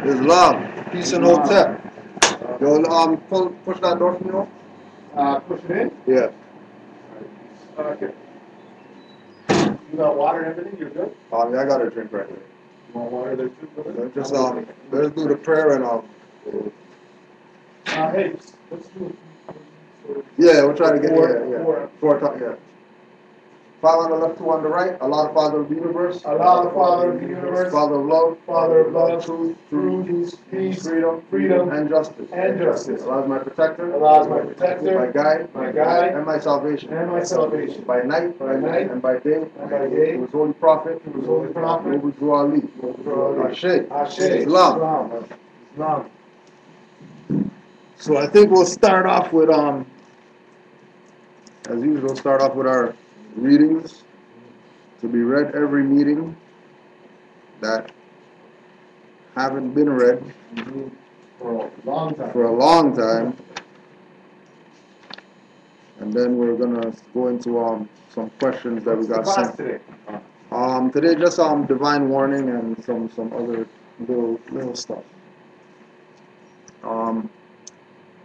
Islam. Peace and Hotep. Yo, push that door for me, yo. Push it in? Yeah. Okay. You got water and everything? You're good? Yeah, I got a drink right here. You want water there too? Just let's do the prayer and hey, let's do it. Yeah, we'll try to get Four. yeah. Father on the left, two on the right. Allah, the Father of the universe. Allah, the Father of the universe. Father of love. Father of love. Truth. Peace. Freedom. And justice. Allah is my protector. Allah is my protector. My guide. And my salvation. By night. And by day. To His holy prophet. Noble Ali. Ashe. Islam. So I think we'll start off with as usual, start off with our readings to be read every meeting that haven't been read for a long time. And then we're gonna go into some questions that we got sent today. Today just divine warning and some other little stuff. A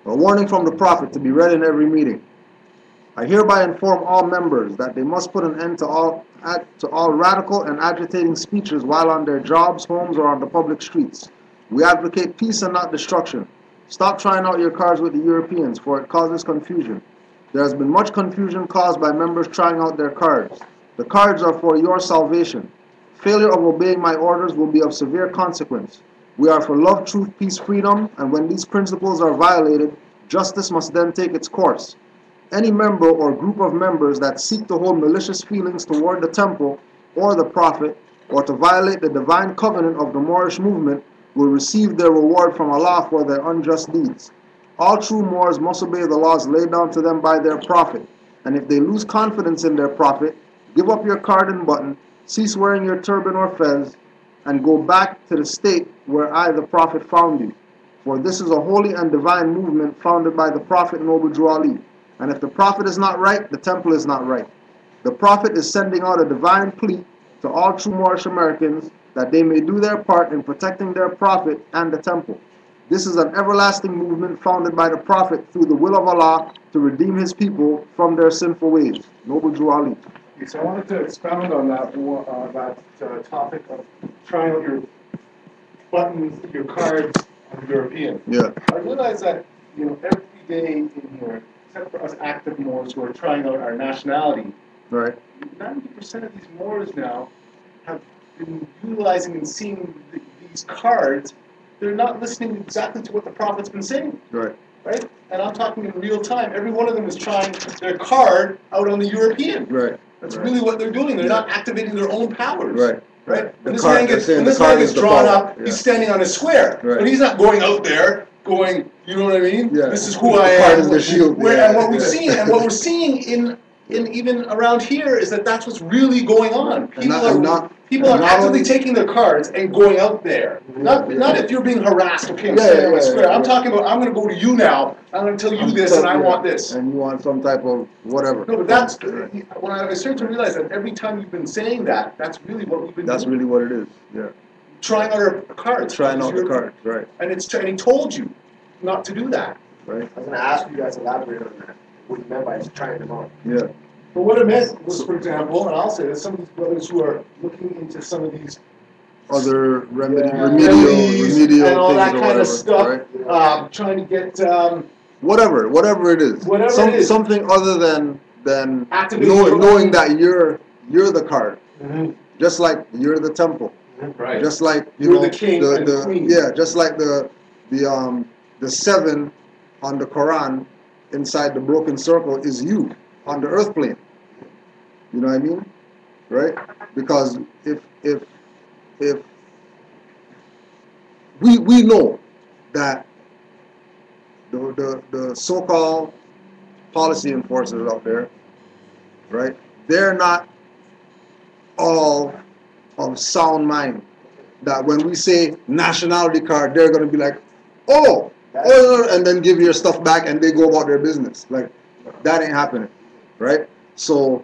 warning from the Prophet to be read in every meeting. I hereby inform all members that they must put an end to all radical and agitating speeches while on their jobs, homes, or on the public streets. We advocate peace and not destruction. Stop trying out your cards with the Europeans, for it causes confusion. There has been much confusion caused by members trying out their cards. The cards are for your salvation. Failure of obeying my orders will be of severe consequence. We are for love, truth, peace, freedom, and when these principles are violated, justice must then take its course. Any member or group of members that seek to hold malicious feelings toward the temple or the Prophet, or to violate the divine covenant of the Moorish movement, will receive their reward from Allah for their unjust deeds. All true Moors must obey the laws laid down to them by their Prophet, and if they lose confidence in their Prophet, give up your card and button, cease wearing your turban or fez, and go back to the state where I, the Prophet, found you. For this is a holy and divine movement founded by the Prophet Noble Ali. And if the Prophet is not right, the temple is not right. The Prophet is sending out a divine plea to all true Moorish Americans that they may do their part in protecting their Prophet and the temple. This is an everlasting movement founded by the Prophet through the will of Allah to redeem his people from their sinful ways. Noble Ali. So I wanted to expound on that topic of trying out your buttons, your cards on the European. Yeah. I realize that every day in here, except for us active Moors who are trying out our nationality, right? 90% of these Moors now have been utilizing and seeing these cards. They're not listening exactly to what the Prophet's been saying. Right. Right? And I'm talking in real time. Every one of them is trying their card out on the European. Right. That's really what they're doing. They're not activating their own powers. Right. Right? When this man gets drawn up, he's standing on a square. Right. But he's not going out there going, you know what I mean? Yeah. This is who I am. Is the shield. And what we're seeing in even around here is that's what's really going on. People are actively taking their cards and going out there. Not if you're being harassed, okay, I'm standing on a square. I'm talking about, I'm going to go to you now, I'm going to tell you this, and I want this. And you want some type of whatever. No, but that's, when I started to realize that every time you've been saying that, that's really what we've been doing. That's really what it is, yeah. Trying out our cards. Trying out the cards, right. And he told you not to do that. Right. I was going to ask you guys to elaborate on that. What you meant by trying them out. Yeah. But what it meant was, for example, and I'll say this, some of these brothers who are looking into some of these other remedial and all things that kind whatever, of stuff, right? trying to get whatever it is, something other than knowing that you're the card, just like you're the temple, right? Just like you're the king and the queen. Yeah, just like the 7 on the Quran inside the broken circle is you on the earth plane. You know what I mean? Right? Because if we know that the so-called policy enforcers out there, right? They're not all of sound mind. That when we say nationality card, they're going to be like, oh, and then give your stuff back and they go about their business. Like, that ain't happening, right? So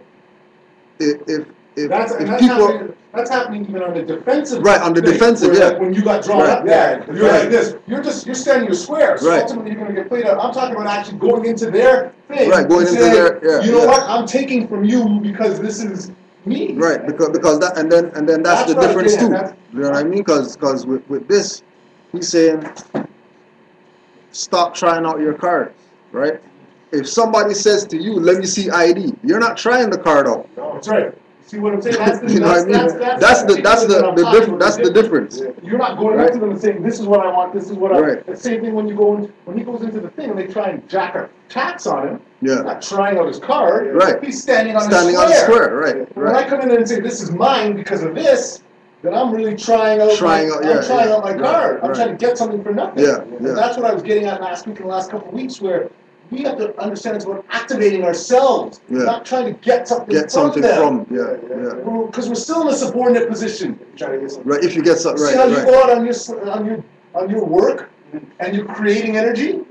if That's happening even on the defensive. Right, on the defensive, yeah. Like when you got drawn up there, you're like this. You're standing your square. So ultimately you're going to get played out. I'm talking about actually going into their thing. Right, going into their. Yeah, you know what? I'm taking from you because this is me. Right, because that and then that's the difference too. You know what I mean? Because with this, he's saying, stop trying out your cards. Right. If somebody says to you, "Let me see ID," you're not trying the card out. No, that's right. See what I'm saying? That's the, you know what I mean? That's the difference. You're not going up to them and saying, "This is what I want. This is what I." Right. The same thing when you go when he goes into the thing and they try and jack a tax on him. Yeah. He's not trying out his card. Right. He's standing on the square. Right. When I come in there and say, "This is mine because of this," then I'm really trying out my card. I'm trying to get something for nothing. Yeah. And that's what I was getting at last week and the last couple of weeks, where we have to understand it's about activating ourselves, not trying to get something from them. Because we're still in a subordinate position. Right, if you get something, right. See how you go out on your work and you're creating energy?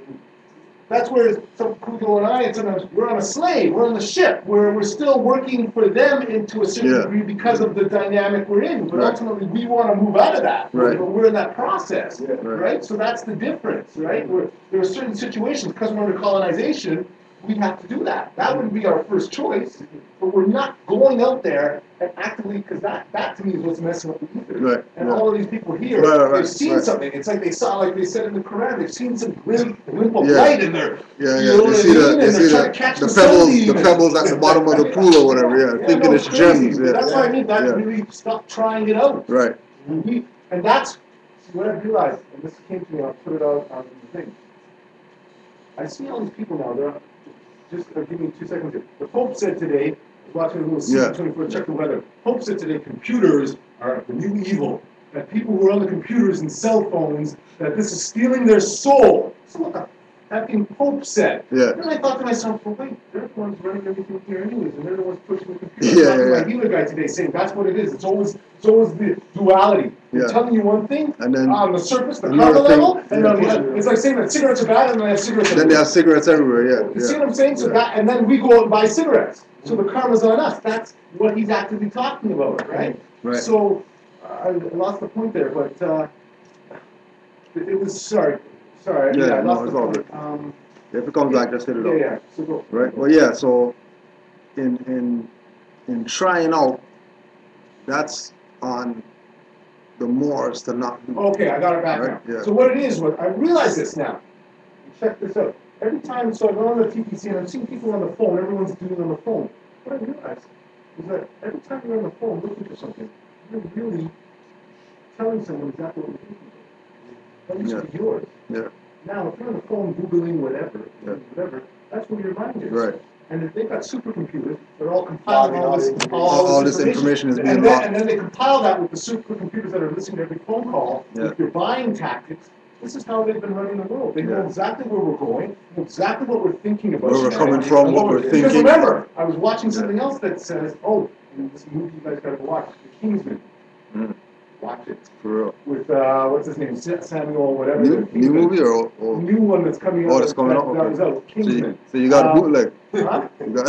That's where Kudo and I, sometimes we're on a slave, we're on the ship, where we're still working for them into a certain degree because of the dynamic we're in. But ultimately, we want to move out of that. Right. We're in that process, right? So that's the difference, right? There are certain situations, because we're under colonization, we have to do that. That wouldn't be our first choice, but we're not going out there and actively, because that to me is what's messing up the ether. Right. And all of these people here, they've seen something. It's like they saw, like they said in the Quran, they've seen some glint of light in there. You see the pebbles at the bottom of the pool or whatever. Thinking it's gems. That's what I mean. That's really stop trying it out. Right. And that's what I realized. And this came to me. I'll put it out on the thing. I see all these people now. They're just give me 2 seconds here. The Pope said today, I was watching a little C24, check the weather. Pope said today, computers are the new evil. That people who are on the computers and cell phones, that this is stealing their soul. So what the fucking Pope said. And I thought to myself, well, wait, they're the ones running everything here anyways, and they're the ones pushing the computer. I talked to my healer guy today saying that's what it is. It's always the duality. They're telling you one thing, and then on the surface, the karma level, and on the other, it's like saying that cigarettes are bad, and then they have cigarettes everywhere. Then they have cigarettes everywhere, You see what I'm saying? So that, and then we go out and buy cigarettes. So the karma's on us. That's what he's actively talking about, right? So I lost the point there, but it was, sorry, I lost the point. If it comes back, just hit it up. So go. Right. Well, so in trying out, that's on the Moors to not do. Okay, I got it back now. So what it is, I realize this now. Check this out. Every time, so I go on the TPC and I'm seeing people on the phone, everyone's doing it on the phone. What I realized is that every time you're on the phone looking for something, you're really telling someone exactly what you're thinking about. That used to be yours. Now, if you're on the phone Googling whatever, that's where your mind is. Right. And if they've got supercomputers, they're all compiling all this information is being locked. And then they compile that with the supercomputers that are listening to every phone call, with your buying tactics. This is how they've been running the world. They know exactly where we're going, know exactly what we're thinking about. Where we're coming from, what we're thinking. Because remember, I was watching something else that says, this movie you guys got to watch, The Kingsman. Watch it. For real. With, what's his name, Samuel, whatever. New movie or? New one that's coming out. Oh, that's coming out? That was out, Kingsman. So you got a bootleg. Huh? You got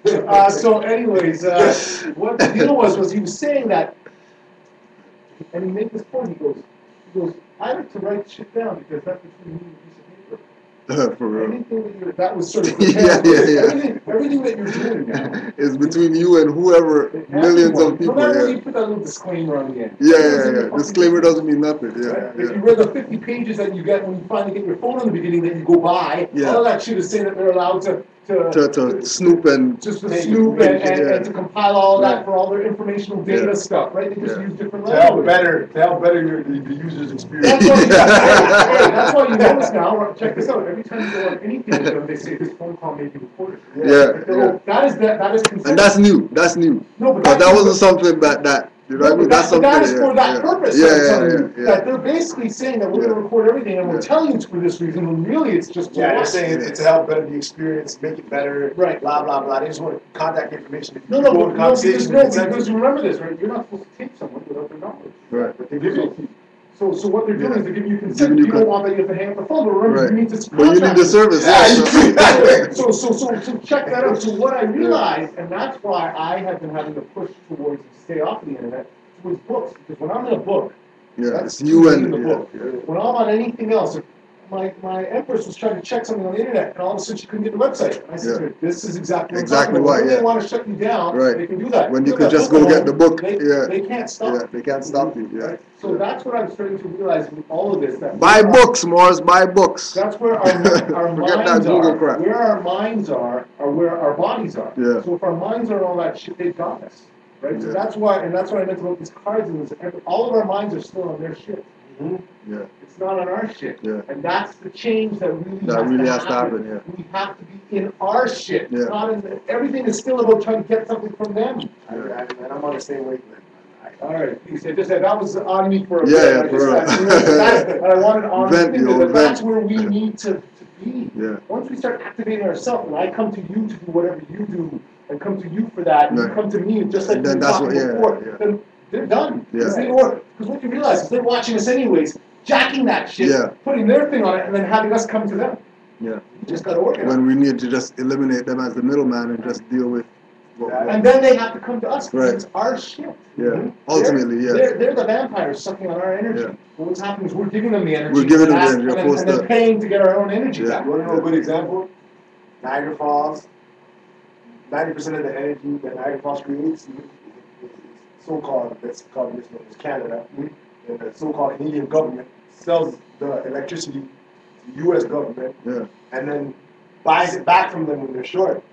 bootleg? So anyways, what the deal was he was saying that, and he made this point, he goes, I like to write shit down because that's between me and a piece of paper. For real. Anything that was sort of everything that you're doing now is between you and whoever, millions of people. Remember you put that little disclaimer on the end. Disclaimer doesn't mean nothing. If you read the 50 pages that you get when you finally get your phone in the beginning that you go by, all that shit is saying that they're allowed to snoop and just to snoop and to compile all that for all their informational data stuff, right? They just use different language. To help better the user's experience. That's why you notice now, check this out, every time you go on anything with them, they say this phone call may be recorded. That is considered. And that's new. No, but that wasn't something that you know what I mean? That's something. That is for that purpose. That they're basically saying that we're going to record everything and we're telling you it's for this reason, when really it's just they're saying it's to help better the experience, make it better, right? Blah blah blah. They just want contact information. Because remember this, right? You're not supposed to tape someone without their knowledge. Right. But they give it. So what they're doing is they're giving you consent. You don't want that you have to hang up the phone, but remember, you need to But you need the service. So check that out. So what I realized, and that's why I have been having to push towards stay off the internet, was books. Because when I'm in a book, that's you and the book. When I'm on anything else, my empress was trying to check something on the internet, and all of a sudden she couldn't get the website. And I said, to her, this is exactly why. When they want to shut you down, they can do that. When you could just go get the book. They can't stop. Yeah, they can't stop you. Yeah. Right? So that's what I'm starting to realize with all of this. That buy books, Morris. Buy books. That's where our minds are. Crap. Where our minds are where our bodies are. Yeah. So if our minds are all that shit, they've got us. Right? So that's why, and that's what I meant about these cards. And all of our minds are still on their shit. Mm-hmm. Yeah. It's not on our shit. Yeah. And that's the change that has to happen. Yeah. We have to be in our shit. Yeah. It's not in everything is still about trying to get something from them. And I'm on the same wavelength. All right, peace. I just said that was on me for a bit. And I wanted on me. That's where we need to be. Yeah. Once we start activating ourselves, and I come to you to do whatever you do, and come to you for that, and you come to me just like we were talking before, then they're done. Because what you realize is they're watching us anyways, jacking that shit, putting their thing on it, and then having us come to them. Yeah. You just got to organize. When we need to just eliminate them as the middleman and just deal with. And then they have to come to us because it's our shit. Yeah. Ultimately, they're the vampires sucking on our energy. Yeah. Well, what's happening is we're giving them the energy. We're giving them the energy. And then paying to get our own energy back. You want to know a good example? Niagara Falls. 90% of the energy that Niagara Falls creates is so-called, that's called this is Canada. And the so-called Canadian government sells the electricity to the U.S. government and then buys it back from them when they're short.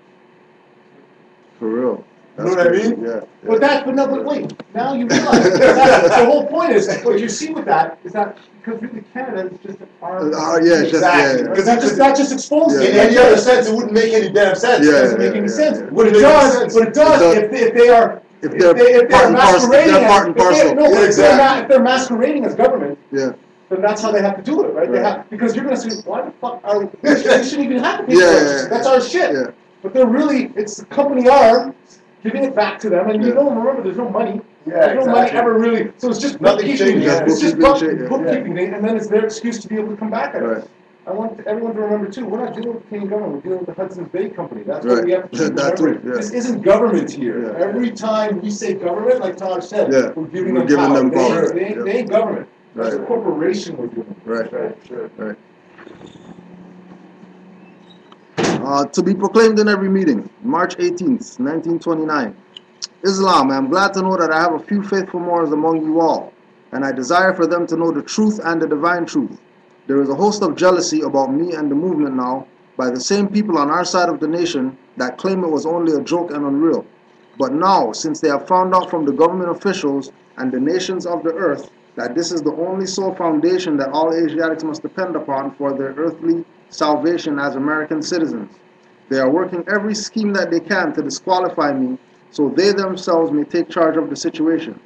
For real. You know what I mean? Yeah. But wait. Now you realize the whole point is what you see with that is that because really Canada is just an arm. Exactly. Because that just exposes it. In any other sense, it wouldn't make any damn sense. It doesn't make any sense. But it does if they are. If they're masquerading if they're masquerading as government, then that's how they have to do it, right? Because you're going to say, why the fuck are we shouldn't even have to pay for it. That's our shit. Yeah. But they're really, it's the company arm giving it back to them, and you don't remember there's no money. There's no money ever really. So it's just bookkeeping. It's just bookkeeping, and then it's their excuse to be able to come back at us. I want everyone to remember too, we're not dealing with the Canadian government, we're dealing with the Hudson's Bay Company. That's what we have to remember. This isn't government here. Every time we say government, like Todd said, we're giving them power. They ain't government. That's a corporation we're giving them. Right. To be proclaimed in every meeting, March 18th, 1929. Islam, I am glad to know that I have a few faithful Moors among you all, and I desire for them to know the truth and the divine truth. There is a host of jealousy about me and the movement now by the same people on our side of the nation that claim it was only a joke and unreal. But now, since they have found out from the government officials and the nations of the earth that this is the only sole foundation that all Asiatics must depend upon for their earthly salvation as American citizens, they are working every scheme that they can to disqualify me so they themselves may take charge of the situation.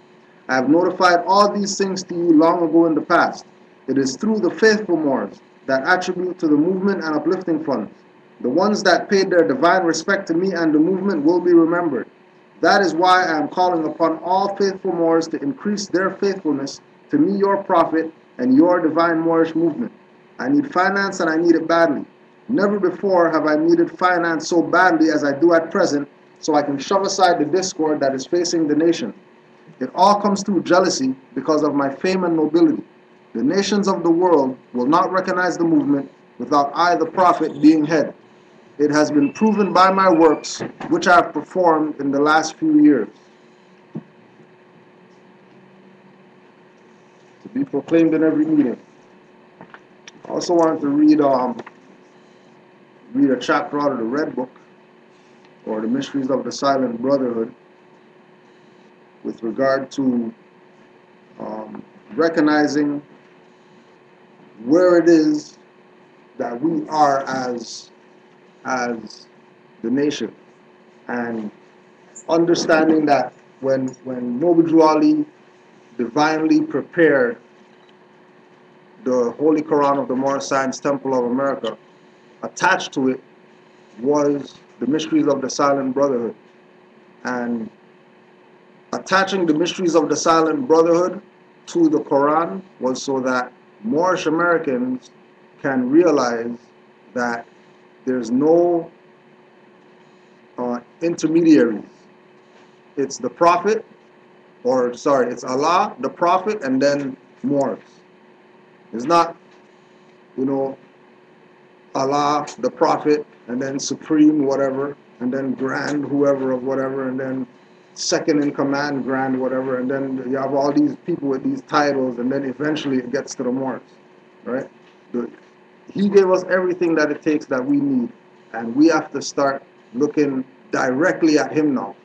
I have notified all these things to you long ago in the past. It is through the faithful Moors that attribute to the movement and uplifting funds. The ones that paid their divine respect to me and the movement will be remembered. That is why I am calling upon all faithful Moors to increase their faithfulness to me, your prophet, and your divine Moorish movement. I need finance and I need it badly. Never before have I needed finance so badly as I do at present, so I can shove aside the discord that is facing the nation. It all comes through jealousy because of my fame and nobility. The nations of the world will not recognize the movement without I, the prophet, being head. It has been proven by my works, which I have performed in the last few years. To be proclaimed in every meeting. I also wanted to read a chapter out of the Red Book, or the Mysteries of the Silent Brotherhood, with regard to recognizing where it is that we are as the nation, and understanding that when Noble Drew Ali divinely prepared the Holy Quran of the Moorish Science Temple of America, attached to it was the Mysteries of the Silent Brotherhood. And attaching the Mysteries of the Silent Brotherhood to the Quran was so that Moorish Americans can realize that there's no intermediaries. It's the Prophet, it's Allah, the Prophet, and then Moors. It's not, Allah, the Prophet, and then Supreme whatever, and then Grand whoever of whatever, and then Second in Command Grand whatever, and then you have all these people with these titles, and then eventually it gets to the Moors, right? He gave us everything that it takes that we need, and we have to start looking directly at him now.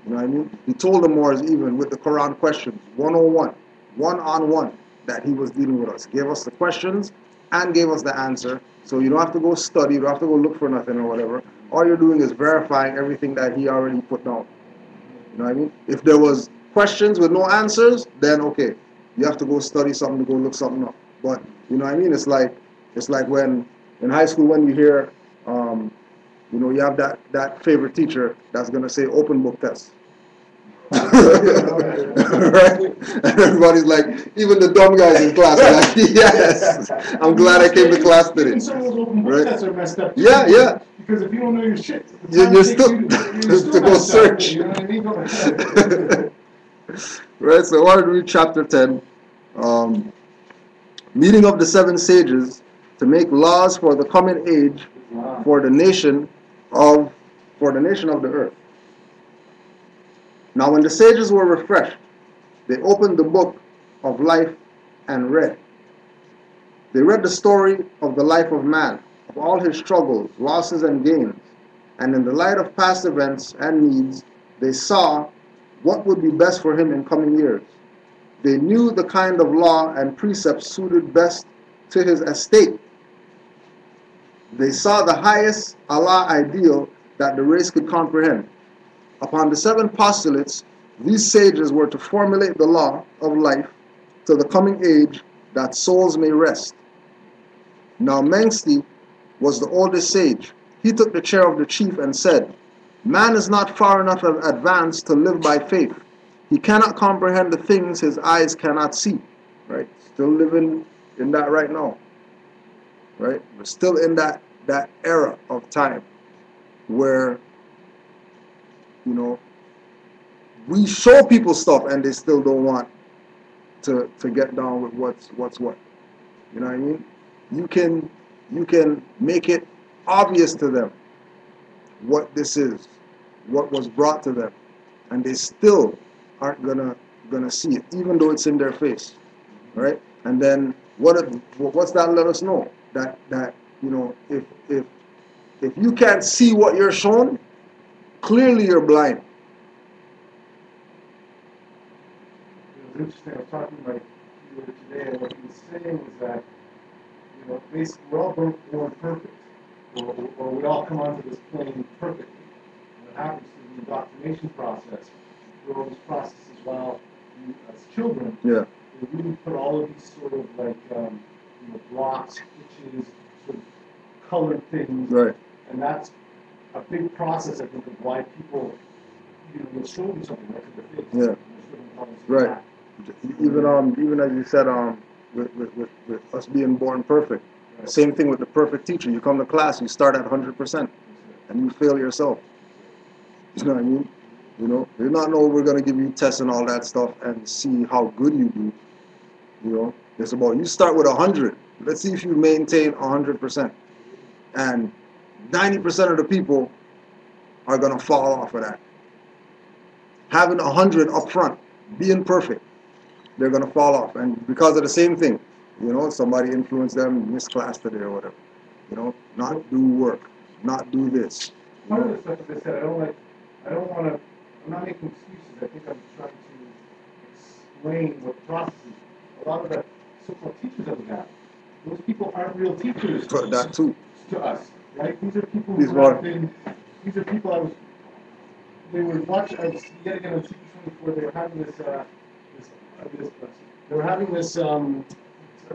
You know what I mean? He told the Moors even with the Quran questions, 101, one-on-one, that he was dealing with us. Gave us the questions and gave us the answer. So you don't have to go study, you don't have to go look for nothing or whatever. All you're doing is verifying everything that he already put down. You know what I mean? If there was questions with no answers, then okay, you have to go study something to go look something up. But you know what I mean? It's like when in high school when you hear, you have that favorite teacher that's gonna say open book test. Right? And everybody's like, even the dumb guys in class are like, yes, I'm glad I came to class today. Some of those open book tests are messed up too. Yeah. Because if you don't know your shit, you're still to go search. You know what I mean? Right, so I wanted to read chapter 10. Meeting of the 7 sages to make laws for the coming age for the nation of the earth. Now when the sages were refreshed, they opened the book of life and read. They read the story of the life of man, of all his struggles, losses, and gains, and in the light of past events and needs, they saw what would be best for him in coming years. They knew the kind of law and precepts suited best to his estate. They saw the highest Allah ideal that the race could comprehend. Upon the 7 postulates, these sages were to formulate the law of life to the coming age that souls may rest. Now Mengsti was the oldest sage. He took the chair of the chief and said, "Man is not far enough advanced to live by faith. He cannot comprehend the things his eyes cannot see." Right? Still living in that right now. Right? We're still in that era of time where, we show people stuff and they still don't want to get down with what's what. You know what I mean? You can make it obvious to them what this is, what was brought to them, and they still aren't gonna see it, even though it's in their face, right? And then what's that let us know? That if you can't see what you're shown, clearly you're blind. It was interesting. I was talking about you today, and what he was saying was that basically we're all born perfect, or we all come onto this plane perfectly. And what happens through the indoctrination process, through all these processes while you, as children, Yeah. they really put all of these sort of like blocks, stitches, sort of colored things, Right. and that's a big process, I think, of why people will show you something right to the face. Yeah. Right. Even as you said, with us being born perfect. Right. Same thing with the perfect teacher. You come to class, you start at 100%, and you fail yourself. You know what I mean? They not know we're gonna give you tests and all that stuff and see how good you do. It's about you start with 100. Let's see if you maintain 100%, and 90% of the people are gonna fall off of that. Having 100 up front, being perfect, they're going to fall off. And because of the same thing, somebody influenced them, miss class today or whatever. Not do work, not do this. Part of the stuff, as I said, I'm not making excuses. I think I'm trying to explain what the process is. A lot of the so-called teachers that we have, those people aren't real teachers. That too. To us, right? These are people who have been, they were watching, I was yet again on TV 24, they were having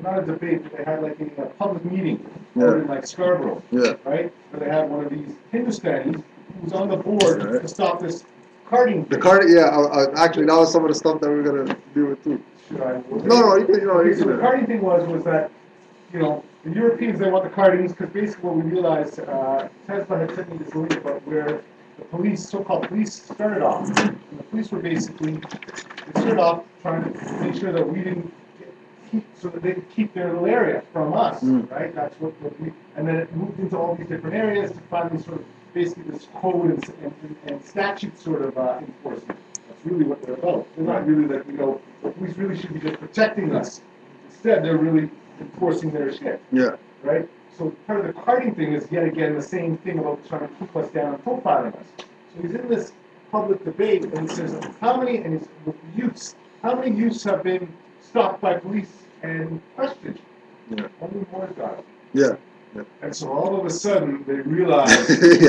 not a debate, but they had like a public meeting in like Scarborough, right? Where they had one of these Hindustanis who was on the board to stop this carding. The carding, yeah. Actually, that was some of the stuff that we were gonna deal with too. Should I? No, you can. So the carding thing was that, the Europeans, they want the cardings because basically what we realized, Tesla had sent me this link about where the police, so-called police, started off. And the police were basically, they started off trying to make sure that we didn't so that they could keep their little area from us, right? That's what we, and then it moved into all these different areas to finally sort of basically this code and statute sort of enforcement. That's really what they're about. They're not really like, the police really should be just protecting us. Instead, they're really enforcing their shit. Yeah. Right? So part of the carding thing is yet again the same thing about trying to keep us down and profiling us. So he's in this public debate and he says, and he's with youths, how many youths have been stopped by police and questioned? Yeah. Only more got it. Yeah. And so all of a sudden they realized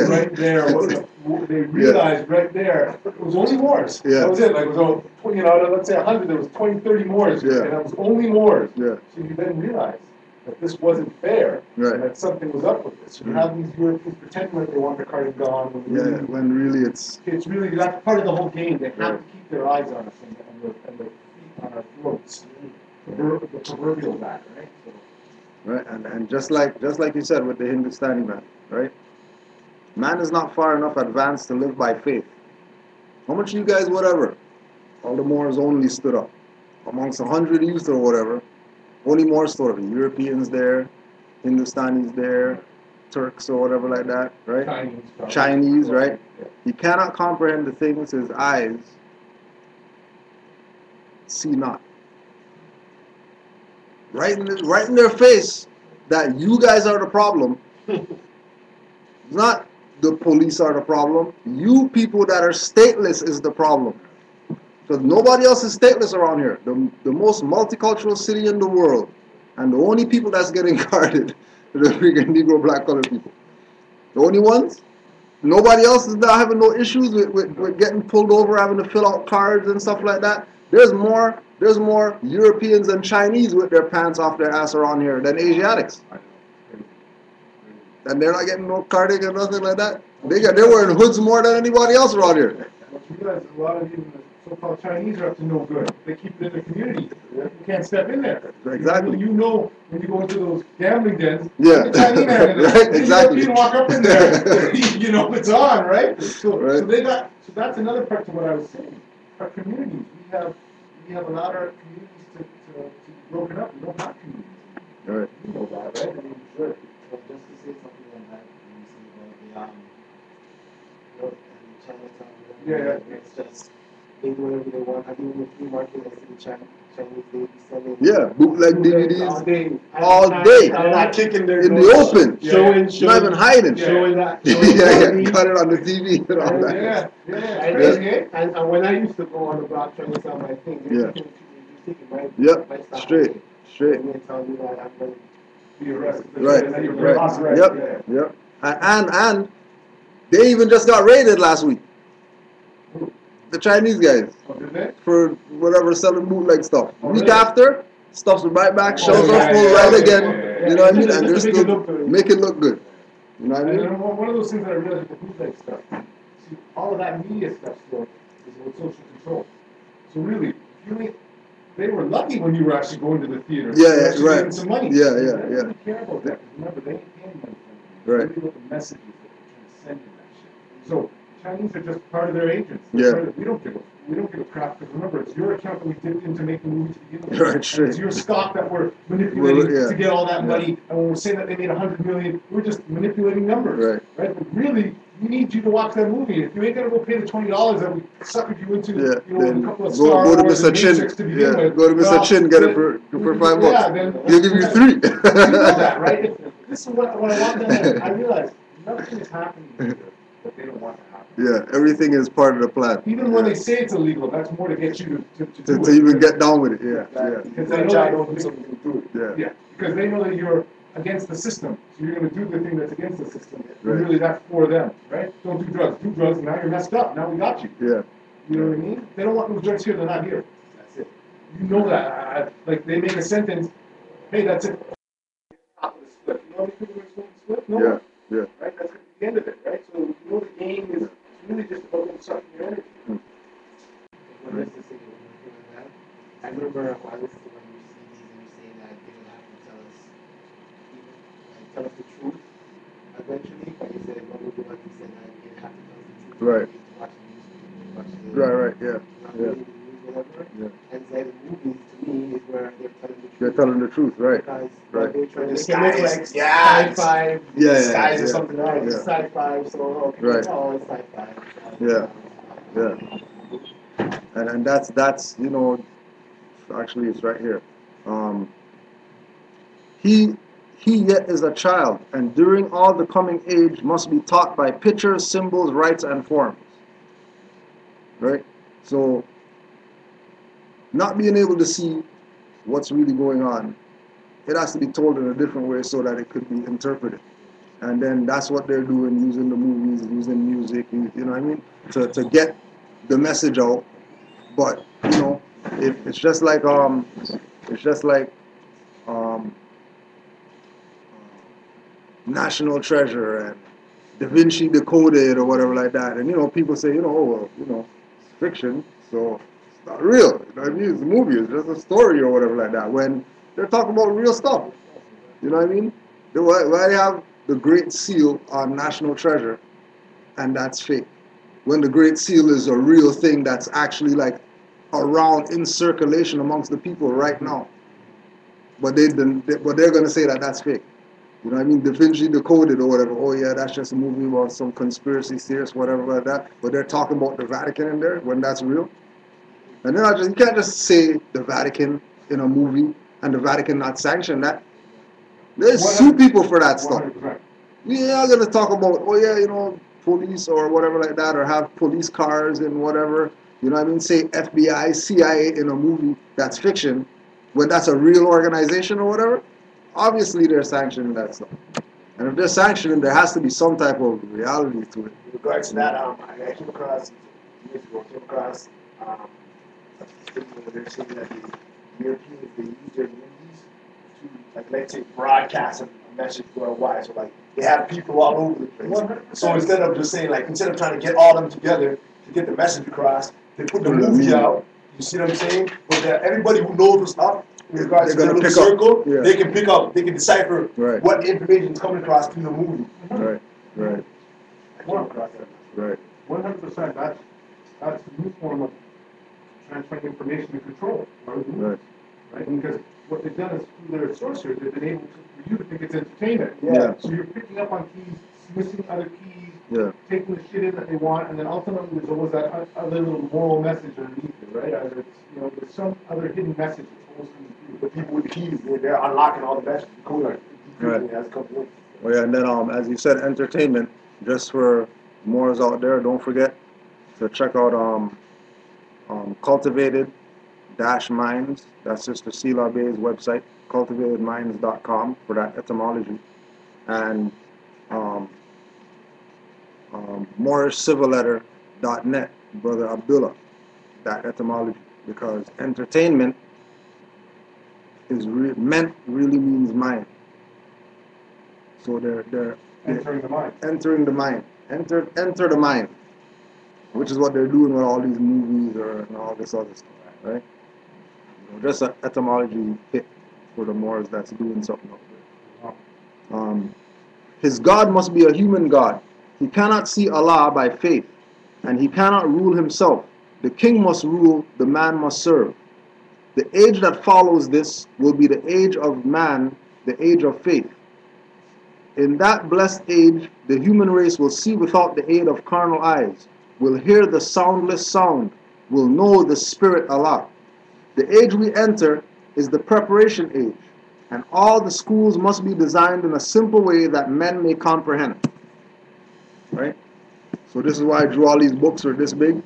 right there, right there, it was only Moors. Yeah. That was it. Like it was, let's say 100, there was 20, 30 Moors, and that was only Moors. Yeah. So you then realize that this wasn't fair, and that something was up with this. So you have these Europeans pretending like they want the carding gone. When really it's really, that's part of the whole game. They have to keep their eyes on us and their feet on our throats. The proverbial back, right? So, right, and just like you said with the Hindustani man, right? Man is not far enough advanced to live by faith. How much you guys, whatever, all the Moors only stood up. Amongst 100 youth or whatever, only Moors stood up. Europeans there, Hindustanis there, Turks or whatever like that, right? Chinese, right? He cannot comprehend the things his eyes see not. Right in their face that you guys are the problem. It's not the police are the problem. You people that are stateless is the problem. Because nobody else is stateless around here. The most multicultural city in the world. And the only people that's getting guarded are the freaking Negro, black, colored people. The only ones. Nobody else is not having no issues with getting pulled over, having to fill out cards and stuff like that. There's more Europeans and Chinese with their pants off their ass around here than Asiatics. And they're not getting no carding or nothing like that. They're wearing hoods more than anybody else around here. But you realize a lot of even the so-called Chinese are up to no good. They keep it in their community. You can't step in there. Exactly. When you go into those gambling dens, yeah. the Chinese man in there. Right, exactly. You walk up in there, it's on, right? So that's another part to what I was saying. Our communities, we have allowed our communities to be broken up. We don't have communities. Right. You know that, right? I mean, sure. But just to say something on that, when you say about the and Chinatown, it's just they do whatever they want. I mean, in the free market, I see the Chinese they be selling bootleg DVDs all day. And not kicking their in the open, showing, not even hiding, showing that. cut it on the TV and all that. And when I used to go on the block trying to sell my thing, straight. And they tell you that I'm going to be arrested. Right. Yep. And they even just got raided last week. The Chinese guys. Oh, did they? For whatever selling bootleg stuff. Week after, stuff's right back, shelves are full right again. You know what I mean? And they're still make it look good. You know what I mean? And one of those things that I realized with the bootleg stuff, see, all of that media stuff still is about social control. So really, they were lucky when you were actually going to the theater. Getting some money. They didn't really care about that. Remember, they ain't paying money for it. Right. Really what the messages that they're trying to send in that shit. So Chinese are just part of their agents. We don't give a crap because remember, it's your account that we dipped in to make the movie to begin with. Right, it's your stock that we're manipulating to get all that money. And when we're saying that they made $100 million, we're just manipulating numbers. Right? But really, we need you to watch that movie. If you ain't gonna go pay the $20 that we suckered you into, a couple of Star Wars and Matrix to begin with. Go to Mr. Chin, get it for $5. Then he'll give you 3. You know that, right? This is what I want them to. I realize nothing is happening here that they don't want to happen. Yeah, everything is part of the plan. Even when they say it's illegal, that's more to get you to even get down with it. Because they know because they know that you're against the system, so you're going to do the thing that's against the system. Really, that's for them, right? Don't do drugs. Do drugs, now you're messed up. Now we got you. Yeah. You know what I mean? They don't want those drugs here. They're not here. That's it. You know that. Like they make a sentence. Hey, that's it. Top of the split. You know how many people are smoking split? No. Yeah. Right. That's the end of it, right? So you know the game is really just about sucking your energy. I remember I listened to one of your CDs and you saying that they would have to tell us, tell us the truth eventually. But you said when we do it, you said that you have to tell us the truth. Right. You watch the news, watch the Right, yeah. not Yeah. reading the news, whatever. Yeah. And said movies to me is where they're telling the truth. They're telling the truth, right? Because Right. they're trying to The make it look like skies, sci-fi. Yeah, skies yeah, or something, right? yeah. It's sci-fi, so people Right. oh, it's sci-fi. Yeah. Yeah. And that's you know, actually it's right here. He yet is a child, and during all the coming age must be taught by pictures, symbols, rites, and forms. Right? So, not being able to see what's really going on, it has to be told in a different way so that it could be interpreted. And then that's what they're doing, using the movies, using music, you know what I mean, to get the message out. But you know, it's just like um, National Treasure and Da Vinci Decoded or whatever like that. And you know, people say, you know, oh well, you know, it's fiction, so it's not real. You know what I mean? It's a movie, it's just a story or whatever like that. When they're talking about real stuff, you know what I mean? Why they have the Great Seal on National Treasure, and that's fake? When the Great Seal is a real thing that's actually like around in circulation amongst the people right now. But they're gonna say that that's fake. You know what I mean? Da Vinci Decoded or whatever. Oh yeah, that's just a movie about some conspiracy theorist, whatever like that. But they're talking about the Vatican in there when that's real. And then you can't just say the Vatican in a movie and the Vatican not sanction that. They sue people for that stuff. 100%. We are gonna talk about, oh yeah, you know, police or whatever like that, or have police cars and whatever. You know what I mean? Say FBI, CIA in a movie that's fiction, when that's a real organization or whatever. Obviously, they're sanctioning that stuff. And if they're sanctioning, there has to be some type of reality to it. In regards to that, I came across years ago. A statement where they're saying that the Europeans they use their movies to, like, let's say, broadcast a message worldwide. So like they have people all over the place. 100%. So instead of just saying like instead of trying to get all of them together to get the message across, they put the movie out. You see what I'm saying? But everybody who knows what's up in regards to their little circle, yeah. they can pick up, they can decipher right. what information is coming across through the movie. Right, right. I came across that. Right. 100%. That's a new form of transferring information and control. Right. Right? Because what they've done is through their sorcerers, they've been able to, for you to think it's entertainment. Yeah. So you're picking up on keys, missing other keys, yeah. taking the shit in that they want, and then ultimately there's always that other little moral message underneath it, right? Either it's, you know, there's some other hidden message that's always coming through. The people with the keys, they're unlocking all the messages. Right. Oh yeah, and then as you said, entertainment. Just for Moors out there, don't forget to check out Cultivated-Minds. That's Sister Sela Bay's website, cultivatedminds.com for that etymology, and MoorishCivilLetter.net, Brother Abdullah, that etymology, because entertainment is meant really means mind. So they're Entering the mind. Entering the mind. Enter the mind. Which is what they're doing with all these movies and all this other stuff, right? You know, just an etymology hit for the Moors that's doing something up there. His God must be a human God. He cannot see Allah by faith, and he cannot rule himself. The king must rule, the man must serve. The age that follows this will be the age of man, the age of faith. In that blessed age, the human race will see without the aid of carnal eyes, will hear the soundless sound, will know the Spirit Allah. The age we enter is the preparation age, and all the schools must be designed in a simple way that men may comprehend. Right? So this is why I drew all these books are this big.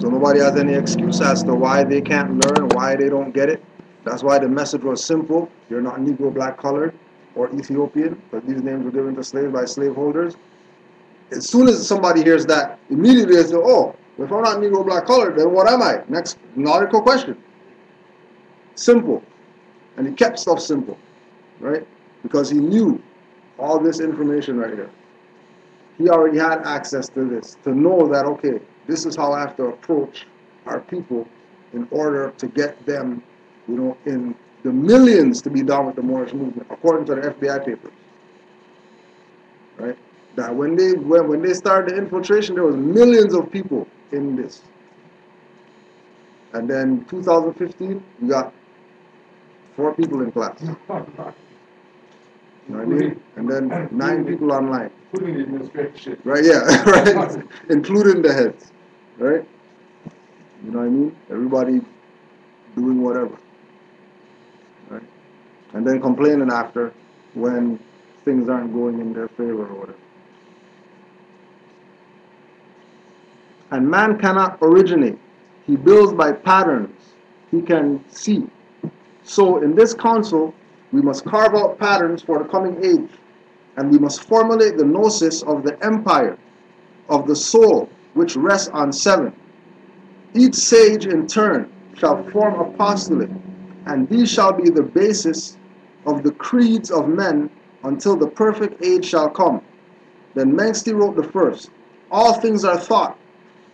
So nobody has any excuse as to why they can't learn, why they don't get it. That's why the message was simple. You're not Negro, black, colored, or Ethiopian, but these names were given to slaves by slaveholders. As soon as somebody hears that, immediately they say, oh, if I'm not Negro, black, colored, then what am I? Next nautical question. Simple. And he kept stuff simple, right? Because he knew all this information right here. he already had access to this, to know that, okay, this is how I have to approach our people in order to get them, you know, in the millions to be down with the Moorish movement, according to the FBI papers. Right? That when they started the infiltration, there was millions of people in this. And then 2015, we got 4 people in class. You know what I mean? And then 9 people online. Including the administration. Right, yeah, right. Including the heads. Right? You know what I mean? Everybody doing whatever. Right? And then complaining after when things aren't going in their favor or whatever. And man cannot originate. He builds by patterns he can see. So in this council, we must carve out patterns for the coming age, and we must formulate the gnosis of the empire of the soul, which rests on 7. Each sage in turn shall form apostolate, and these shall be the basis of the creeds of men until the perfect age shall come. Then Mengsty wrote the first. All things are thought.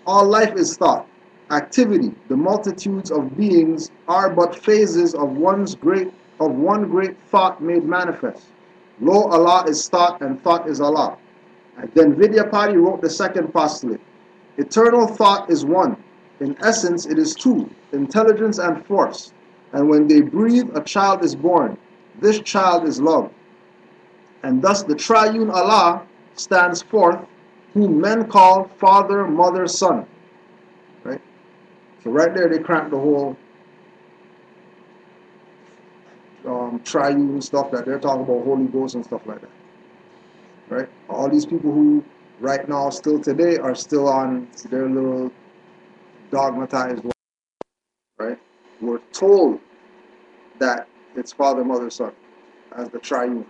All life is thought. Activity, the multitudes of beings are but phases of one great thought made manifest. Lo, Allah is thought, and thought is Allah. And then Vidyapati wrote the second postulate. Eternal thought is one. In essence, it is 2, intelligence and force. And when they breathe, a child is born. This child is love. And thus the Triune Allah stands forth, whom men call Father, Mother, Son. Right? So right there they cramped the whole triune stuff that they're talking about, Holy Ghost and stuff like that. Right? All these people who right now, still today, are still on their little dogmatized way. Right? We're told that it's Father, Mother, Son as the triune.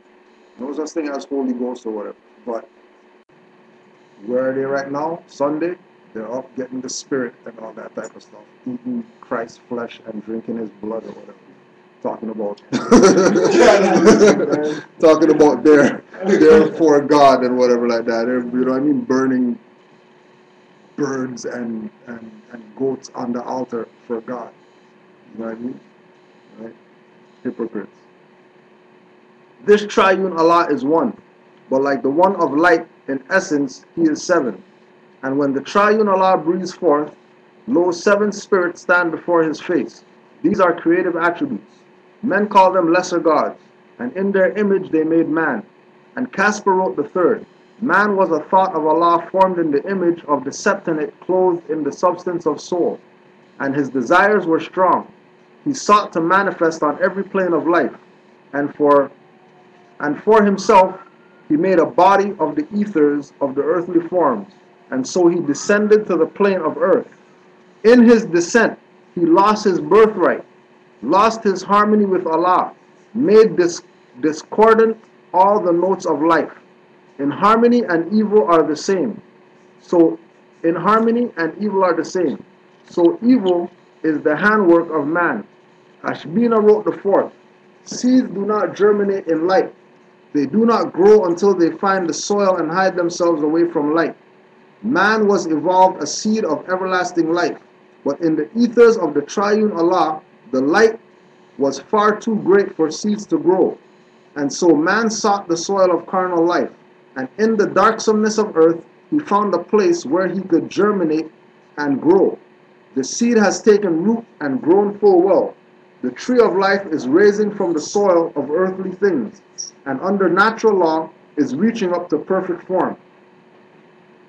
No such thing as Holy Ghost or whatever. But where are they right now? Sunday, they're up getting the Spirit and all that type of stuff. Eating Christ's flesh and drinking his blood or whatever. Talking about talking about their for God and whatever like that. They're, you know what I mean? Burning birds and goats on the altar for God. You know what I mean? Right? Hypocrites. This Triune Allah is one, but like the one of light, in essence, he is 7. And when the Triune Allah breathes forth, lo, 7 spirits stand before his face. These are creative attributes. Men call them lesser gods, and in their image they made man. And Casper wrote the third. Man was a thought of Allah formed in the image of the septenate clothed in the substance of soul, and his desires were strong. He sought to manifest on every plane of life, and for himself he made a body of the ethers of the earthly forms, and so he descended to the plane of earth. In his descent he lost his birthright, lost his harmony with Allah, made discordant all the notes of life. In harmony and evil are the same. So in harmony and evil are the same. So evil is the handwork of man. Ashbina wrote the fourth. Seeds do not germinate in light. They do not grow until they find the soil and hide themselves away from light. Man was evolved a seed of everlasting life, but in the ethers of the Triune Allah, the light was far too great for seeds to grow. And so man sought the soil of carnal life, and in the darksomeness of earth, he found a place where he could germinate and grow. The seed has taken root and grown full well. The tree of life is raising from the soil of earthly things, and under natural law is reaching up to perfect form.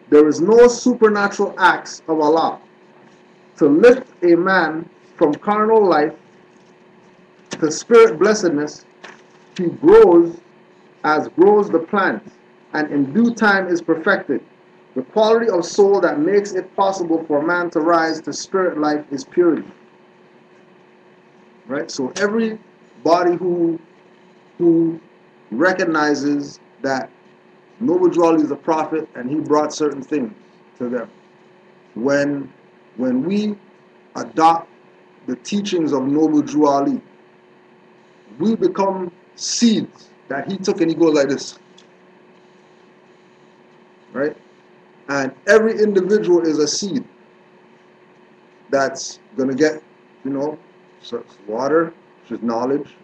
There is no supernatural acts of Allah to lift a man from carnal life to spirit blessedness. He grows as grows the plant, and in due time is perfected. The quality of soul that makes it possible for man to rise to spirit life is purity. Right? So everybody who recognizes that Noble Drew Ali is a prophet and he brought certain things to them. When we adopt the teachings of Noble Drew Ali, we become seeds that he took and he goes like this. right? And every individual is a seed that's going to get, you know, so water, which is knowledge,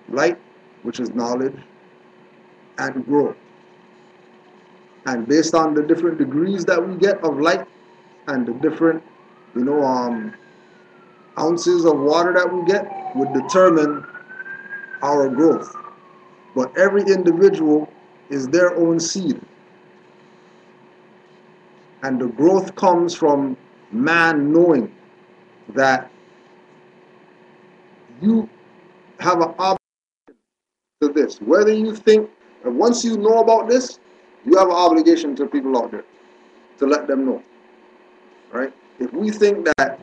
light, which is knowledge, and grow. And based on the different degrees that we get of light and the different, you know, ounces of water that we get would determine our growth. But every individual is their own seed. And the growth comes from man knowing that you have an obligation to this. Whether you think, and once you know about this, you have an obligation to people out there to let them know, right? If we think that,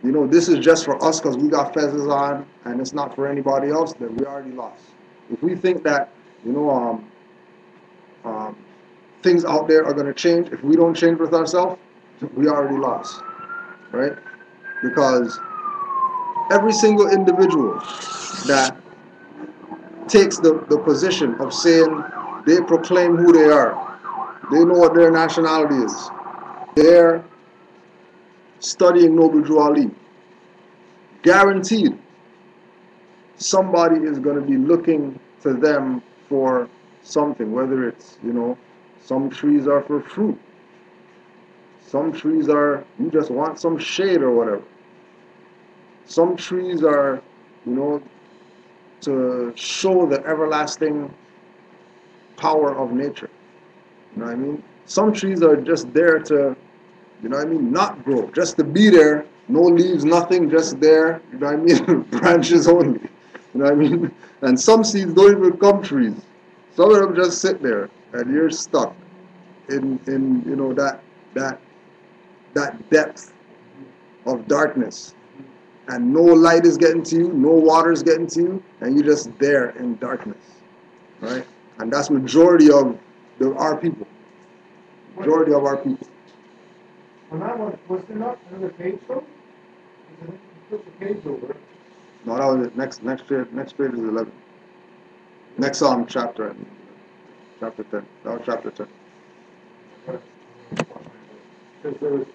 you know, this is just for us because we got feathers on and it's not for anybody else, then we already lost. If we think that, you know, things out there are going to change, if we don't change with ourselves, we already lost, right? Because every single individual that takes the position of saying they proclaim who they are, they know what their nationality is, they're studying Noble Drew Ali, guaranteed somebody is going to be looking to them for something, whether it's, you know, some trees are for fruit, some trees are, you just want some shade or whatever. Some trees are, you know, to show the everlasting power of nature. You know what I mean? Some trees are just there to, you know what I mean, not grow, just to be there, no leaves, nothing, just there, you know what I mean, branches only. You know what I mean? And some seeds don't even become trees. Some of them just sit there, and you're stuck in you know, that depth of darkness. And no light is getting to you, no water is getting to you, and you're just there in darkness, right? And that's majority of our people. Majority of our people. On that one, was there not another page though? You put the page over. No, that was it. Next page is 11. Next chapter 10. That was chapter 10. Because there was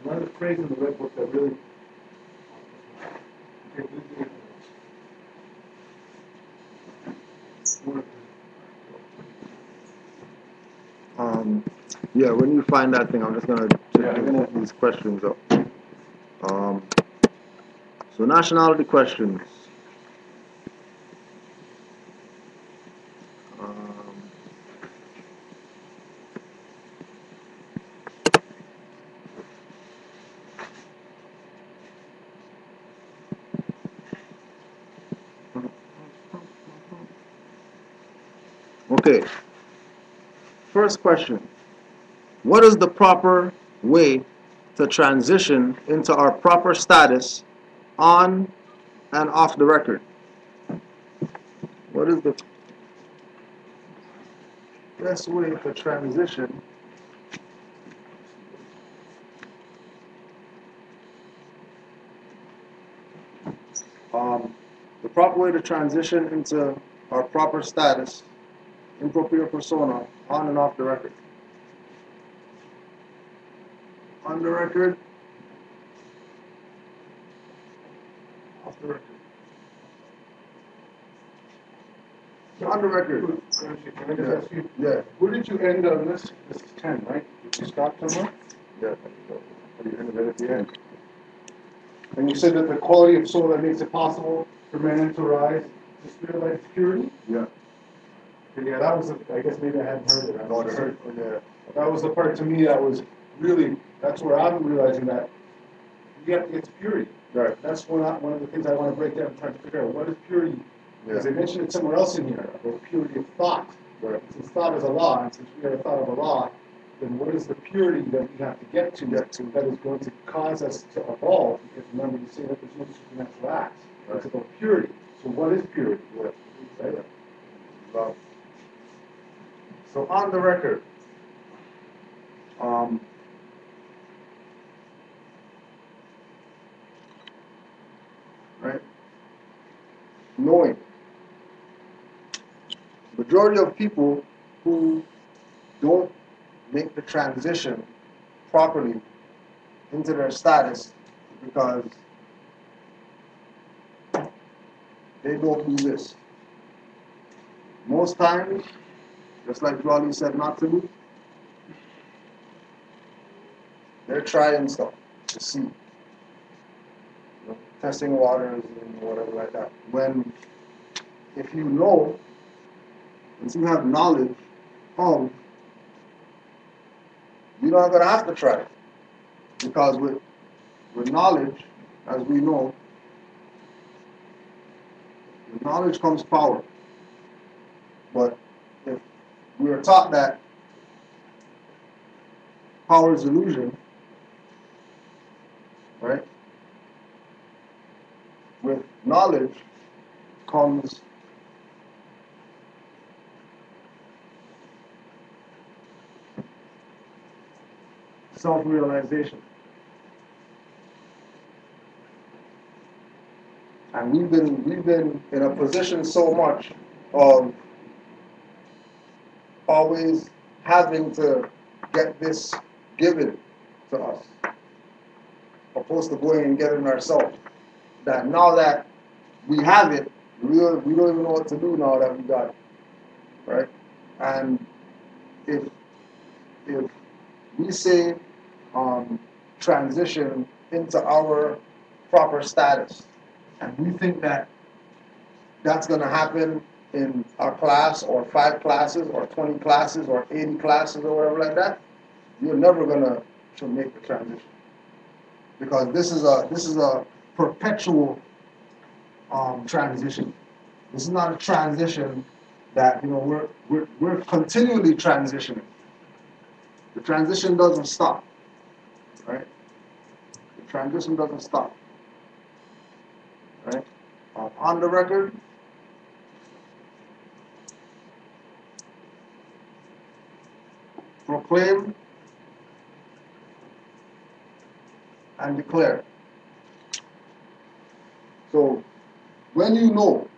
another phrase in the red book that really. Yeah, when you find that thing, I'm just gonna put these questions up. So nationality questions. Okay. First question. What is the proper way to transition into our proper status on and off the record? What is the best way to transition the proper way to transition into our proper status, in propria persona, on and off the record? On the record, off the record. On the record. Can I just ask you? Yeah. Where did you end on this? This is 10, right? Did you stop somewhere? Yeah. Or you ended it at the end? And you said that the quality of soul that makes it possible for man to rise to spirit life purity? Yeah. And yeah, that was, I guess maybe I hadn't heard it. No, I heard. Yeah. That was the part to me that was really, that's where I'm realizing that you have to get to purity. Right. That's one of the things I want to break down and try to figure out. What is purity? Because they mentioned it somewhere else in here, about purity of thought. Right. Since thought is a law, and since we are a thought of a law, then what is the purity that we have to get to that is going to cause us to evolve? Because remember, you say that there's no supernatural acts. Right. It's about purity. So what is purity? Right? Love. So on the record, right? Knowing. Majority of people who don't make the transition properly into their status because they don't do this. Most times, just like Jolly said not to do, they're trying stuff to see. Testing waters and whatever like that. When, if you know, once you have knowledge of, you're not going to have to try it. Because with knowledge, as we know, with knowledge comes power. But if we are taught that power is illusion, right? With knowledge comes self-realization. And we've been in a position so much of always having to get this given to us, opposed to going and getting it ourselves. That now that we have it, we don't even know what to do now that we got it, right? And if we say transition into our proper status, and we think that that's going to happen in our class or 5 classes or 20 classes or 80 classes or whatever like that, you're never going to make the transition, because this is a perpetual transition. This is not a transition that we're continually transitioning. The transition doesn't stop, right? The transition doesn't stop, right? On the record, proclaim and declare. So when you know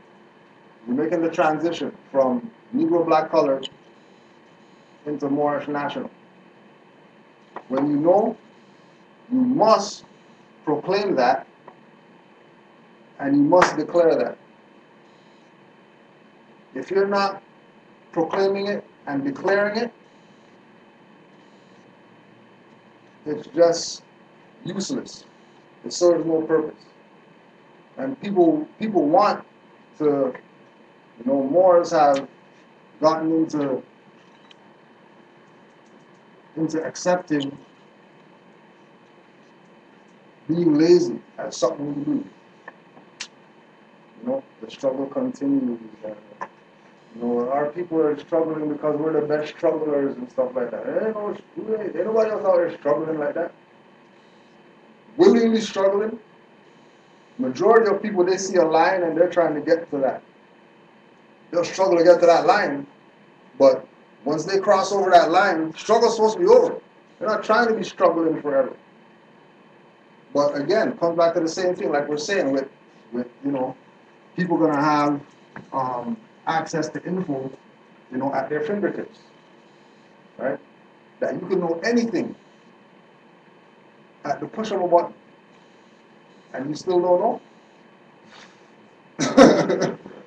you're making the transition from Negro black color into Moorish national, when you know, you must proclaim that and you must declare that. If you're not proclaiming it and declaring it, it's just useless. It serves no purpose. And people want to, Moors have gotten into accepting being lazy as something to do. The struggle continues. Our people are struggling because we're the best strugglers and stuff like that. Ain't nobody else out there struggling like that. Willingly struggling. Majority of people, they see a line and they're trying to get to that. They'll struggle to get to that line, but once they cross over that line, struggle's supposed to be over. They're not trying to be struggling forever. But again, comes back to the same thing, like we're saying, with people gonna have access to info, at their fingertips, right? That you can know anything at the push of a button, and you still don't know.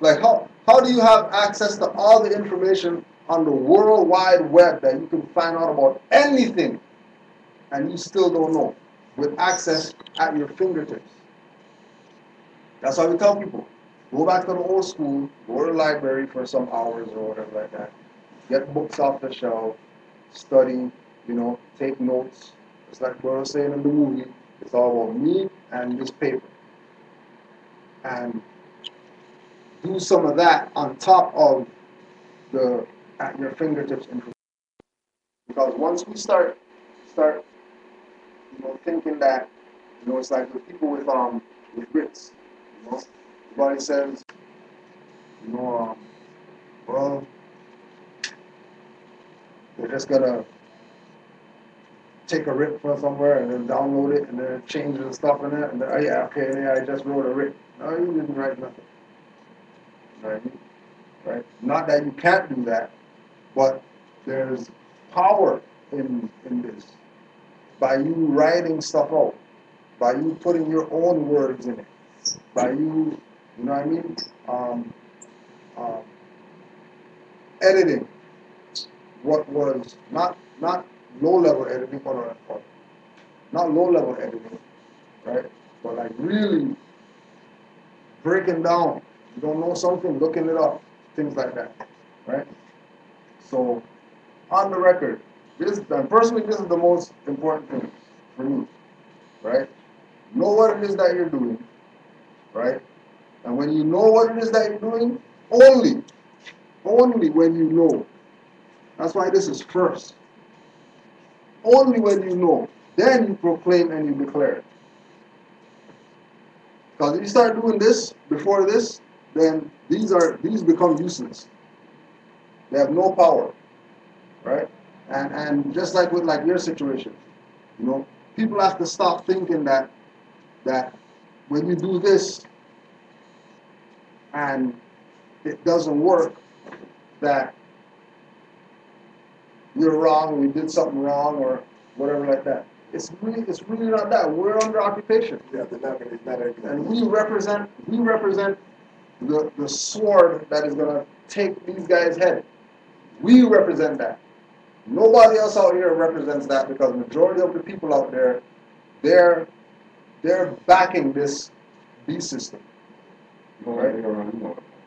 Like how do you have access to all the information on the World Wide Web that you can find out about anything, and you still don't know, with access at your fingertips? That's why we tell people, go back to the old school, go to the library for some hours or whatever like that, get books off the shelf, study, take notes. It's like what I was saying in the movie, it's all about me and this paper. And do some of that on top of the at your fingertips information. Because once we start thinking that, it's like the people with writs, everybody says, well, they're just gonna take a writ from somewhere and then download it and then change the stuff in it and then, I just wrote a writ. No, you didn't write nothing. Right? Not that you can't do that, but there's power in this by you writing stuff out, by you putting your own words in it, by you, you know what I mean, um, editing what was not low level editing, or not low level editing, right? But like really breaking down. You don't know something, looking it up, things like that, right? So on the record, and personally, this is the most important thing for me, right? Know what it is that you're doing, right? And when you know what it is that you're doing, only when you know. That's why this is first. Only when you know, then you proclaim and you declare it. Because if you start doing this before this, then these become useless. They have no power, right? And just like with like your situation, you know, people have to stop thinking that when you do this and it doesn't work, that you're wrong, we did something wrong, or whatever like that. It's really not that. We're under occupation. Yeah, it's not and we represent the sword that is gonna take these guys' head. We represent that. Nobody else out here represents that, because the majority of the people out there, they're backing this beast system. Right?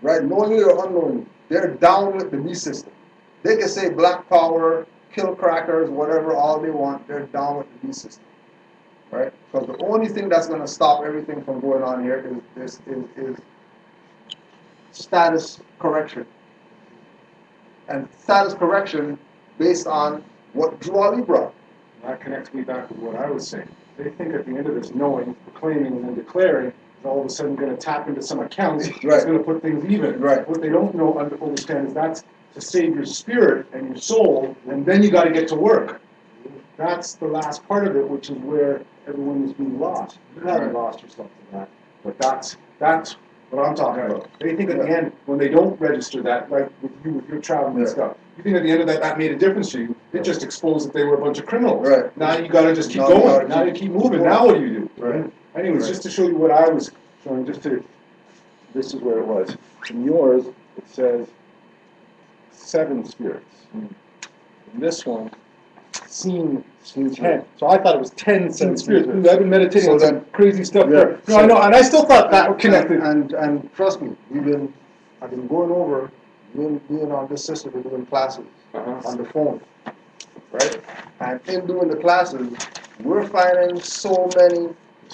Right, knowingly or unknowingly, they're down with the beast system. They can say black power, kill crackers, whatever, all they want. They're down with the beast system, right? Because the only thing that's going to stop everything from going on here is status correction. And status correction based on what Drew Ali brought. That connects me back with what I was saying. They think at the end of this knowing, proclaiming, and then declaring, is all of a sudden going to tap into some account that's going to put things even. Right. What they don't understand is that's to save your spirit and your soul, and then you got to get to work. That's the last part of it, which is where everyone is being lost. You haven't lost yourself in that, but that's what I'm talking about. They think at the end, when they don't register that, like with you, with your travel and stuff, you think at the end of that made a difference to you. It just exposed that they were a bunch of criminals. Right. Now you got to just keep going. Now you keep moving. Now what do you do? Right. Anyways, just to show you what I was showing, this is where it was. In yours, it says 7 spirits. In this one, seen 10. So I thought it was 10 spirits. I've been meditating on some crazy stuff there. No, I know, and I still thought that connected. And trust me, I've been going over, being on this system, we're doing classes on the phone, right? And in doing the classes, we're finding so many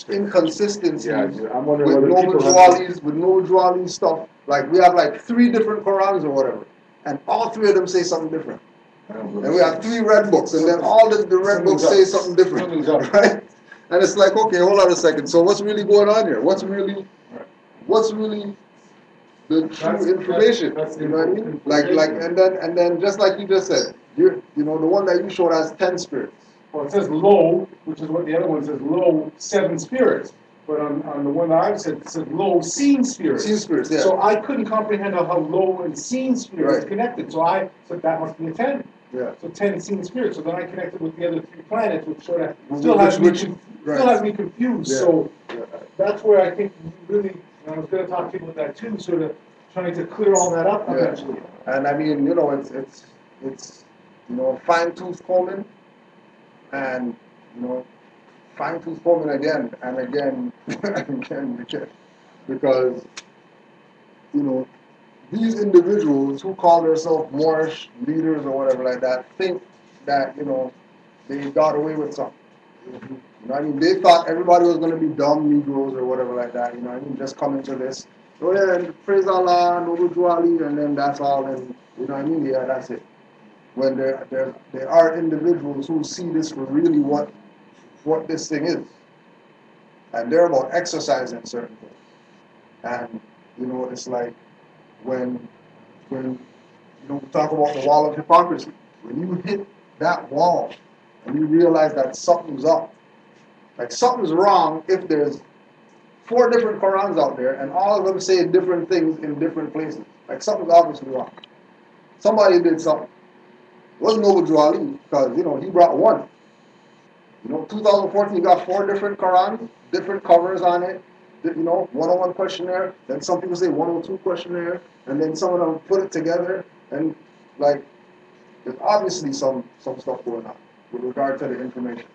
inconsistencies I'm with wondering no Juali stuff. Like we have like 3 different Qurans or whatever, and all 3 of them say something different. And we have 3 red books, and then all the red books say something different, right? And it's like, okay, hold on a second. So what's really going on here? What's really the true information? You know what I mean? Like, and then just like you just said, the one that you showed has 10 spirits. Well, it says low, which is what the other one says, low 7 spirits. But on the one that I've said, it says low seen spirits. Seen spirits, yeah. So I couldn't comprehend how low and seen spirits connected. So I said that must be a 10. Yeah. So 10 seen spirits. So then I connected with the other 3 planets, which sort of still has me confused. Yeah. So that's where I think really, and I was going to talk to you about that too, sort of trying to clear all that up eventually. And I mean, it's fine-tooth combing, and fine-tooth combing again and again and again, because these individuals who call themselves Moorish leaders or whatever like that think that they got away with something. They thought everybody was going to be dumb Negroes or whatever like that. Just come into this. Oh yeah, and praise Allah, Nobu Juali, and then that's all. And yeah, that's it. When there are individuals who see this for really what this thing is, and they're about exercising certain things. And it's like when we talk about the wall of hypocrisy, when you hit that wall and you realize that something's up, like something's wrong if there's 4 different Qurans out there and all of them say different things in different places. Like something's obviously wrong. Somebody did something. wasn't Noble Drew Ali because, he brought one. 2014 got 4 different Qurans, different covers on it, 101 questionnaire, then some people say 102 questionnaire, and then some of them put it together, and like, there's obviously some stuff going on with regard to the information.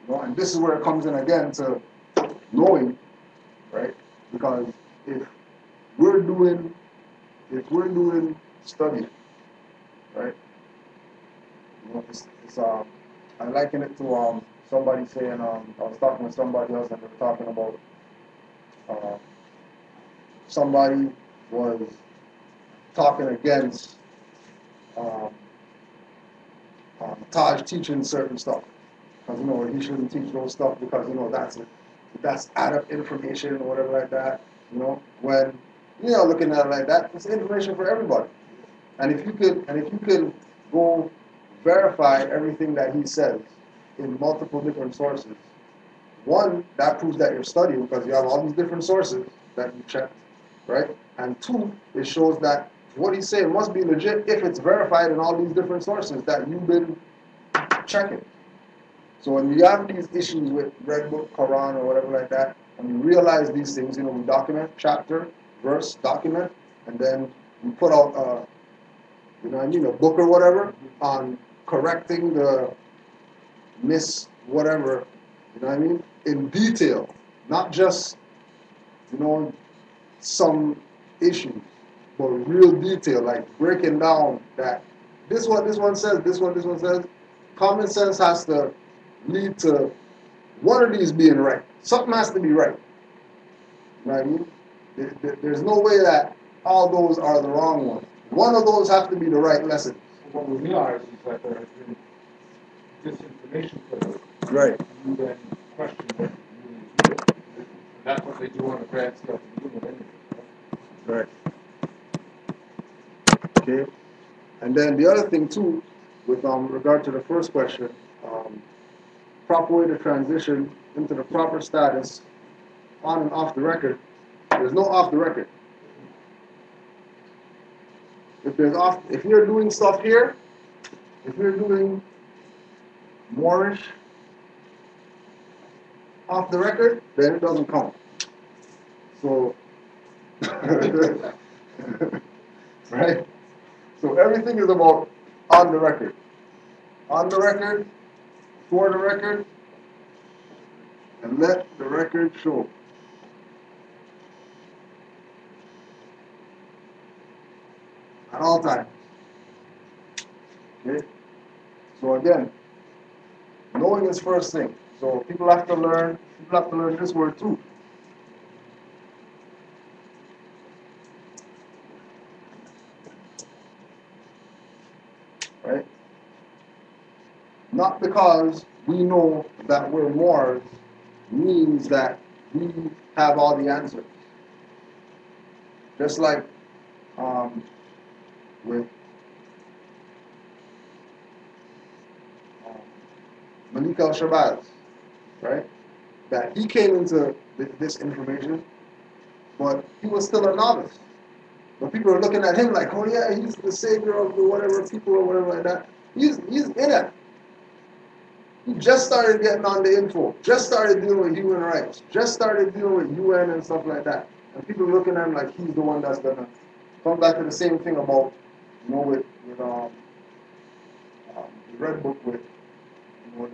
And this is where it comes in again to knowing, right? Because if we're doing study, right? I liken it to somebody saying, I was talking with somebody else and they were talking about somebody was talking against Taj teaching certain stuff. Because, he shouldn't teach those stuff because, that's add-up information or whatever like that. When, looking at it like that, it's information for everybody. And if you could go verify everything that he says in multiple different sources, one, that proves that you're studying because you have all these different sources that you checked, right? And two, it shows that what he's saying must be legit if it's verified in all these different sources that you've been checking. So when you have these issues with Red Book, Quran, or whatever like that, and you realize these things, we document chapter, verse, document, and then we put out a book or whatever on correcting the whatever, in detail, not just, some issues, but real detail, like breaking down that this one says, this one says. Common sense has to lead to one of these being right. Something has to be right. You know what I mean? There's no way that all those are the wrong ones. One of those have to be the right lesson. What we realize is that there has been disinformation put out. Right. You then question what really is real. And that's what they do on a grand scale to begin with anyway. Right. Okay. And then the other thing too, with regard to the first question, proper way to transition into the proper status on and off the record. There's no off the record. If you're doing stuff here, if you're doing Moorish off the record, then it doesn't count. So, right? So everything is about on the record. On the record, for the record, and let the record show. At all times. Okay? So again, knowing is first thing. So people have to learn this word too. Right? Not because we know that we're Moors means that we have all the answers. Just like with Malik al-Shabazz, right? That he came into this information, but he was still a novice. But people are looking at him like, oh yeah, he's the savior of the whatever people or whatever like that. He's in it. He just started getting on the info, just started dealing with human rights, just started dealing with UN and stuff like that. And people are looking at him like he's the one that's gonna come back to the same thing about, with the Red Book with, the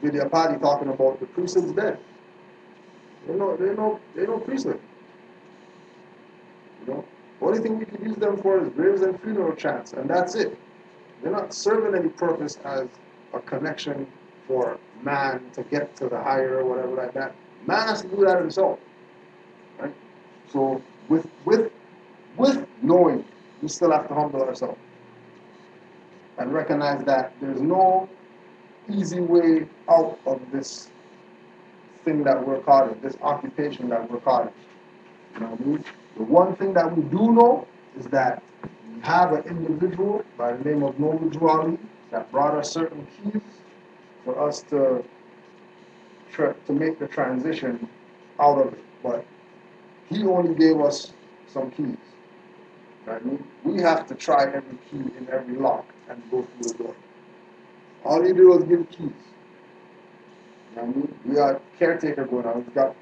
video party talking about the priesthood's dead. They know priesthood. The only thing we can use them for is graves and funeral chants, and that's it. They're not serving any purpose as a connection for man to get to the higher or whatever like that. Man has to do that himself. Right? So with knowing, we still have to humble ourselves and recognize that there's no easy way out of this thing that we're caught in, this occupation that we're caught in. You know what I mean? The one thing that we do know is that we have an individual by the name of Noble Drew Ali that brought us certain keys for us to make the transition out of it. But he only gave us some keys. You know what I mean? We have to try every key in every lock and go through the door. All you do is give keys. I mean, we got caretaker going on. We've got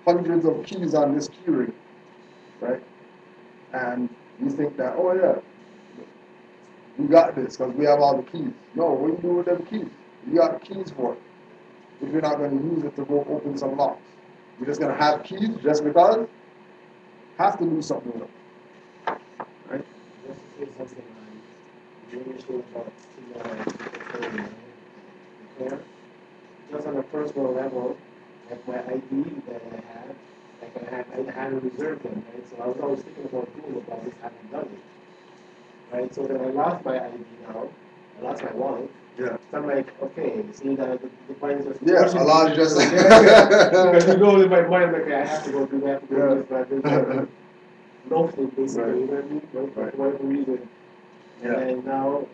hundreds of keys on this key ring, right? And you think that, oh yeah, we got this because we have all the keys. No, what do you do with them keys? You got keys for it. If you're not going to use it to go open some locks, you're just going to have keys just because. Have to do something with them, right? Just to say something you initially about clear. Just on a personal level, like my ID that I had, like I hadn't reserved them, right? So I was always thinking about doing about this, hadn't done it, right? So then I lost my ID now, I lost my wallet. Yeah. So I'm like, okay, see that the point is just yeah, a lot of just because you know in my mind, like I have to go do that, to do this, but nothing basically, right. you know what I mean? Like, right. for whatever reason. Yeah. And now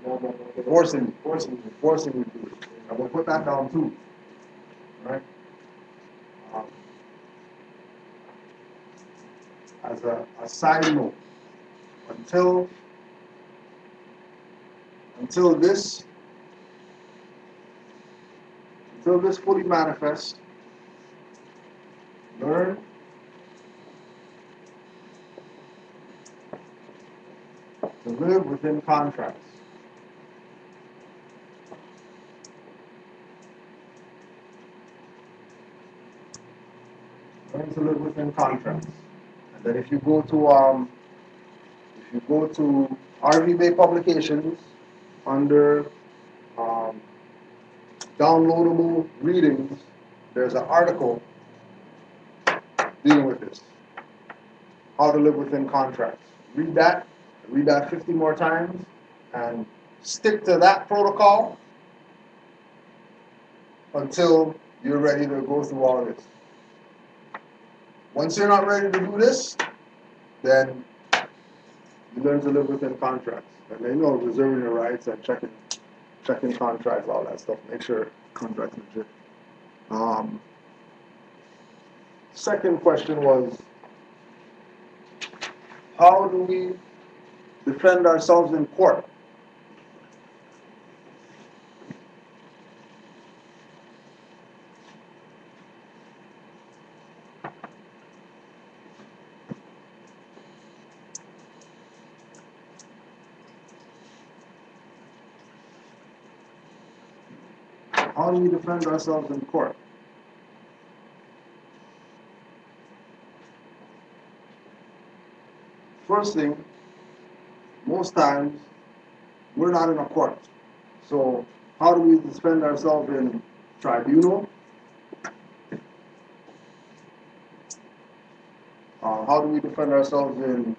forcing you to do it. I'm gonna put that down too. Right? As a side note, until this fully manifests, learn to live within contracts. Learn to live within contracts. And then if you go to RV Bay Publications under downloadable readings, there's an article dealing with this. How to live within contracts. Read that 50 more times, and stick to that protocol until you're ready to go through all of this. Once you're not ready to do this, then you learn to live within contracts. And then, reserving your rights and checking contracts, all that stuff. Make sure contracts legit. Second question was, how do we defend ourselves in court? How do we defend ourselves in court? First thing, most times, we're not in a court. So how do we defend ourselves in tribunal? How do we defend ourselves in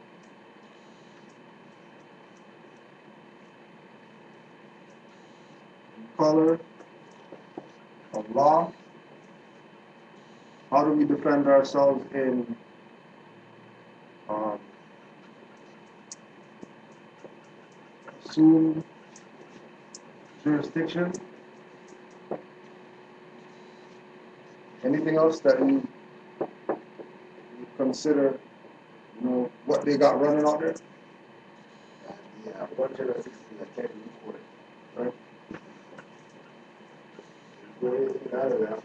color of law? How do we defend ourselves in assumed jurisdiction? Anything else that you consider, what they got running out there? Yeah, 160 I can't record it. Right? Go anything out of that.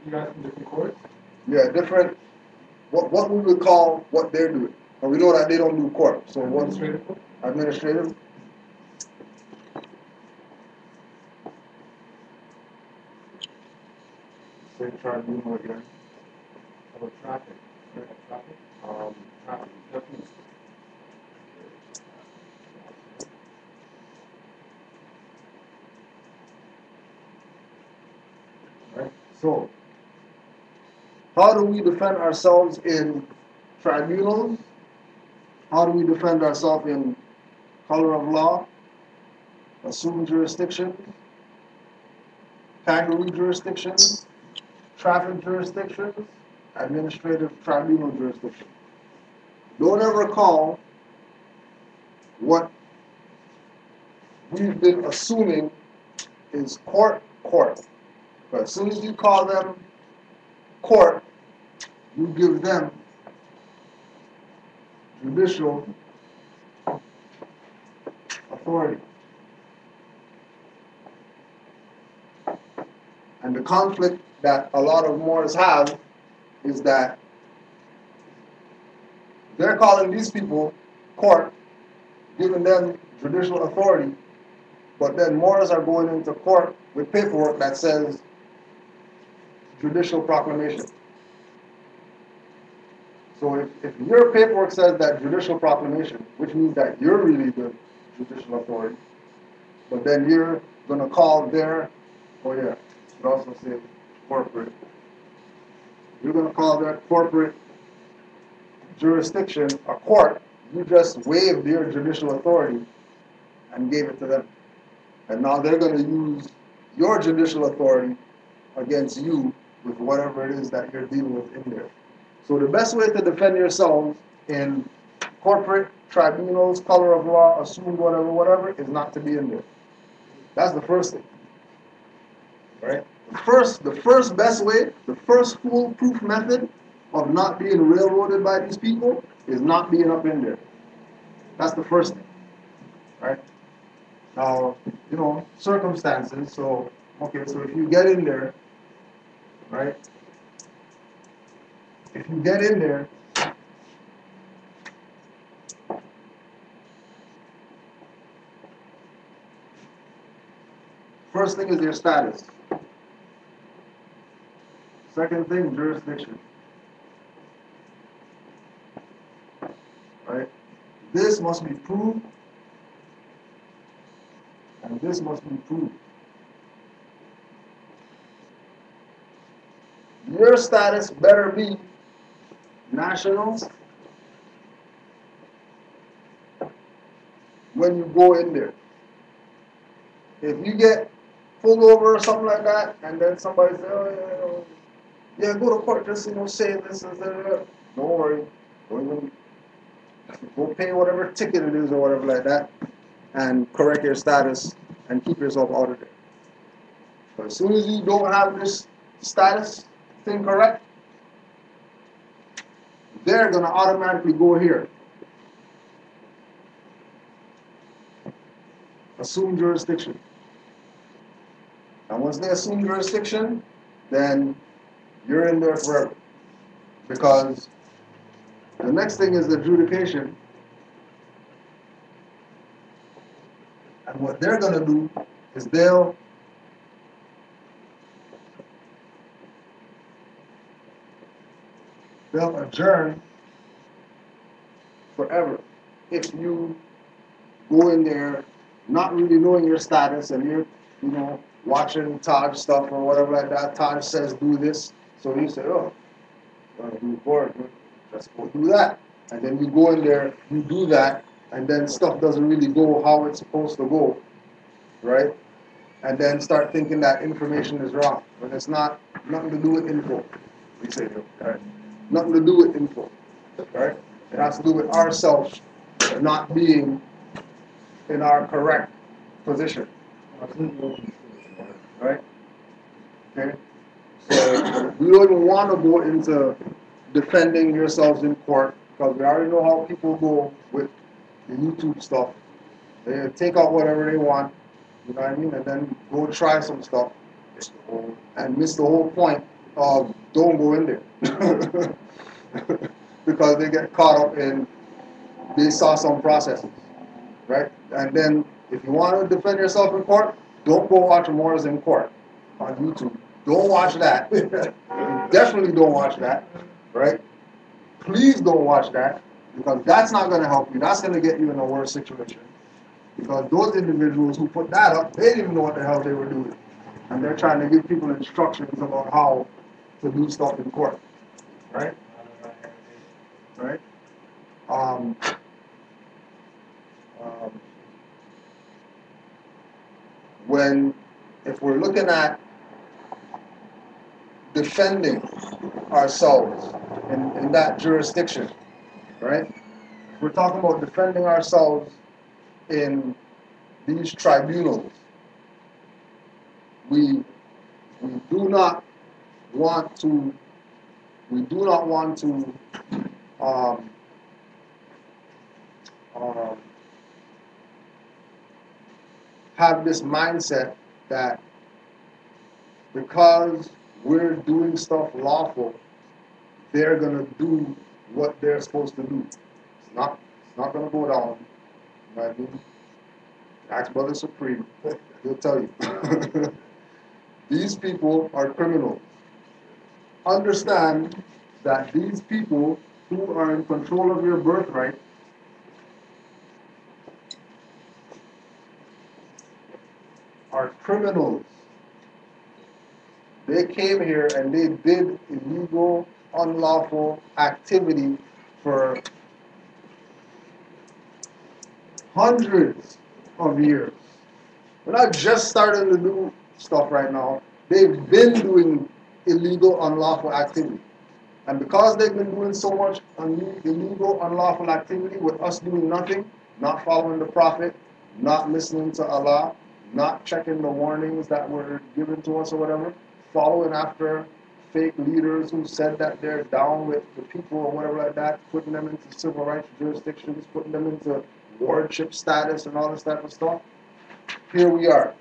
You guys from different courts? Yeah, different. What we would call what they're doing. And we know that they don't do court. So what's Administrative? administrative? Say tribunal again. About traffic. Traffic? Traffic. Definitely. Right? So, how do we defend ourselves in tribunals? How do we defend ourselves in color of law, assumed jurisdiction, kangaroo jurisdictions, traffic jurisdictions, administrative tribunal jurisdiction? Don't ever call what we've been assuming is court. But as soon as you call them court, you give them judicial authority. And the conflict that a lot of Moors have is that they're calling these people court, giving them judicial authority, but then Moors are going into court with paperwork that says judicial proclamation. So if your paperwork says that judicial proclamation, which means that you're really the judicial authority, but then you're going to call their, it also says corporate, you're going to call their corporate jurisdiction a court, you just waived your judicial authority and gave it to them. And now they're going to use your judicial authority against you with whatever it is that you're dealing with in there. So the best way to defend yourselves in corporate tribunals, color of law, assumed whatever, is not to be in there. That's the first thing. Right? The first best way, the first foolproof method of not being railroaded by these people is not being up in there. That's the first thing. Right? Now, circumstances, so if you get in there, right? If you get in there, first thing is your status. Second thing, jurisdiction. Right? This must be proved, and this must be proved. Your status better be nationals when you go in there. If you get pulled over or something like that, and then somebody says, "Oh, yeah, go to court, just say this and that," don't worry, go pay whatever ticket it is or whatever like that, and correct your status and keep yourself out of there. But as soon as you don't have this status thing correct, they're going to automatically go here. Assume jurisdiction. And once they assume jurisdiction, then you're in there forever. Because the next thing is adjudication. And what they're going to do is they'll adjourn forever. If you go in there not really knowing your status and you're, watching Taj stuff or whatever like that, Taj says do this, so you say, oh, I'm going to do court, just go do that. And then you go in there, you do that, and then stuff doesn't really go how it's supposed to go, right? And then start thinking that information is wrong, when it's not, nothing to do with info. We say, right? Nothing to do with info, right? It has to do with ourselves not being in our correct position, right? Okay? So we don't even want to go into defending yourselves in court, because we already know how people go with the YouTube stuff. They take out whatever they want, you know what I mean, and then go try some stuff and miss the whole point of don't go in there. Because they get caught up in, they saw some processes, right? And then if you want to defend yourself in court, don't go watch Moors in court on YouTube. Don't watch that. Definitely don't watch that, right? Please don't watch that, because that's not going to help you. That's going to get you in a worse situation. Because those individuals who put that up, they didn't even know what the hell they were doing. And they're trying to give people instructions about how to do stuff in court, right? Right? If we're looking at defending ourselves in that jurisdiction, right? If we're talking about defending ourselves in these tribunals, we do not want to have this mindset that because we're doing stuff lawful, they're gonna do what they're supposed to do. It's not gonna go down. You know what I mean? Ask Brother Supreme, he'll tell you. These people are criminals. Understand that these people who are in control of your birthright are criminals. They came here and they did illegal, unlawful activity for hundreds of years. We're not just starting to do stuff right now. They've been doing illegal, unlawful activity. And because they've been doing so much illegal, unlawful activity with us doing nothing, not following the Prophet, not listening to Allah, not checking the warnings that were given to us or whatever, following after fake leaders who said that they're down with the people or whatever like that, putting them into civil rights jurisdictions, putting them into wardship status and all this type of stuff. Here we are,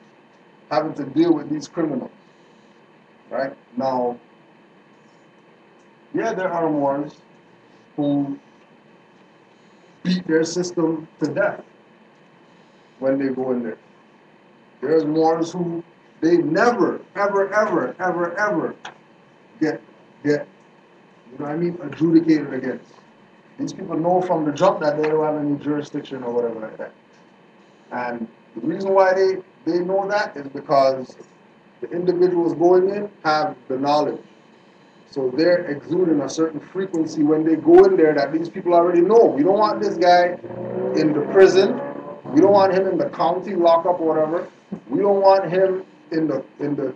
having to deal with these criminals. Right? Now, yeah, there are Moors who beat their system to death when they go in there. There's Moors who they never, ever, ever, ever, ever get, you know what I mean, adjudicated against. These people know from the jump that they don't have any jurisdiction or whatever like that. And the reason why they know that is because the individuals going in have the knowledge. So they're exuding a certain frequency when they go in there that these people already know. We don't want this guy in the prison. We don't want him in the county lockup or whatever. We don't want him in the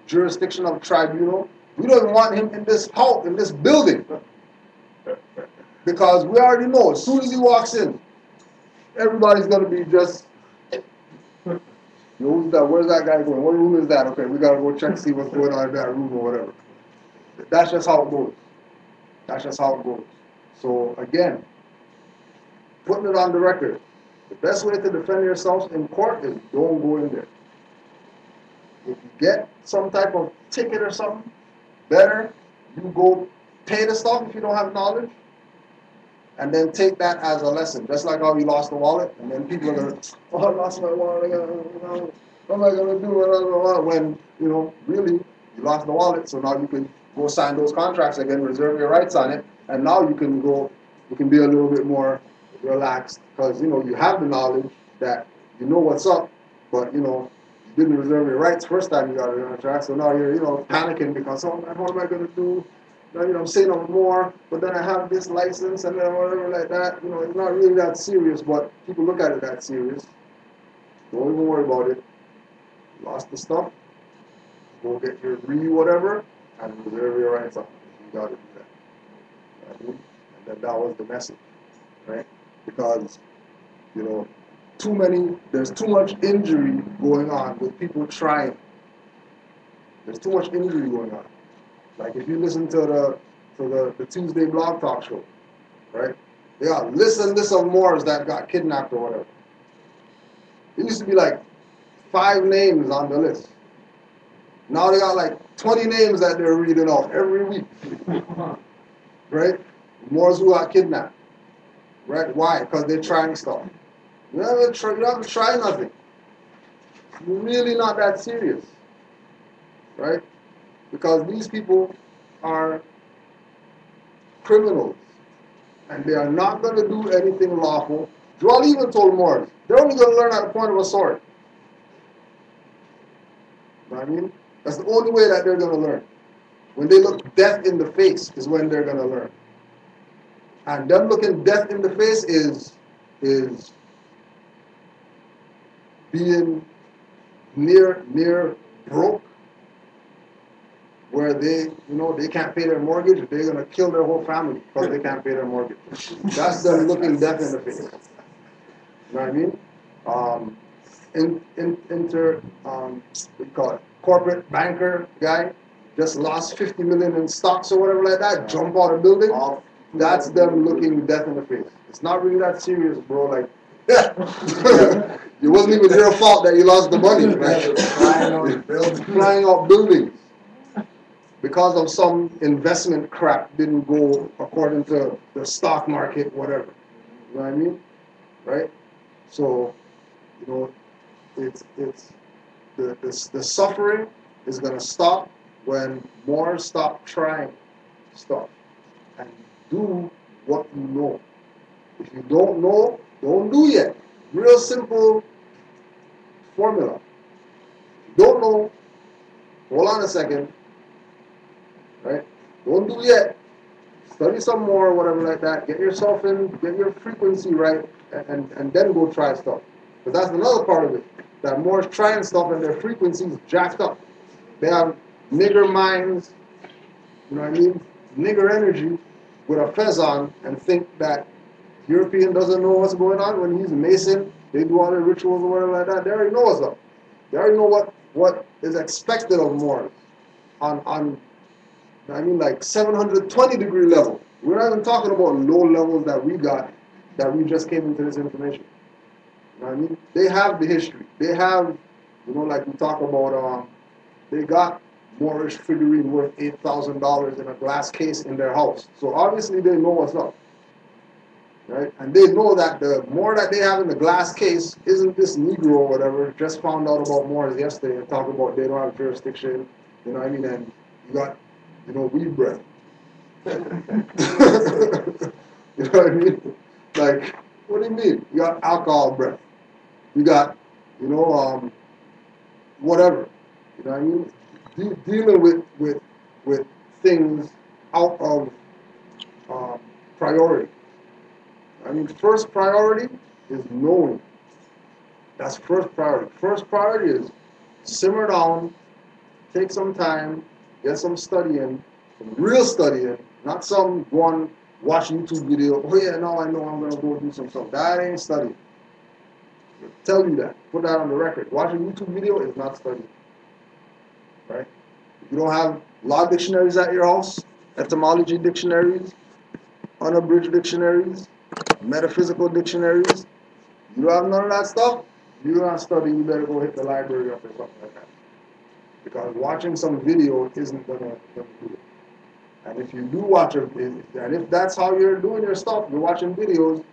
jurisdiction of tribunal. We don't even want him in this house, in this building. Because we already know, as soon as he walks in, everybody's going to be just, who's that? Where's that guy going? What room is that? Okay, we got to go check, see what's going on in that room or whatever. That's just how it goes. That's just how it goes. So again, putting it on the record, the best way to defend yourself in court is don't go in there. If you get some type of ticket or something, better you go pay the stuff if you don't have knowledge, and then take that as a lesson. Just like how you lost the wallet, and then people are going to, oh, I lost my wallet, what am I going to do? When, really, you lost the wallet, so now you can go sign those contracts again, reserve your rights on it, and now you can be a little bit more relaxed, because, you have the knowledge that you know what's up, but, you didn't reserve your rights first time you got a contract, so now you're, panicking because, oh man, what am I going to do? Now, I'm saying no more, but then I have this license and then whatever like that. It's not really that serious, but people look at it that serious. Don't even worry about it. You lost the stuff. Go get your whatever and reserve your rights on. You got to do that. And then that was the message, right? Because, there's too much injury going on with people trying. There's too much injury going on. Like if you listen to the Tuesday blog talk show, right? They got lists and lists of Moors that got kidnapped or whatever. It used to be like 5 names on the list. Now they got like 20 names that they're reading off every week. Right? Moors who got kidnapped. Right? Why? Because they're trying stuff. You don't have to try nothing. It's really not that serious. Right? Because these people are criminals. And they are not going to do anything lawful. Joel even told Moors, they're only going to learn at the point of a sword. You know what I mean? That's the only way that they're going to learn. When they look death in the face is when they're going to learn. And them looking death in the face is being near broke, where they can't pay their mortgage, they're going to kill their whole family because they can't pay their mortgage. That's them looking death in the face. You know what I mean? We call it corporate banker guy, just lost 50 million in stocks or whatever like that, jump out of building. That's them looking death in the face. It's not really that serious, bro. Like, Yeah. It wasn't even your fault that you lost the money, right? Flying out buildings because of some investment crap didn't go according to the stock market, whatever. You know what I mean? Right? So, you know, it's the suffering is gonna stop when more stop trying stuff and do what you know. If you don't know, don't do yet. Real simple formula. If you don't know, hold on a second, right? Don't do yet. Study some more, whatever like that. Get yourself in, get your frequency right, and then go try stuff. But that's another part of it. That more is trying stuff and their frequencies jacked up. They have nigger minds, you know what I mean? Nigger energy with a fez on and think that European doesn't know what's going on when he's a Mason. They do all their rituals or whatever like that. They already know what's up. They already know what is expected of Moors on I mean like 720 degree level. We're not even talking about low levels that we got that we just came into this information. You know what I mean? They have the history. They have, you know, like we talk about, they got Moorish figurine worth $8,000 in a glass case in their house. So obviously they know what's up. Right? And they know that the more that they have in the glass case isn't this Negro or whatever, just found out about Moors yesterday and talk about they don't have jurisdiction, you know what I mean? And you got, you know, weed breath. You know what I mean? Like, what do you mean? You got alcohol breath. You got, you know, whatever. You know what I mean? Dealing with things out of priority. I mean, first priority is knowing. That's first priority. First priority is simmer down, take some time, get some studying, some real studying, not some one watch YouTube video. Oh yeah, now I know I'm gonna go do some stuff. That ain't studying. I'll tell you that. Put that on the record. Watching YouTube video is not studying. Right? If you don't have law dictionaries at your house, etymology dictionaries, unabridged dictionaries, metaphysical dictionaries, you have none of that stuff, you're not studying, you better go hit the library up or something like that. Because watching some video isn't going to do it. And if you do watch it, and if that's how you're doing your stuff, you're watching videos,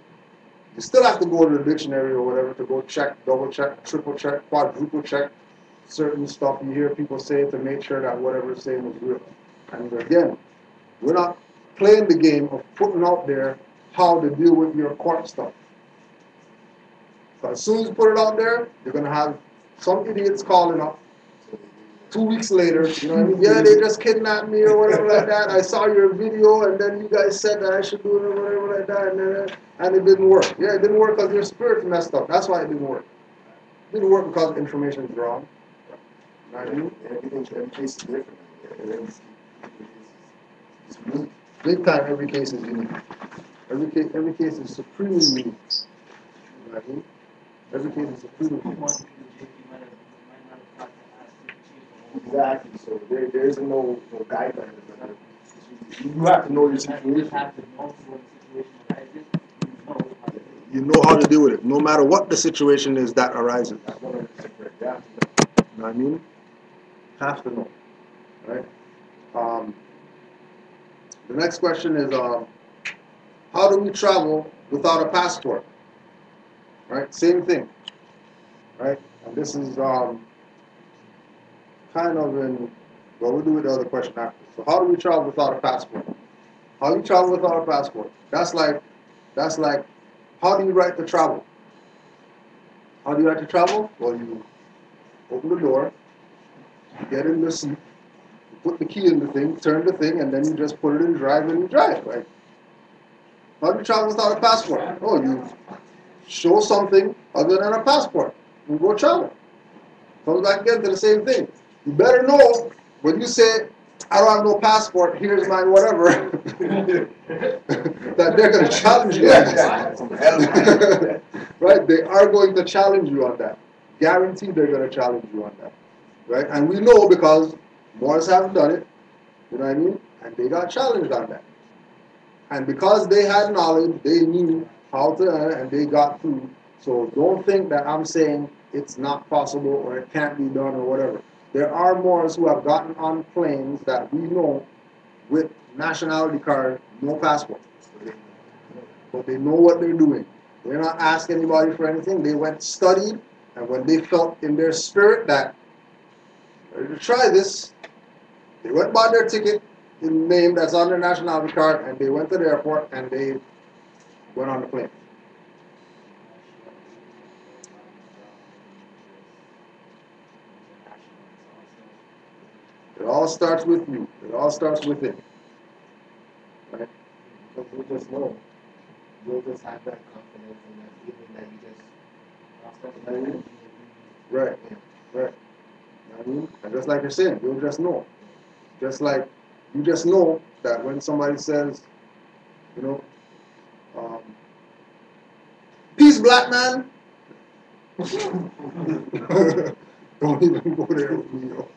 you still have to go to the dictionary or whatever to go check, double check, triple check, quadruple check certain stuff you hear people say to make sure that whatever is saying is real. And again, we're not playing the game of putting out there how to deal with your court stuff. So as soon as you put it out there, you're going to have some idiots calling up 2 weeks later, you know what I mean? Yeah, they just kidnapped me or whatever like that. I saw your video and then you guys said that I should do it or whatever like that and it didn't work. Yeah, it didn't work because your spirit's messed up. That's why it didn't work. It didn't work because information is wrong. You know what I mean? Every case is different. It's unique. Big time, every case is unique. Every case is supremely unique. You know what I mean? Every case is supremely unique. Exactly. So there is no guideline. You have to know your situation. You know how to deal with it, no matter what the situation is that arises. You know what I mean? Have to know, right? The next question is, how do we travel without a passport? Right? Same thing, right? And this is kind of in, well, we'll do with the other question after. So how do we travel without a passport? How do you travel without a passport? That's like, how do you write to travel? How do you write to travel? Well, you open the door, you get in the seat, you put the key in the thing, turn the thing, and then you just put it in drive and you drive, right? How do you travel without a passport? Oh, you show something other than a passport and go travel. Comes back again to the same thing. You better know when you say, I don't have no passport, here's my whatever, that they're going to challenge you on that. Right? They are going to challenge you on that. Guaranteed they're going to challenge you on that. Right? And we know because Moors haven't done it, you know what I mean? And they got challenged on that. And because they had knowledge, they knew how to, and they got through So don't think that I'm saying it's not possible or it can't be done or whatever. There are Moors who have gotten on planes that we know with nationality card, no passport. But they know what they're doing. They're not asking anybody for anything. They went studied, and when they felt in their spirit that to try this, they went bought their ticket in the name that's on their nationality card, and they went to the airport and they went on the plane. It all starts with you. It all starts within. Right? Because you just know. You'll just have that confidence and that feeling that you just Right. Right. I mean, and just like you're saying, you'll just know. Just like you just know that when somebody says, you know, peace, black man. Don't even go there with me, yo.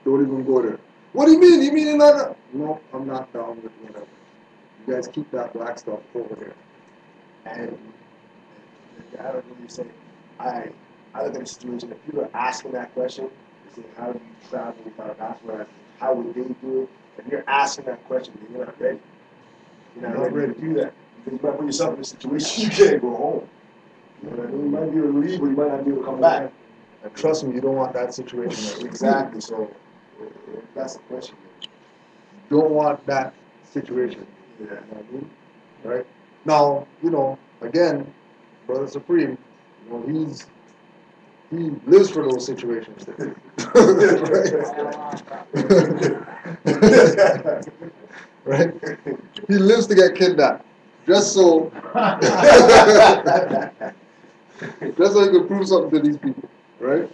Don't even go there. What do you mean? You mean another? No, I'm not down with whatever. You guys keep that black stuff over there. And I don't know what you say. I look at the situation. If you were asking that question, you say, how do you travel without a passport? How would they do it? If you're asking that question, then you're not ready. You're not ready to do that. Because you might put yourself in a situation you can't go home. You know what I mean? You might be able to leave, but you might not be able to come back. And trust me, you don't want that situation. Exactly. So that's the question. You don't want that situation. Yeah. You know what I mean? Right? Now, you know, again, Brother Supreme, you know, he lives for those situations. Right? He lives to get kidnapped. Just so just so he can prove something to these people. Right?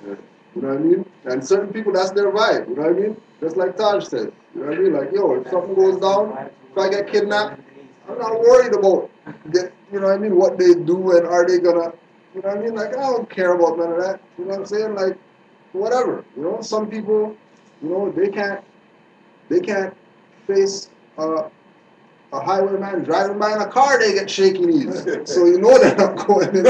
You know what I mean? And certain people, that's their vibe. You know what I mean? Just like Taj said. You know what I mean? Like, yo, if something goes down, if I get kidnapped, I'm not worried about you know what I mean, what they do and are they gonna, you know what I mean? Like, I don't care about none of that. You know what I'm saying? Like, whatever. You know, some people, you know, they can't face a highwayman driving by in a car, they get shaky knees. So you know they're not going in.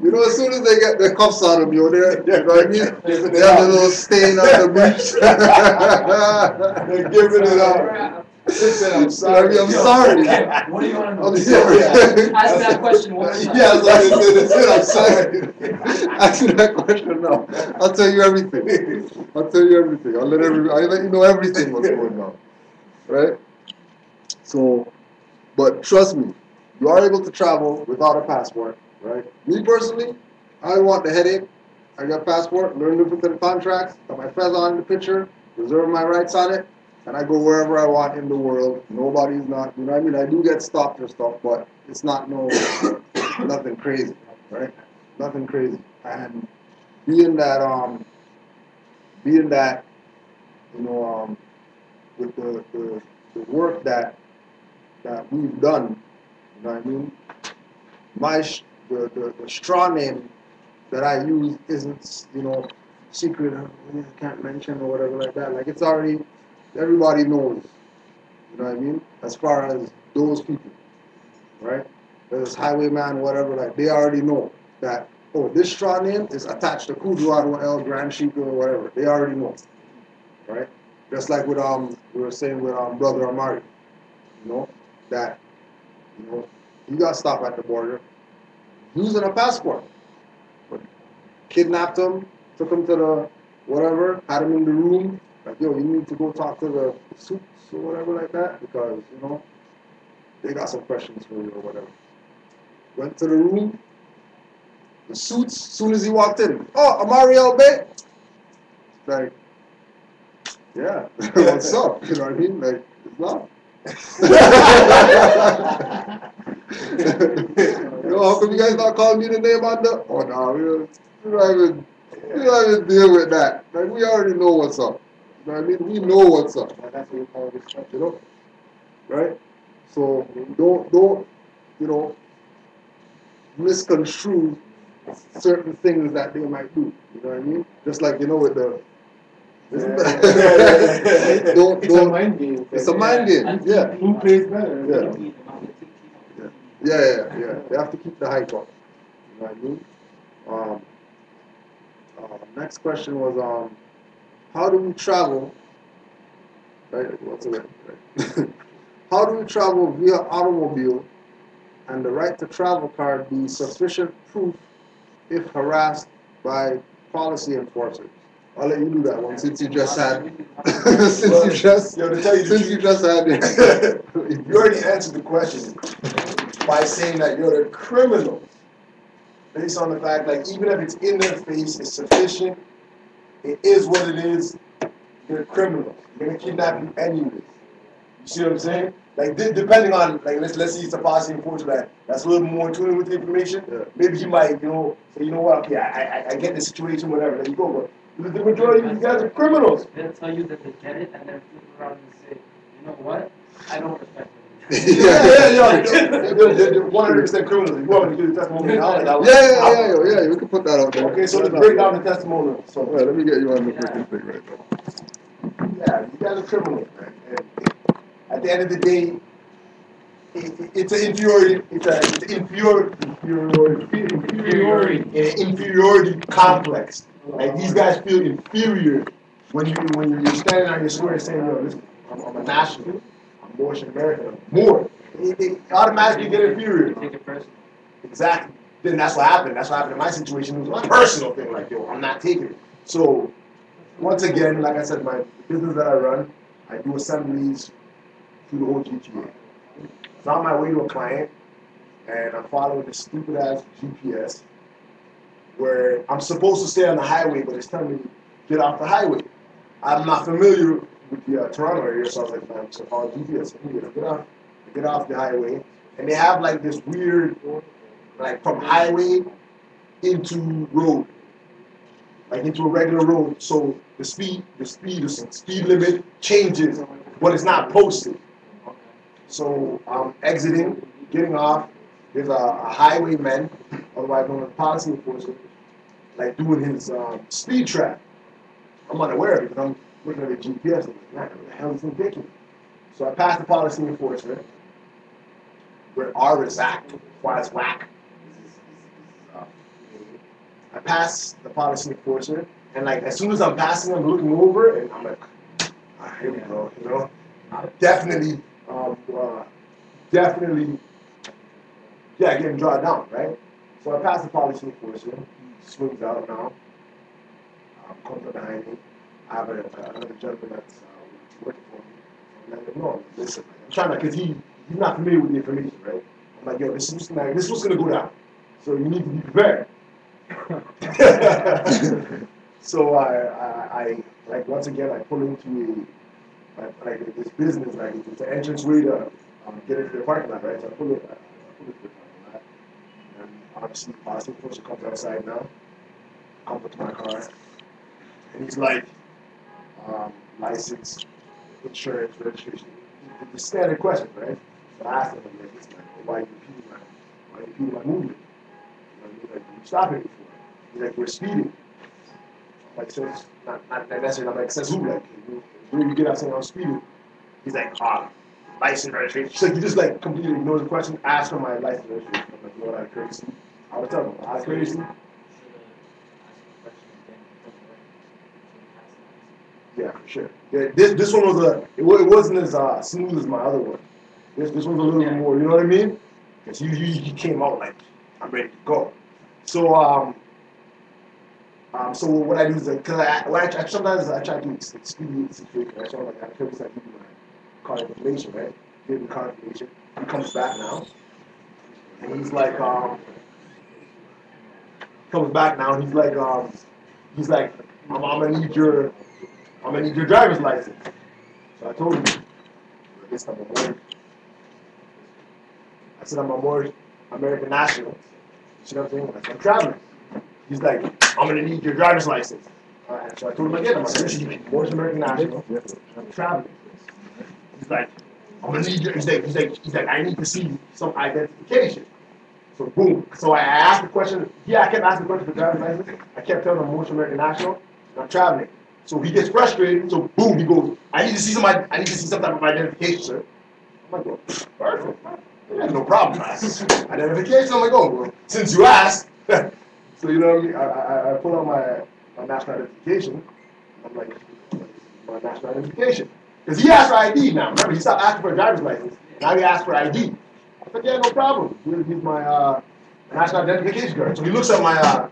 You know, as soon as they get their cuffs on them, you know what I mean? They have a little stain on the breech. They're giving it up. Listen, I'm sorry. I'm sorry. Okay, what do you want to know? I'm sorry. Ask that question one more time. Yeah, that's it. I'm sorry. Ask me that question now. I'll tell you everything. I'll tell you everything. I'll let you know everything what's going on. Right? So, but trust me, you are able to travel without a passport. Right? Me personally, I don't want the headache. I got a passport, learn different contracts, got my feather on the picture, reserve my rights on it, and I go wherever I want in the world. Nobody's not, you know what I mean? I do get stopped or stuff, but it's not nothing crazy, right? Nothing crazy. And being that, you know, with the work that we've done, you know what I mean? The straw name that I use isn't, you know, secret, I can't mention or whatever like that. Like, it's already, everybody knows, you know what I mean? As far as those people, right? Whether it's highwayman, whatever, like, they already know that, oh, this straw name is attached to Kuduado El Grand Sheik or whatever. They already know, right? Just like with, we were saying with Brother Amari, you know, that, you know, he got stopped at the border using a passport. Kidnapped him, took him to the whatever, had him in the room, like, yo, you need to go talk to the suits or whatever like that, because, you know, they got some questions for you or whatever. Went to the room, the suits, as soon as he walked in, oh, Amari El Bay? Like, yeah, what's up? You know what I mean? Like, it's not. You know, how come you guys not calling me the name on the? Oh no, we don't even deal with that. Like, we already know what's up. You know what I mean? We know what's up. That's what we call respect. You know, right? So don't you know, misconstrue certain things that they might do. You know what I mean? Just like, you know, with the don't. It's a mind game. It's a mind game. Yeah. Who plays better? Yeah. Yeah. They have to keep the hype up. You You know what I mean? Next question was, how do we travel? Right? What's it? Right? How do we travel via automobile, and the right to travel card be sufficient proof if harassed by policy enforcers? I'll let you do that one since you just had. Since you just had. You already answered the question by saying that you're the criminals. Based on the fact, like, even if it's in their face, it's sufficient. It is what it is. You're a criminal. They're gonna kidnap you anyways. You see what I'm saying? Like, depending on, like, let's see, it's a policy enforcer that's a little more in tune with the information. Yeah. Maybe he might, say, you know what? Okay, I get the situation, whatever. Let you go. But the majority of you guys are criminals. They'll tell you that they get it, and then flip around and say, you know what? I don't respect them. Yeah. They're 100% criminals. You want me to do the testimonial? Yeah, we can put that out there. Okay, so let's break down the testimonial. So, let me get you on the freaking thing right now. Yeah, you guys are criminals, man. And at the end of the day, it's an inferiority. It's an inferiority complex. Like, these guys feel inferior when you're standing on your square saying, yo, listen, I'm a national. I'm more American. More. They automatically get inferior. Take it personal. Exactly. Then that's what happened. That's what happened in my situation. It was my personal thing. Like, yo, I'm not taking it. So, once again, like I said, my business that I run, I do assemblies through the whole GTA. So I'm on my way to a client, and I'm following this stupid ass GPS where I'm supposed to stay on the highway, but it's telling me to get off the highway. I'm not familiar with the Toronto area, so I was like, man, so follow GPS. Get off the highway, and they have like this weird, like from highway into road, like into a regular road. So the speed limit changes, but it's not posted. So I'm exiting, getting off. There's a highwayman, otherwise known as policy enforcer, like doing his speed trap. I'm unaware of it because I'm looking at the GPS. I'm like, man, what the hell is he thinking? So I passed the policy enforcer. Where R is at, Y is whack. I pass the policy enforcer, and like as soon as I'm passing, I'm looking over, and I'm like, here we go, definitely, getting drawn down, right? So I pass the policy enforcer, he swings out now, comes up behind me. I have another gentleman that's working for me. I'm like, no, listen, I'm trying to, because he's not familiar with the information, right? I'm like, yo, this is what's going to go down. So you need to be prepared. So I like, once again, I pull into like this business, like it's an entrance way to get into the parking lot, right? So I pull into the parking lot. And obviously, the policy enforcer comes outside now, comes up to my car, and he's like, license, insurance, registration. The standard question, right? So I asked him, like, listen, why you impeding my movement? You know what I mean? Like, you stopping before. He's like, we're speeding. I'm like, so it's not necessarily. I'm like, says who? Like, when you get out saying I'm speeding. He's like, license, registration. She's like, you just like completely ignore the question, ask for my license, registration. I'm like, you know what, out of courtesy. I would tell him, out of courtesy. Yeah, for sure. Yeah, this one was it wasn't as smooth as my other one. This one's a little bit more, you know what I mean? Because he came out like, I'm ready to go. So so what I do is like, cause sometimes I try to expedite the situation. I try like I give you my card information, right? Give him card information. He comes back now, and he's like, I'm gonna need your driver's license. So I told him, listen, I'm a more American national. You see what I'm saying? I said, I'm traveling. He's like, I'm gonna need your driver's license. Alright, so I told him again, I'm like, listen, you more American national. I'm traveling. He's like, I'm gonna need your. He's like, I need to see some identification. So boom. So I asked the question. Yeah, I kept asking the question for driver's license. I kept telling him I'm more American national. And I'm traveling. So he gets frustrated. So boom, he goes, I need to see some type of identification, sir. I'm like, well, perfect. Yeah, no problem. Identification. I'm like, oh, well, since you asked, So you know what I mean? I pull out my national identification. I'm like, my national identification. Because he asked for ID now. Remember, he stopped asking for a driver's license. Now he asked for ID. I said, yeah, no problem. Here's my national identification card. So he looks at my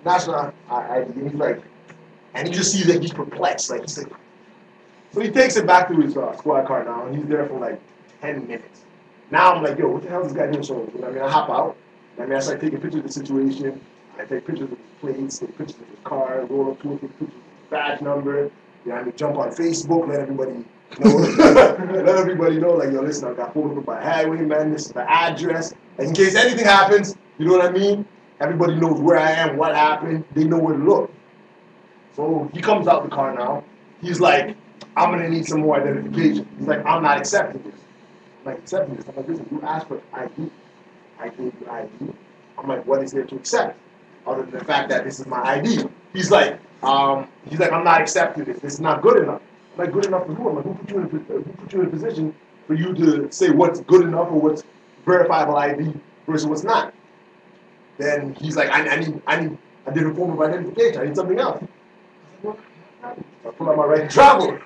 national ID and he's like, and he just sees that he's perplexed. Like, he's like, so he takes it back to his squad car now, and he's there for like 10 minutes. Now I'm like, yo, what the hell is this guy doing? So you know what I mean, I hop out. I mean, I start taking pictures of the situation. I take pictures of his plates, take pictures of his car, roll up to it, take pictures of his badge number. You know what I mean, jump on Facebook, let everybody know. Let everybody know, like, yo, listen, I got pulled over by highwayman, this is the address. And in case anything happens, you know what I mean? Everybody knows where I am, what happened, they know where to look. So he comes out the car now. He's like, I'm gonna need some more identification. He's like, I'm not accepting this. I'm like, accepting this? I'm like, listen, you asked for ID. I gave you ID. I'm like, what is there to accept? Other than the fact that this is my ID. He's like, I'm not accepting this. This is not good enough. I'm like, good enough for who? I'm like, who put you in a position for you to say what's good enough or what's verifiable ID versus what's not? Then he's like, I need a different form of identification. I need something else. I pull out my right to travel.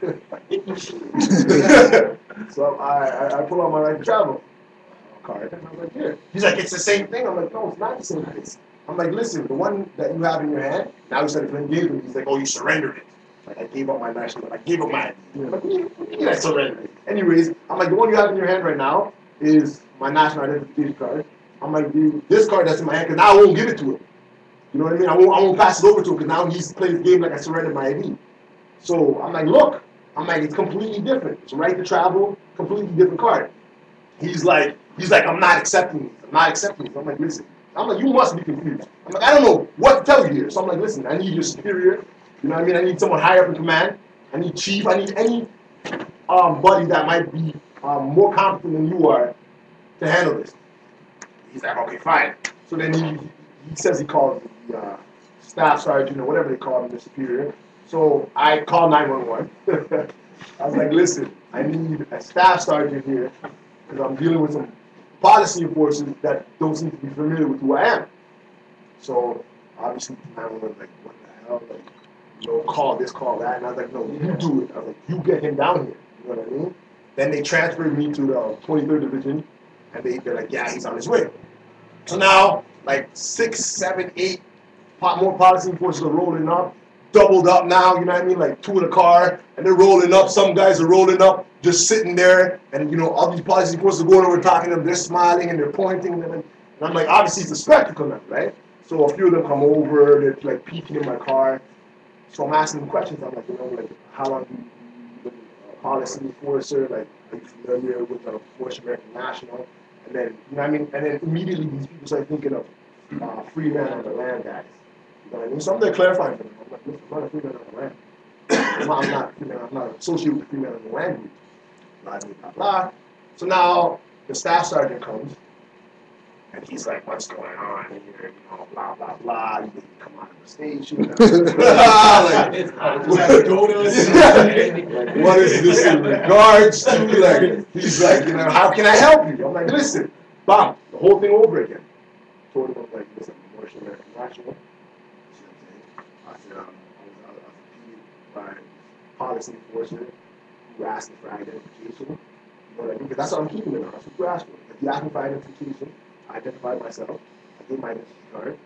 So I pull out my right to travel card. And I'm like, here. He's like, it's the same thing. I'm like, no, it's not the same thing. I'm like, listen, the one that you have in your hand, now he started playing games with me. He's like, oh, you surrendered it. Like, I gave up my national, I gave up my ID. I'm like, what do you mean I surrendered it? Anyways, I'm like, the one you have in your hand right now is my national identification card. I'm like, dude, this card that's in my hand, because now I won't give it to him. You know what I mean? I won't pass it over to him because now he's playing the game like I surrendered my ID. So I'm like, look. I'm like, it's completely different. It's right to travel, completely different card. He's like, I'm not accepting this. I'm not accepting this. I'm like, listen. I'm like, you must be confused. I'm like, I don't know what to tell you here. So I'm like, listen, I need your superior. You know what I mean? I need someone higher up in command. I need chief. I need any buddy that might be more competent than you are to handle this. He's like, okay, fine. So then he says he calls the staff sergeant or whatever they call him, the superior. So I call 911. I was like, listen, I need a staff sergeant here because I'm dealing with some policy enforcers that don't seem to be familiar with who I am. So obviously 911 was like, what the hell? Like, you know, call this, call that. And I was like, no, you do it. I was like, you get him down here. You know what I mean? Then they transferred me to the 23rd Division, and they're like, yeah, he's on his way. So now, like 6, 7, 8 more policy enforcers are rolling up, doubled up now, you know what I mean? Like 2 in a car, and they're rolling up. Some guys are rolling up, just sitting there, and you know, all these policy enforcers are going over talking to them, they're smiling and they're pointing, and I'm like, obviously it's a spectacle now, right? So a few of them come over, they're like peeking in my car. So I'm asking them questions. I'm like, you know, like, how long have you been a policy enforcer? Like, are you familiar with the Force American National? And then, you know what I mean? And then immediately these people start thinking of free man on the land guys. You know what I mean? So I'm there clarifying for them. I'm like, listen, I'm not a free man on the land. I'm not associated with the free man on the land group. Blah, blah, blah, blah. So now the staff sergeant comes, and he's like, what's going on here? You know, blah, blah, blah. You need to come out of the station. Like, what is this in regards to? Like, he's like, you know, how can I help you? I'm like, listen, bam, the whole thing over again. Told him, I was like, listen, I'm North American National. I said, I was impeded by policy enforcer who asked me for identification. You know what I mean? Because that's what I'm keeping it on. That's what you asked for. If you asked me for identification, I identified myself. I gave my identity card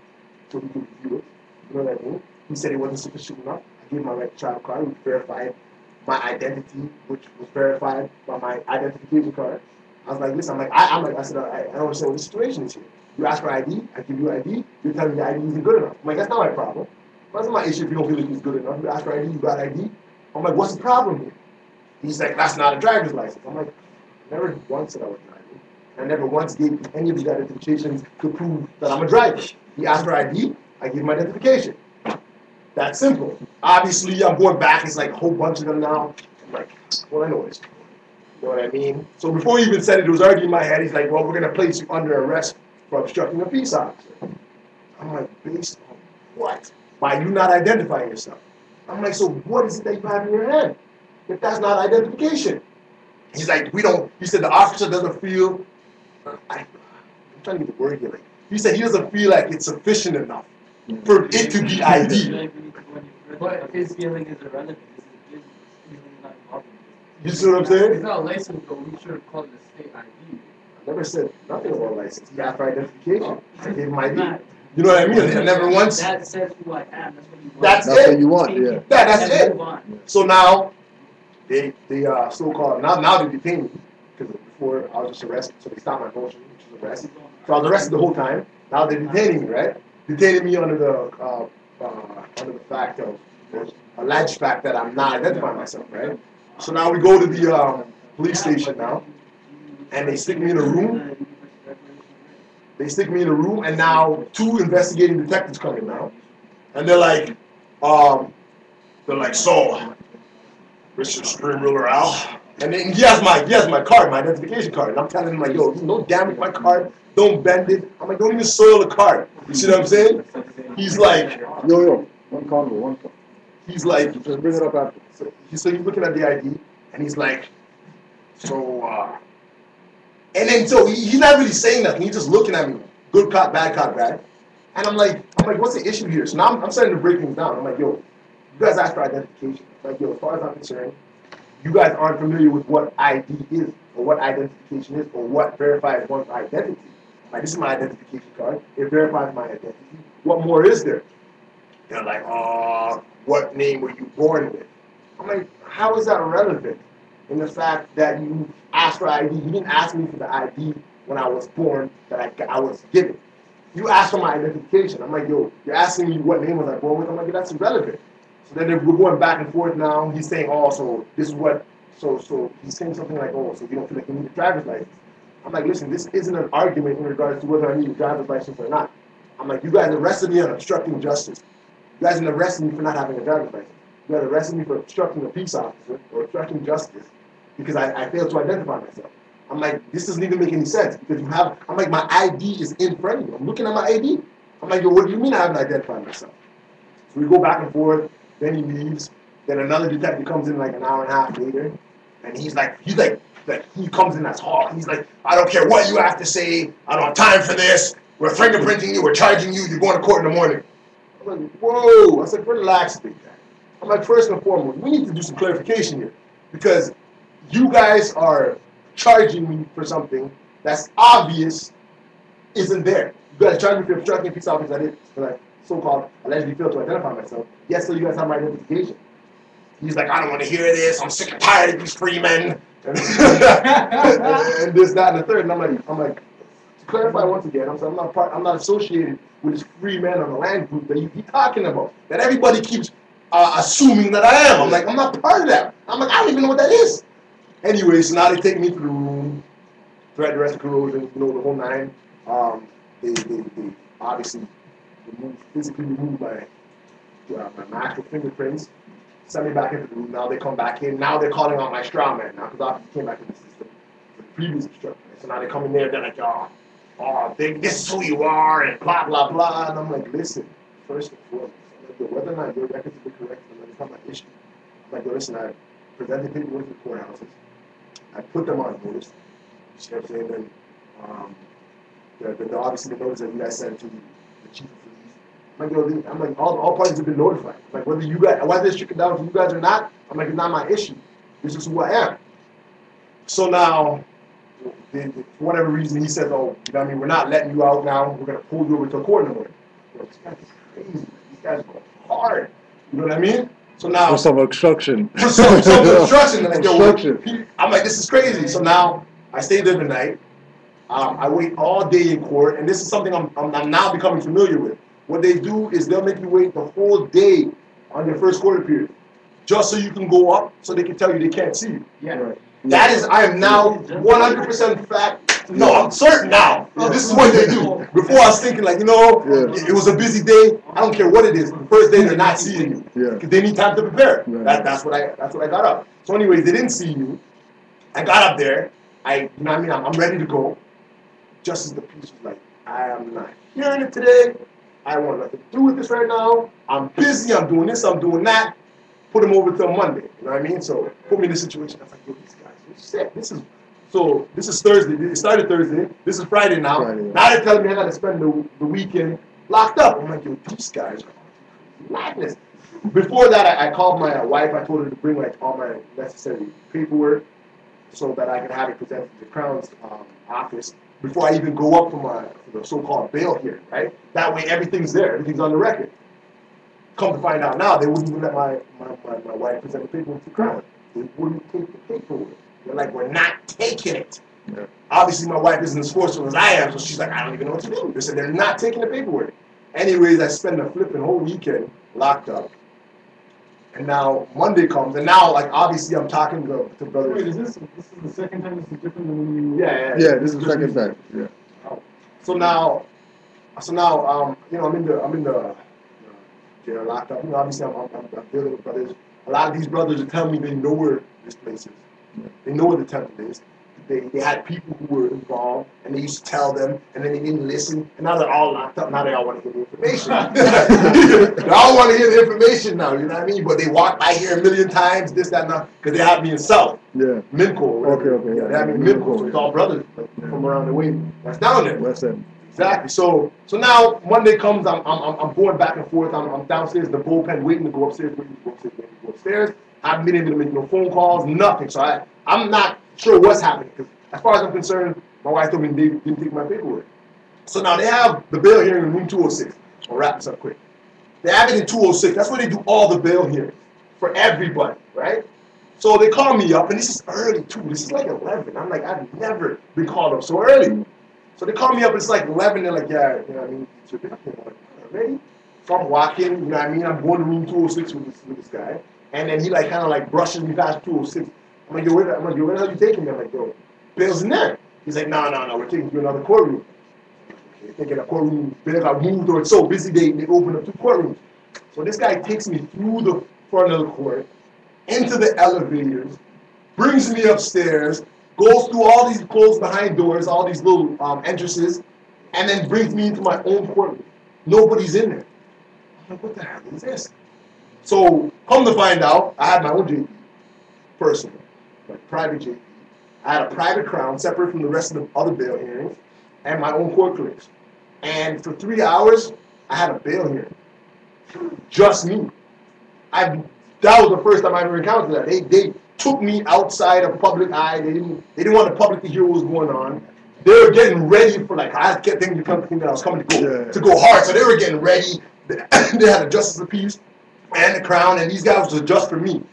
so he could review it. You know what I mean? He said it wasn't sufficient enough. I gave my right to travel card, which verified my identity, which was verified by my identification card. I was like, listen, I said, I don't understand what the situation is here. You ask for ID, I give you ID, you're telling me the ID isn't good enough. I'm like, that's not my problem. That's not my issue if you don't feel like it's good enough. You ask for ID, you got ID. I'm like, what's the problem here? He's like, that's not a driver's license. I'm like, never once said I was driving. I never once gave any of these identifications to prove that I'm a driver. He asked for ID, I give him identification. That's simple. Obviously, I'm going back. It's like a whole bunch of them now. I'm like, well, I know this. You know what I mean? So before he even said it, it was already in my head. He's like, well, we're going to place you under arrest for obstructing a peace officer. I'm like, based on what? By you not identifying yourself. I'm like, so what is it that you have in your hand? If that's not identification. He's like, he said the officer doesn't feel, I'm trying to get the word here, like, He said he doesn't feel like it's sufficient enough for it to be ID. But his feeling is irrelevant. This is not involved. You see what I'm saying? It's not a license, but we should have called it a state ID. I never said nothing about license. He asked for identification. I gave him ID. You know what I mean? I never once. That says who I am. That's what you want. That's That's it. what you want, yeah. Yeah, that's it. Move on. So now, they so-called, now they detain me. Because before I was just arrested, so they stopped my motion, which was arrested. So I was arrested the whole time. Now they're detaining me, right? Detaining me under the fact of, alleged fact that I'm not identifying myself, right? So now we go to the police station now, and they stick me in a room. They stick me in a room, and now 2 investigating detectives come in now, and they're like, so, Mr. Triune Al, and then he has my card, my identification card, and I'm telling him like, yo, don't damage my card, don't bend it. I'm like, don't even soil the card. You see what I'm saying? He's like, Yo, one convo. He's like, Just bring it up after. so he's looking at the ID, and he's like, and then so he's not really saying nothing. He's just looking at me, good cop, bad cop, right? And I'm like, what's the issue here? So now I'm starting to break things down. I'm like, yo, you guys asked for identification. I'm like, yo, as far as I'm concerned, you guys aren't familiar with what ID is, or what identification is, or what verifies one's identity. Like, this is my identification card. It verifies my identity. What more is there? They're like, what name were you born with? I'm like, how is that relevant in the fact that you asked for ID? You didn't ask me for the ID when I was born that I was given. You asked for my identification. I'm like, yo, you're asking me what name was I born with? I'm like, that's irrelevant. So then we're going back and forth now. He's saying, so this is what, so he's saying something like, so you don't feel like you need a driver's license. I'm like, listen, this isn't an argument in regards to whether I need a driver's license or not. I'm like, you guys arrested me on obstructing justice. You guys arrested me for not having a driver's license. You guys arrested me for obstructing a peace officer or obstructing justice because I failed to identify myself. I'm like, this doesn't even make any sense because I'm like, my ID is in front of you. I'm looking at my ID. I'm like, yo, what do you mean I haven't identified myself? So we go back and forth. Then he leaves. Then another detective comes in like an hour and a half later, and he's like, he comes in as hard. He's like, I don't care what you have to say. I don't have time for this. We're fingerprinting you. We're charging you. You're going to court in the morning. I'm like, whoa. I said, relax, big guy. I'm like, first and foremost, we need to do some clarification here because you guys are charging me for something that's obvious isn't there. You guys charge me for obstructing a peace officer. I did, like, so-called allegedly failed to identify myself. Yes, so you guys have my identification. He's like, I don't want to hear this. I'm sick and tired of these free men. And this, that, and the third. And I'm like, to clarify once again, I'm not associated with this free man on the land group that you be talking about. That everybody keeps assuming that I am. I'm like, I'm not part of that. I'm like, I don't even know what that is. Anyway, so now they take me to the room, threat, arrest, and corrosion, the whole nine. They obviously physically remove my actual fingerprints, send me back into the room. Now they come back in. Now they're calling out my straw man now because obviously came back in the system for the previous obstruction. So now they come in there, they're like, this is who you are, and blah, blah, blah. And I'm like, listen, first and foremost, like, whether or not your records have been correct, it's not my issue. I'm like, listen, I presented paperwork to the courthouses. I put them on notice. You see what I'm saying? Then obviously the notice that you guys sent to the chief of police. I'm like, all parties have been notified. Like, whether it's stricken down to you guys or not, I'm like, it's not my issue. This is who I am. So now, for whatever reason, he says, you know what I mean, we're not letting you out now. We're going to pull you over to a court in the morning. This guy's crazy. These guys go hard. You know what I mean? So now, for some obstruction. For some obstruction. Like, I'm like, this is crazy. So now, I stayed there the night. I wait all day in court, and this is something I'm now becoming familiar with. What they do is they'll make you wait the whole day on your first court appearance, just so you can go up, so they can tell you they can't see you. Yeah. Right. That is, I am now 100% fact. No, I'm certain now. This is what they do. Before I was thinking like, it was a busy day. I don't care what it is. The first day they're not seeing you. Because they need time to prepare. That's what I got up. So anyways, they didn't see you. I got up there. I'm ready to go. Just as the police was like, I am not hearing it today. I want nothing to do with this right now. I'm busy. I'm doing this. I'm doing that. Put him over till Monday. You know what I mean? So put me in this situation. I was like, yo, these guys are sick. So this is Thursday. It started Thursday. This is Friday now. Now they're telling me I got to spend the weekend locked up. I'm like, yo, these guys are madness. Before that, I called my wife. I told her to bring like all my necessary paperwork so that I can have it presented to the Crown's office before I even go up for the so-called bail hearing, right? That way everything's there. Everything's on the record. Come to find out now, they wouldn't even let my wife present the paperwork to the Crown. They wouldn't take the paperwork. They're like, we're not taking it. Yeah. Obviously, my wife isn't as forceful as I am, so she's like, I don't even know what to do. They said they're not taking the paperwork. Anyways, I spent the flipping whole weekend locked up. And now Monday comes, and now, like, obviously, I'm talking to brothers. Wait, is this the second time? This is different than when you? Yeah, this is the second time. Yeah. So now, you know, I'm in the jail locked up. You know, obviously, I'm dealing with brothers. A lot of these brothers are telling me they know where this place is. Yeah. They know where the temple is. They had people who were involved, and they used to tell them, and then they didn't listen, and now they're all locked up. Now they all want to hear the information. They all want to hear the information now, you know what I mean? But they walk by here a million times, this, that, and that, because they have me in South. Yeah. Minco. Okay. Yeah, they have me in Minco, so it's all brothers from around the way. That's down there. That's it. Exactly. So now Monday comes, I'm going back and forth. I'm downstairs in the bullpen waiting to go upstairs, waiting to go upstairs. I haven't been able to make no phone calls, nothing. So I'm not sure what's happening, because as far as I'm concerned, my wife told me they didn't take my paperwork. So now they have the bail hearing in room 206. I'll wrap this up quick. They have it in 206. That's where they do all the bail hearings for everybody, right? So they call me up, and this is early too. This is like 11. I'm like, I've never been called up so early. So they call me up, and it's like 11. They're like, yeah, you know what I mean? So I'm like, ready? So I'm walking, you know what I mean? I'm going to room 206 with this guy. And then he like kind of like brushes me past 206. I'm like, yo, where the hell are you taking me? I'm like, yo, bail's in there. He's like, no, we're taking you to another courtroom. Okay, thinking a courtroom, bail got moved, or it's so busy they open up 2 courtrooms. So this guy takes me through the front of the court, into the elevators, brings me upstairs, goes through all these closed behind doors, all these little entrances, and then brings me into my own courtroom. Nobody's in there. I'm like, what the hell is this? So, come to find out, I had my own JP, personal, like private JP. I had a private crown, separate from the rest of the other bail hearings, and my own court clerks. And for 3 hours, I had a bail hearing. Just me. That was the first time I ever encountered that. They took me outside of public eye. They didn't want the public to hear what was going on. They were getting ready for, like, I kept thinking that I was coming to go hard, so they were getting ready. They had a justice of peace and the crown, and these guys was just for me. And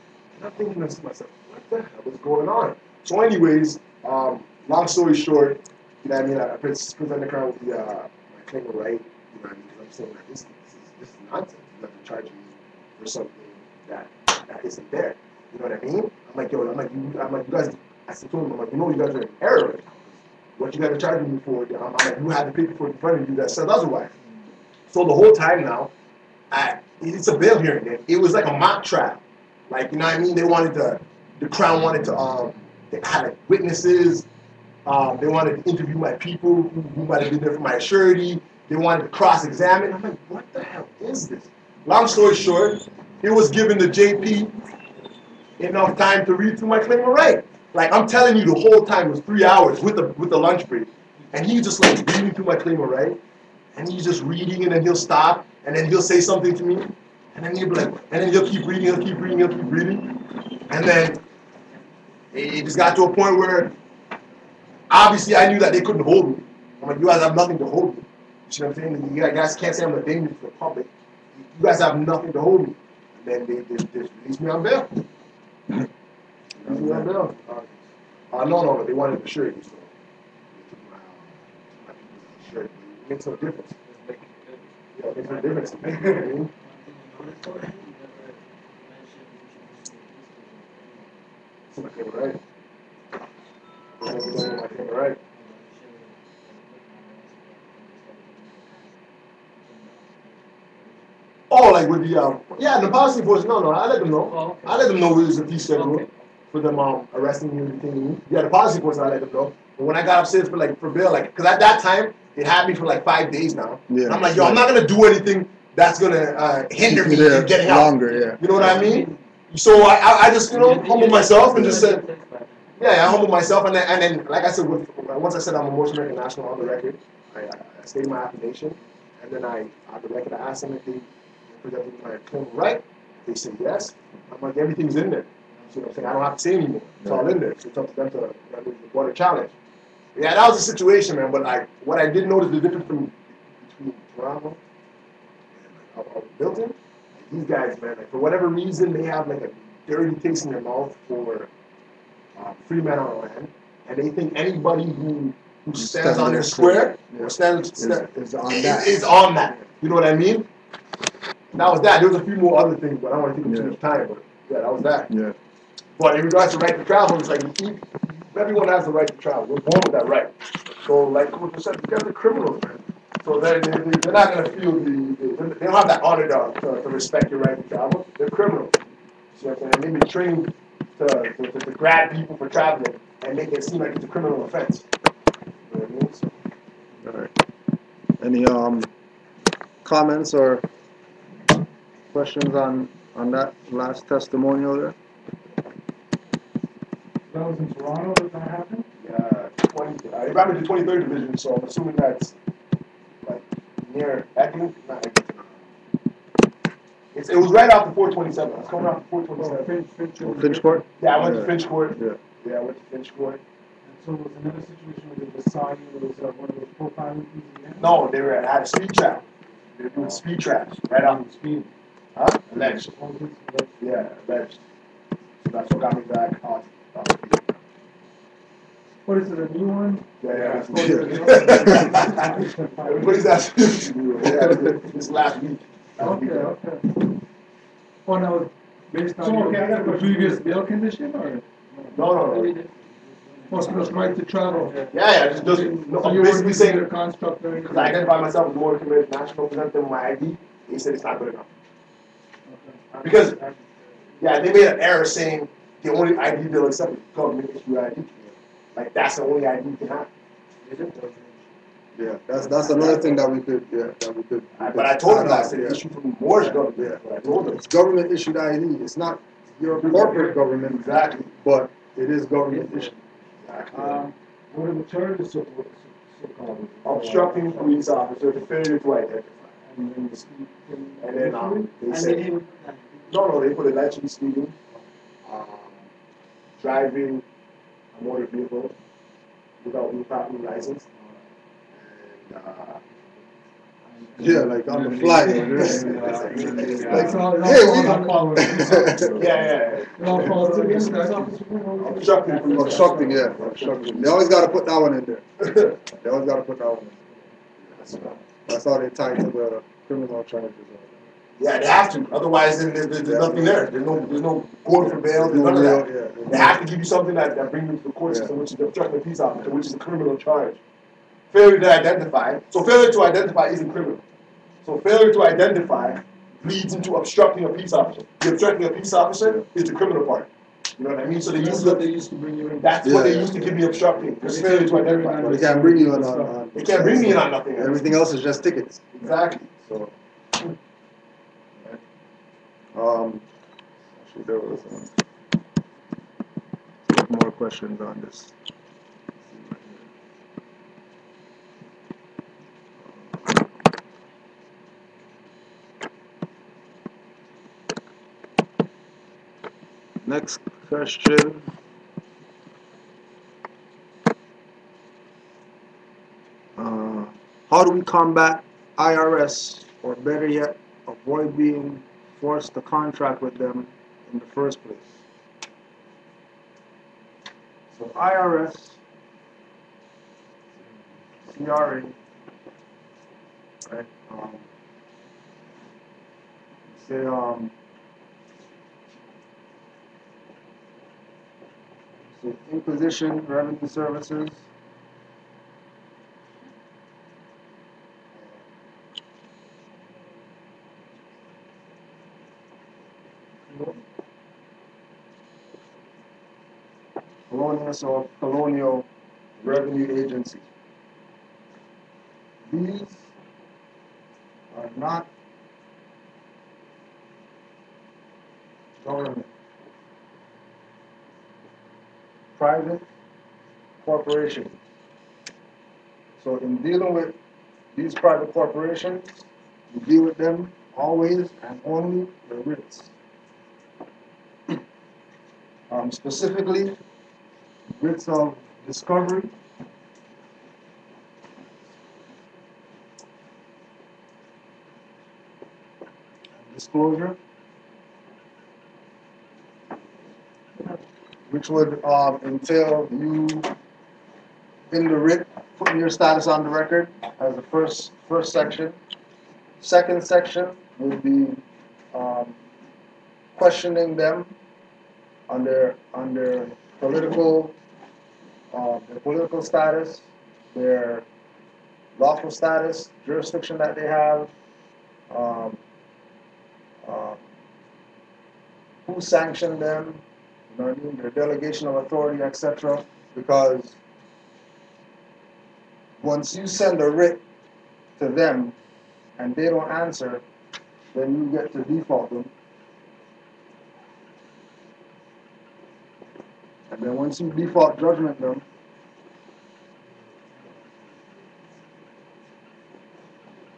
I'm thinking to myself, what the hell is going on? So anyways, long story short, you know what I mean, I present the crown with my claim of right, you know what I mean, because I'm saying, like, this is nonsense. You have to charge me for something that isn't there. You know what I mean? I'm like, you guys, I told them, I'm like, you know, you guys are in error right now. What you guys are charging me for, I'm like, you have the paperwork in front of you that says otherwise. So the whole time now, it's a bail hearing. It was like a mock trial. Like, you know what I mean? The Crown wanted to, they had like witnesses. They wanted to interview my people who might have been there for my surety. They wanted to cross-examine. I'm like, what the hell is this? Long story short, it was given to JP enough time to read through my claim of right. Like, I'm telling you, the whole time was 3 hours with the lunch break. And he just like reading through my claim of right. And he's just reading, and then he'll stop, and then he'll say something to me, and then he'll be like, and then he'll keep reading, and then it just got to a point where obviously I knew that they couldn't hold me. I'm like, you guys have nothing to hold me. You know what I'm saying? You guys can't say I'm a danger to the public. You guys have nothing to hold me. And then they just released me on bail. Released me on bail. No, they wanted the surety, so they took my people's surety. It makes no difference. Yeah, it makes no difference. You know what I mean? Right. Right. Oh, like with the policy enforcement. No, I let them know. Oh, okay. I let them know it was a fee schedule for them arresting me and detaining me. Yeah, the policy enforcement, I let them know. But when I got upstairs for bail, like, because at that time it had me for like 5 days now. Yeah. And I'm like, yo, I'm not gonna do anything that's gonna hinder me from getting out. Longer, yeah. You know what I mean? So I just humbled myself and just said, Yeah, I humbled myself, and then like I said, once I said I'm a Motion American National on the record, I stated my affirmation, and then on the record I asked them if they presented my criminal right. They said yes. I'm like, everything's in there. So I'm saying I don't have to say anymore. It's all in there. So it's up to them to what a challenge. Yeah, that was the situation, man. But like, what I did notice the difference between Toronto and Milton, these guys, man, like for whatever reason, they have like a dirty taste in their mouth for free men on land, and they think anybody who stands on their square or is on that. You know what I mean? And that was that. There was a few more other things, but I don't want to take too much time. But yeah, that was that. Yeah. But in regards to right to travel, it's like everyone has the right to travel. We're born with that right. So like what you said, you guys are criminals, man. So they're not gonna feel they don't have that honor to respect your right to travel. They're criminals. See what I'm saying? They've been trained to grab people for traveling and make it seem like it's a criminal offense. You know what I mean? So, all right. Any comments or questions on that last testimonial there? That was in Toronto that happened? yeah, they brought me to 23rd Division, so I'm assuming that's like near Epping, not Epping. It was right off the 427. I was coming off the 427. Finch Court? Yeah, I went to Finch Court. Yeah. I went to Finch Court. And so it was another situation where they decided it was one of those profiling things again? No, they had a speed trap. They were doing speed traps right off the speed. Huh? Alleged. Yeah, alleged. So that's what got me back off. What is it, a new one? Yeah. Everybody's asking me. Yeah, this last week. Okay. Oh, now, based on your previous bail condition, or? No. Most of us right to travel. Yeah, just doesn't. No, So I'm you basically weren't saying, a construct or anything? because I identify myself as more committed national, present them my ID, they said it's not good enough. Because, yeah, they made an error saying the only ID they'll accept is government issue ID. Like, that's the only ID you can have. Yeah, that's another thing that we could. But I told them that, I said, issue from Moore's government. Yeah, but I told them. It's government issued ID. It's not your corporate government. Exactly. But it is government issued. Exactly. What are the charges so called? Obstructing police officer, failure to identify. And then they said, no, they put allegedly speeding, driving a motor vehicle without being properly licensed, and yeah, like on the fly. Obstructing. They always got to put that one in there. That's how they tie to the criminal charges. Yeah, they have to. Otherwise, then there's nothing there. There's no going for bail. There's none of that. Yeah. They have to give you something that brings you to the court system, which is the obstructing a peace officer, which is a criminal charge. Failure to identify. So failure to identify isn't criminal. So failure to identify leads into obstructing a peace officer. The obstructing a peace officer is the criminal part. You know what I mean? So they used to bring you in. That's what they used to give me obstructing. Just failure to identify. They can't bring you on. They can't bring me in on nothing. Everything else is just tickets. Exactly. So. Actually, there was more questions on this. Next question. How do we combat IRS, or better yet, avoid being forced to contract with them in the first place? So IRS, CRA, right? So Imposition Revenue Services. Colonial Revenue Agency. These are not government. private corporation. So in dealing with these private corporations, you deal with them always and only with writs. Specifically, writs of discovery, disclosure, which would entail you in the writ putting your status on the record as the first section. Second section would be questioning them on their political status, their lawful status, jurisdiction that they have, who sanctioned them, you know what I mean, their delegation of authority, etc. Because once you send a writ to them and they don't answer, then you get to default them. And then once you default judgment them,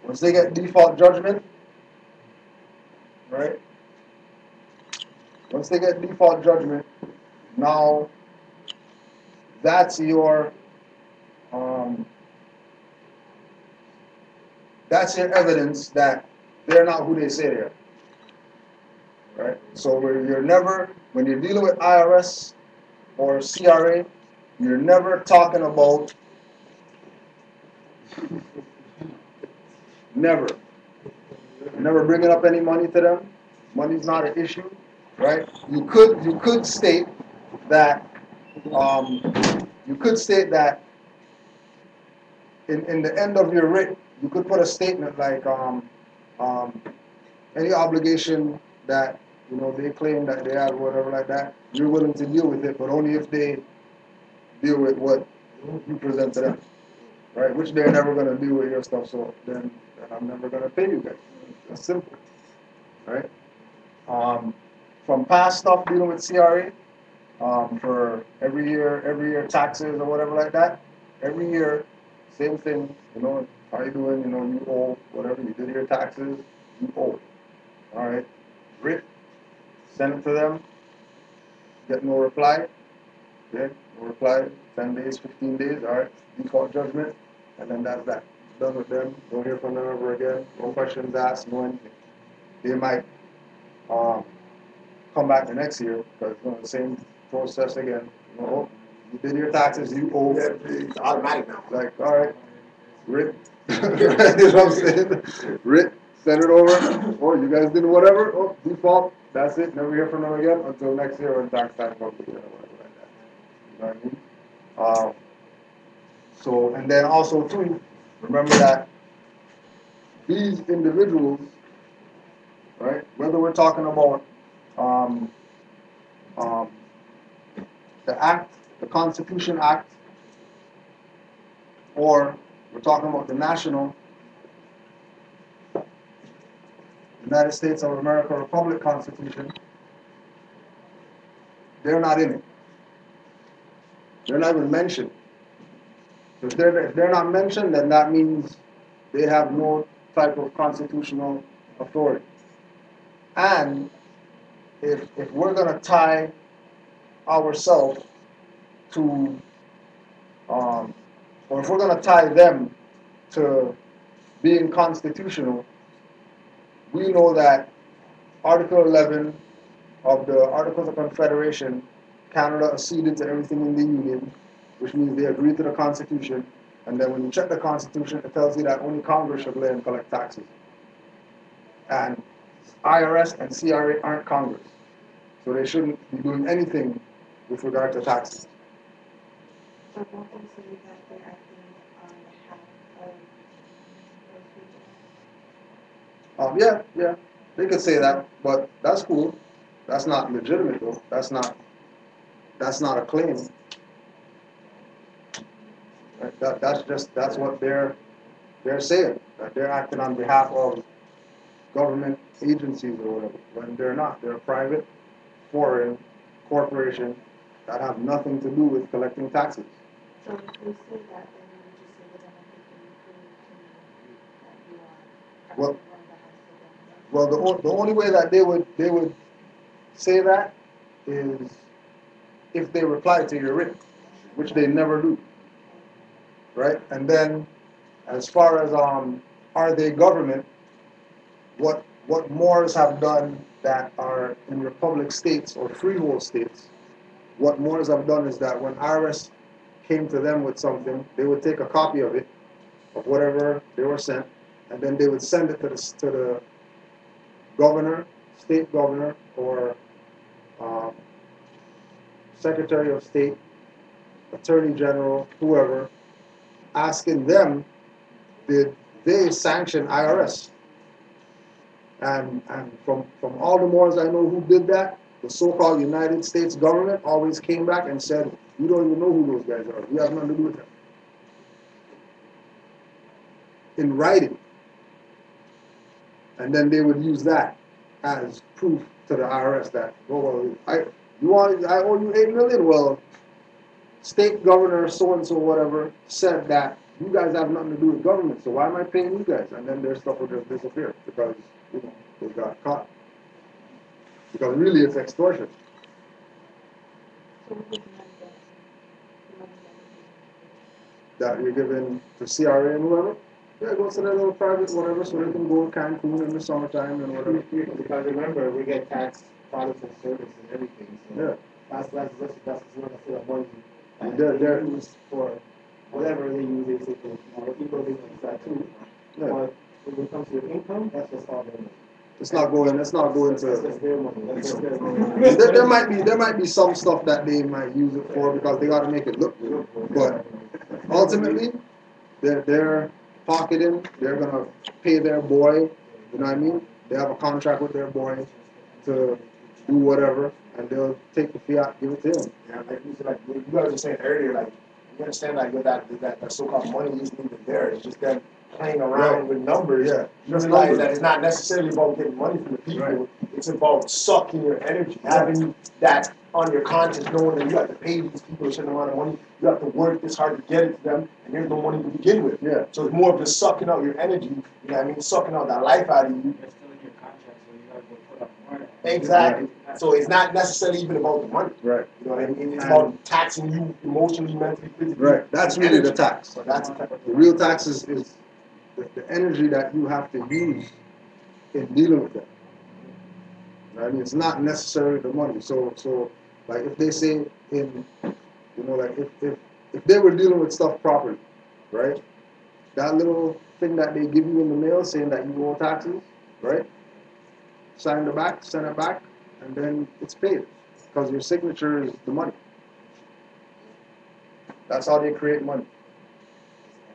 once they get default judgment, right? Once they get default judgment, now that's your evidence that they're not who they say they are. Right? So when you're dealing with IRS or CRA, you're never talking about never bringing up any money to them. Money's not an issue, right? You could state that in the end of your writ, you could put a statement like any obligation that they claim that they have, whatever like that, you're willing to deal with it, but only if they deal with what you present to them, right? Which they're never going to deal with your stuff, so then I'm never going to pay you guys. It's simple, right? From past stuff dealing with CRA, for every year taxes or whatever like that, every year, same thing, how you doing, you owe whatever, you did your taxes, you owe. All right, writ, send it to them, get no reply, okay, no reply, 10 days, 15 days, all right, default judgment, and then that's that. Done with them, don't hear from them ever again, no questions asked, no anything. They might come back the next year, because the same process again, you did your taxes, you owe. Yeah, it's automatic now. Like, all right, writ, you know what I'm saying? Writ, send it over, or you guys did whatever, default, that's it, never hear from them again until next year when tax time comes again, or whatever like that. You know what I mean? So, and then also too, remember that these individuals, right, whether we're talking about the Act, the Constitution Act, or we're talking about the National United States of America Republic Constitution, they're not in it. They're not even mentioned. If they're not mentioned, then that means they have no type of constitutional authority. And if we're going to tie ourselves to, or if we're going to tie them to being constitutional, we know that Article 11 of the Articles of Confederation, Canada acceded to everything in the Union, which means they agreed to the Constitution. And then when you check the Constitution, it tells you that only Congress should lay and collect taxes. And IRS and CRA aren't Congress. So they shouldn't be doing anything with regard to taxes. But won't they say that they're acting on behalf of those people? Yeah, they could say that, but that's cool. That's not legitimate though. That's not a claim. Right? That's what they're saying, that they're acting on behalf of government agencies or whatever, when they're not. They're a private, foreign corporation that have nothing to do with collecting taxes. So if we say that, then we would just say we're gonna make it clear that you are Well, one that has the government. the only way that they would say that is if they reply to your writ, which they never do, right? And then, as far as are they government? What Moors have done that are in republic states or freehold states, what Moors have done is that when IRS came to them with something, they would take a copy of it, of whatever they were sent, and then they would send it to the governor, state governor, or um, secretary of state, attorney general, whoever, asking them, did they sanction IRS? And from all the Moors I know who did that, the so-called United States government always came back and said, we don't even know who those guys are. We have nothing to do with them. In writing. And then they would use that as proof to the IRS that, oh, well, I owe you $8 million. Well, state governor so-and-so whatever said that you guys have nothing to do with government, so why am I paying you guys? And then their stuff will just disappear because, they got caught. Because really it's extortion. So we would amend the money That you're giving to CRA and whoever. Yeah, go to their little private whatever so they can go Cancun in the summertime and whatever. Because remember, we get taxed products and services and everything. So Yeah. that's one of the money They're used for whatever they use. They say for people they use that too. Yeah. But when it comes to your income, that's just all their money. It's not going That's to. just their money. That's just their money. There might be some stuff that they might use it for because they got to make it look good. But ultimately, they're pocketing. They're gonna pay their boy. You know what I mean? They have a contract with their boy to do whatever, and they'll take the fiat, give it to him. Yeah, like you guys were saying earlier, like you understand like with that so-called money isn't even there. It's just them playing around with numbers. Yeah. You realize that it's not necessarily about getting money from the people. Right. It's about sucking your energy, having that on your conscience, knowing that you have to pay these people a certain amount of money. You have to work this hard to get it to them, and there's no money to begin with. Yeah. So it's more of just sucking out your energy. You know what I mean? Sucking out that life out of you. It's still in your contract, so you gotta go put up more. Exactly. So it's not necessarily even about the money. Right. You know what I mean? It's about taxing you emotionally, mentally, physically. Right. That's really the tax. So that's the The real tax is the energy that you have to use in dealing with them. I mean, it's not necessarily the money. So like if they say like if they were dealing with stuff properly, right? That little thing that they give you in the mail saying that you owe taxes, right? Sign the back, send it back, and then it's paid because your signature is the money. That's how they create money,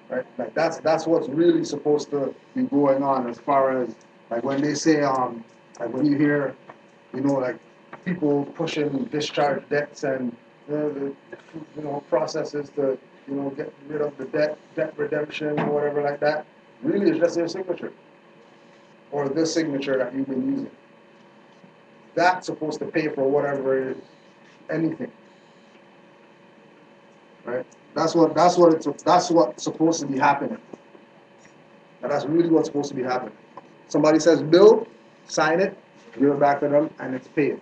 right? Like that's what's really supposed to be going on as far as like when they say like when you hear like people pushing discharge debts and the processes to get rid of the debt redemption or whatever like that. Really, it's just their signature or the signature that you've been using. That's supposed to pay for whatever it is, anything, right? That's what's supposed to be happening. And that's really what's supposed to be happening. Somebody says bill, sign it, give it back to them, and it's paid.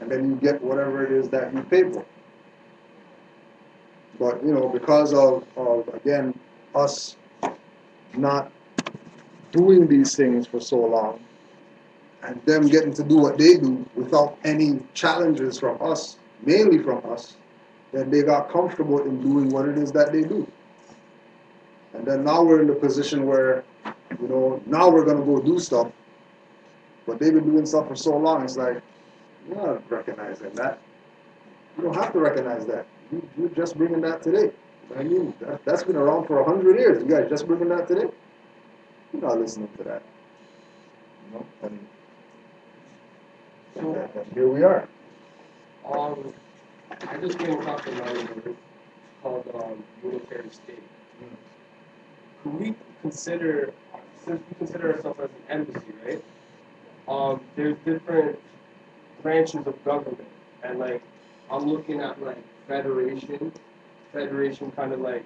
And then you get whatever it is that you paid for. But because of again us not doing these things for so long, and them getting to do what they do without any challenges from us, mainly from us, then they got comfortable in doing what it is that they do. And then now we're in the position where, now we're gonna go do stuff, but they've been doing stuff for so long. It's like you're not recognizing that. You don't have to recognize that. You're just bringing that today. I mean, that's been around for 100 years. You guys just bringing that today? You're not listening to that. And here we are. I just came across another word called unitary state. Could we consider, since we consider ourselves as an embassy, right? There's different branches of government, and like I'm looking at like federation. Federation kind of like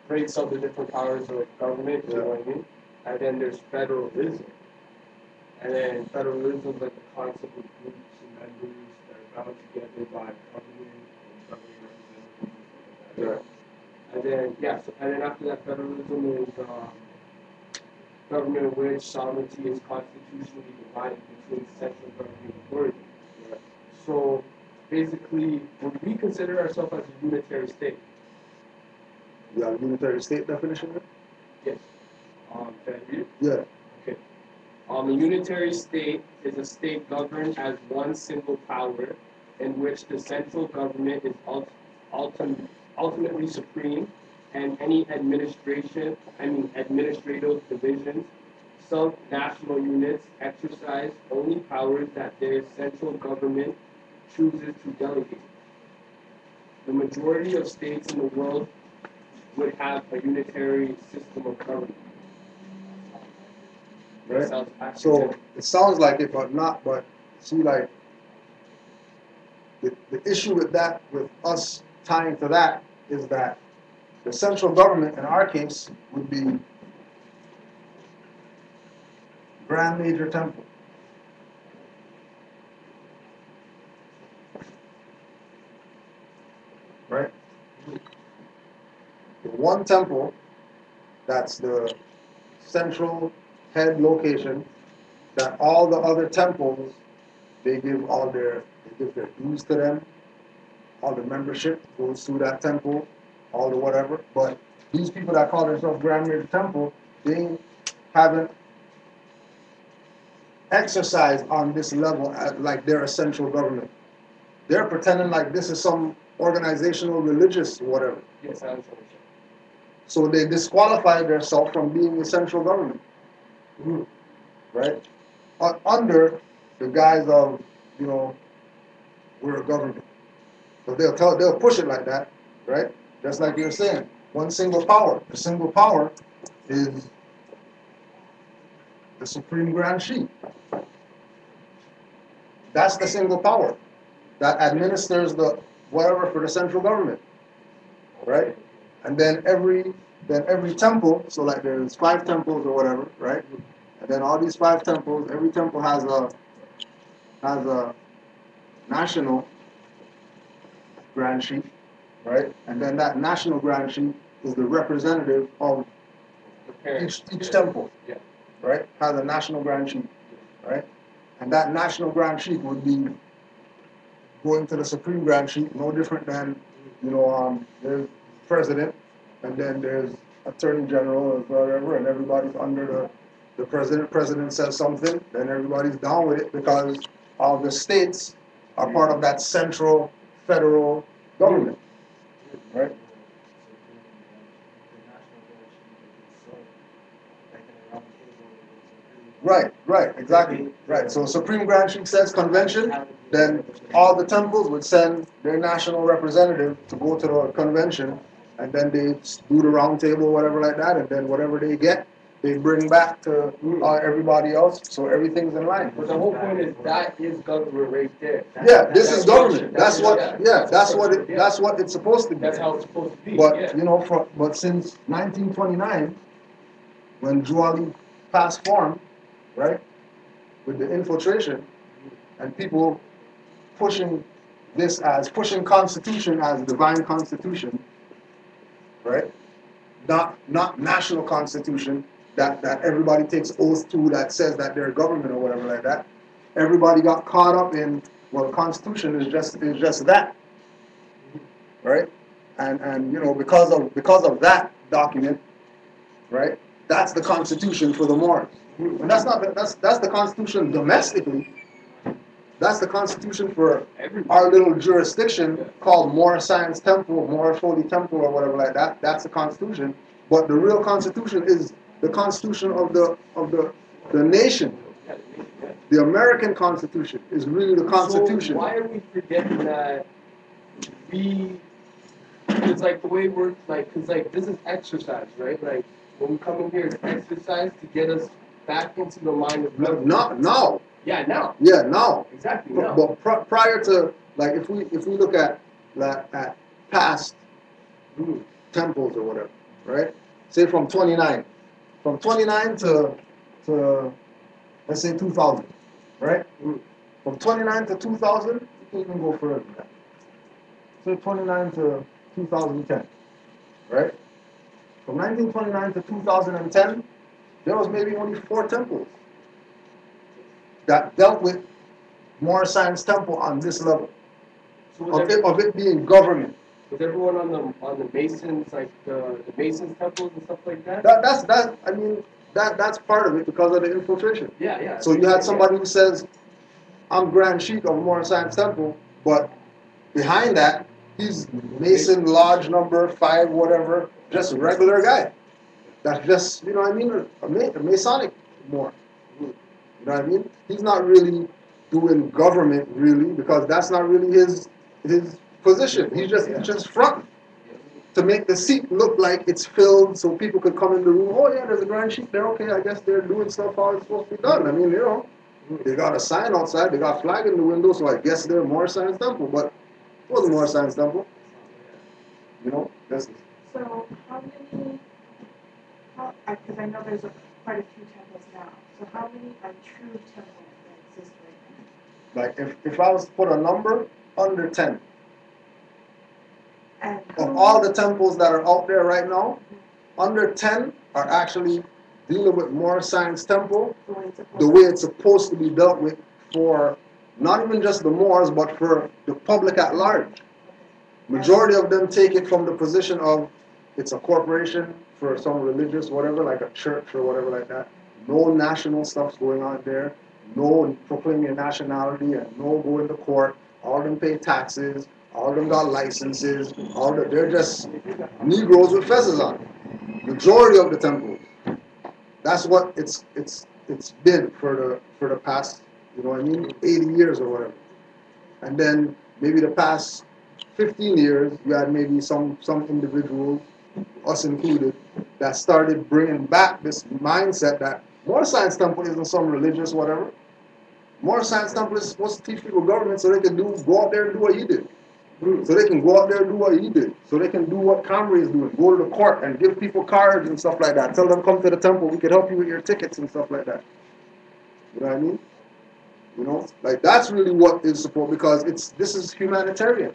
breaks up the different powers of government, you know what I mean? And then there's federalism. And then federalism is like the concept of groups and members that are bound together by government and government representatives and stuff like that. Yeah. And then, yeah, so, and then after that, federalism is government in which sovereignty is constitutionally divided between central government authority. Yeah. So basically, would we consider ourselves as a unitary state? You have a unitary state definition there? Yes. Can I read it? Yeah. Okay. A unitary state is a state governed as one single power in which the central government is ultimately supreme, and any administrative divisions, sub-national units exercise only powers that their central government chooses to delegate. The majority of states in the world would have a unitary system of government. Right. So it sounds like it, but not. But see, like the issue with that, with us tying to that, is that the central government, in our case, would be Grand Major Temple. Right? The one temple, that's the central head location, that all the other temples, they give their dues to them, all the membership goes through that temple, all the whatever. But these people that call themselves Grand Major Temple, they haven't exercised on this level like they're a central government. They're pretending like this is some organizational, religious, whatever. Yes, I understand. So they disqualify themselves from being the central government. Right? Under the guise of, we're a government. So they'll push it like that, right? Just like you're saying, one single power. The single power is the Supreme Grand Chief. That's the single power that administers the whatever for the central government, right? And then every temple, so like there's 5 temples or whatever, right? And then all these 5 temples, every temple has a national Grand Chief, right? And then that national Grand Chief is the representative of each temple, right? Has a national Grand Chief, right? And that national Grand Chief would be going to the Supreme Grand Chief, no different than, there's president, and then there's attorney general or whatever, and everybody's under the president. President says something, then everybody's down with it because all the states are part of that central federal government, right? Right, exactly. Right. So Supreme Grand Chief says convention, then all the temples would send their national representative to go to the convention, and then they do the round table, whatever like that, and then whatever they get, they bring back to everybody else, so everything's in line. But the whole point is that is government right there. This is government. That's what it's supposed to be. That's how it's supposed to be. But but since 1929, when Juali passed form, right, with the infiltration and people pushing Constitution as divine Constitution, right? Not national Constitution that everybody takes oath to, that says that they're government or whatever like that. Everybody got caught up in, well, Constitution is just that, right? And because of that document, right? That's the Constitution for the Moors. And that's the Constitution domestically. That's the Constitution for our little jurisdiction called Moor Science Temple, Moor Holy Temple, or whatever like that. That's the Constitution. But the real Constitution is the Constitution of the nation. The American Constitution is really the Constitution. So why are we forgetting that it's like the way we're like, because like this is exercise, right? Like when we come in here, it's exercise to get us back into the mind of Not now. Yeah, now. Yeah, now. Exactly. But prior to like if we look at past temples or whatever, right? Say from 29 to let's say 2000, right? From 29 to 2000, you can even go further than that. Say 29 to 2010, right? From 1929 to 2010, there was maybe only 4 temples that dealt with Moorish Science Temple on this level of it being government. Was everyone on the Masons, like the Masons temples and stuff like that? That's part of it because of the infiltration. Yeah. So you had somebody who says, I'm Grand Sheik of Moorish Science Temple, but behind that, he's Mason Lodge number 5, whatever, just a regular guy. That's just, you know what I mean, a Masonic Moor. You know what I mean? He's not really doing government, really, because that's not really his position. He's just front to make the seat look like it's filled so people could come in the room. Oh, yeah, there's a Grand Sheik there. Okay, I guess they're doing stuff how it's supposed to be done. I mean, you know, they got a sign outside. They got a flag in the window, so I guess they're Moorish Science Temple. But it wasn't Moorish Science Temple. You know, that's... So how many, because I know there's quite a few temples now, so how many are true temples that exist right now? Like if I was to put a number, under 10. And of all the temples that are out there right now, under 10 are actually dealing with Moorish Science Temple the way it's supposed to be dealt with for not even just the Moors, but for the public at large. Majority of them take it from the position of it's a corporation for some religious whatever, like a church or whatever like that. No national stuff's going on there. No proclaim your nationality and no going to court. All of them pay taxes. All of them got licenses. They're just Negroes with fezzes on. Majority of the temples. That's what it's been for the past, you know what I mean, 80 years or whatever. And then maybe the past 15 years, you had maybe some individuals, us included, that started bringing back this mindset that Moorish Science Temple isn't some religious whatever. Moorish Science Temple is supposed to teach people government so they can go out there and do what he did. So they can go out there and do what he did. So they can do what Camry is doing. Go to the court and give people cards and stuff like that. Tell them, come to the temple. We can help you with your tickets and stuff like that. You know what I mean? You know? Like, that's really what is supposed, because this is humanitarian.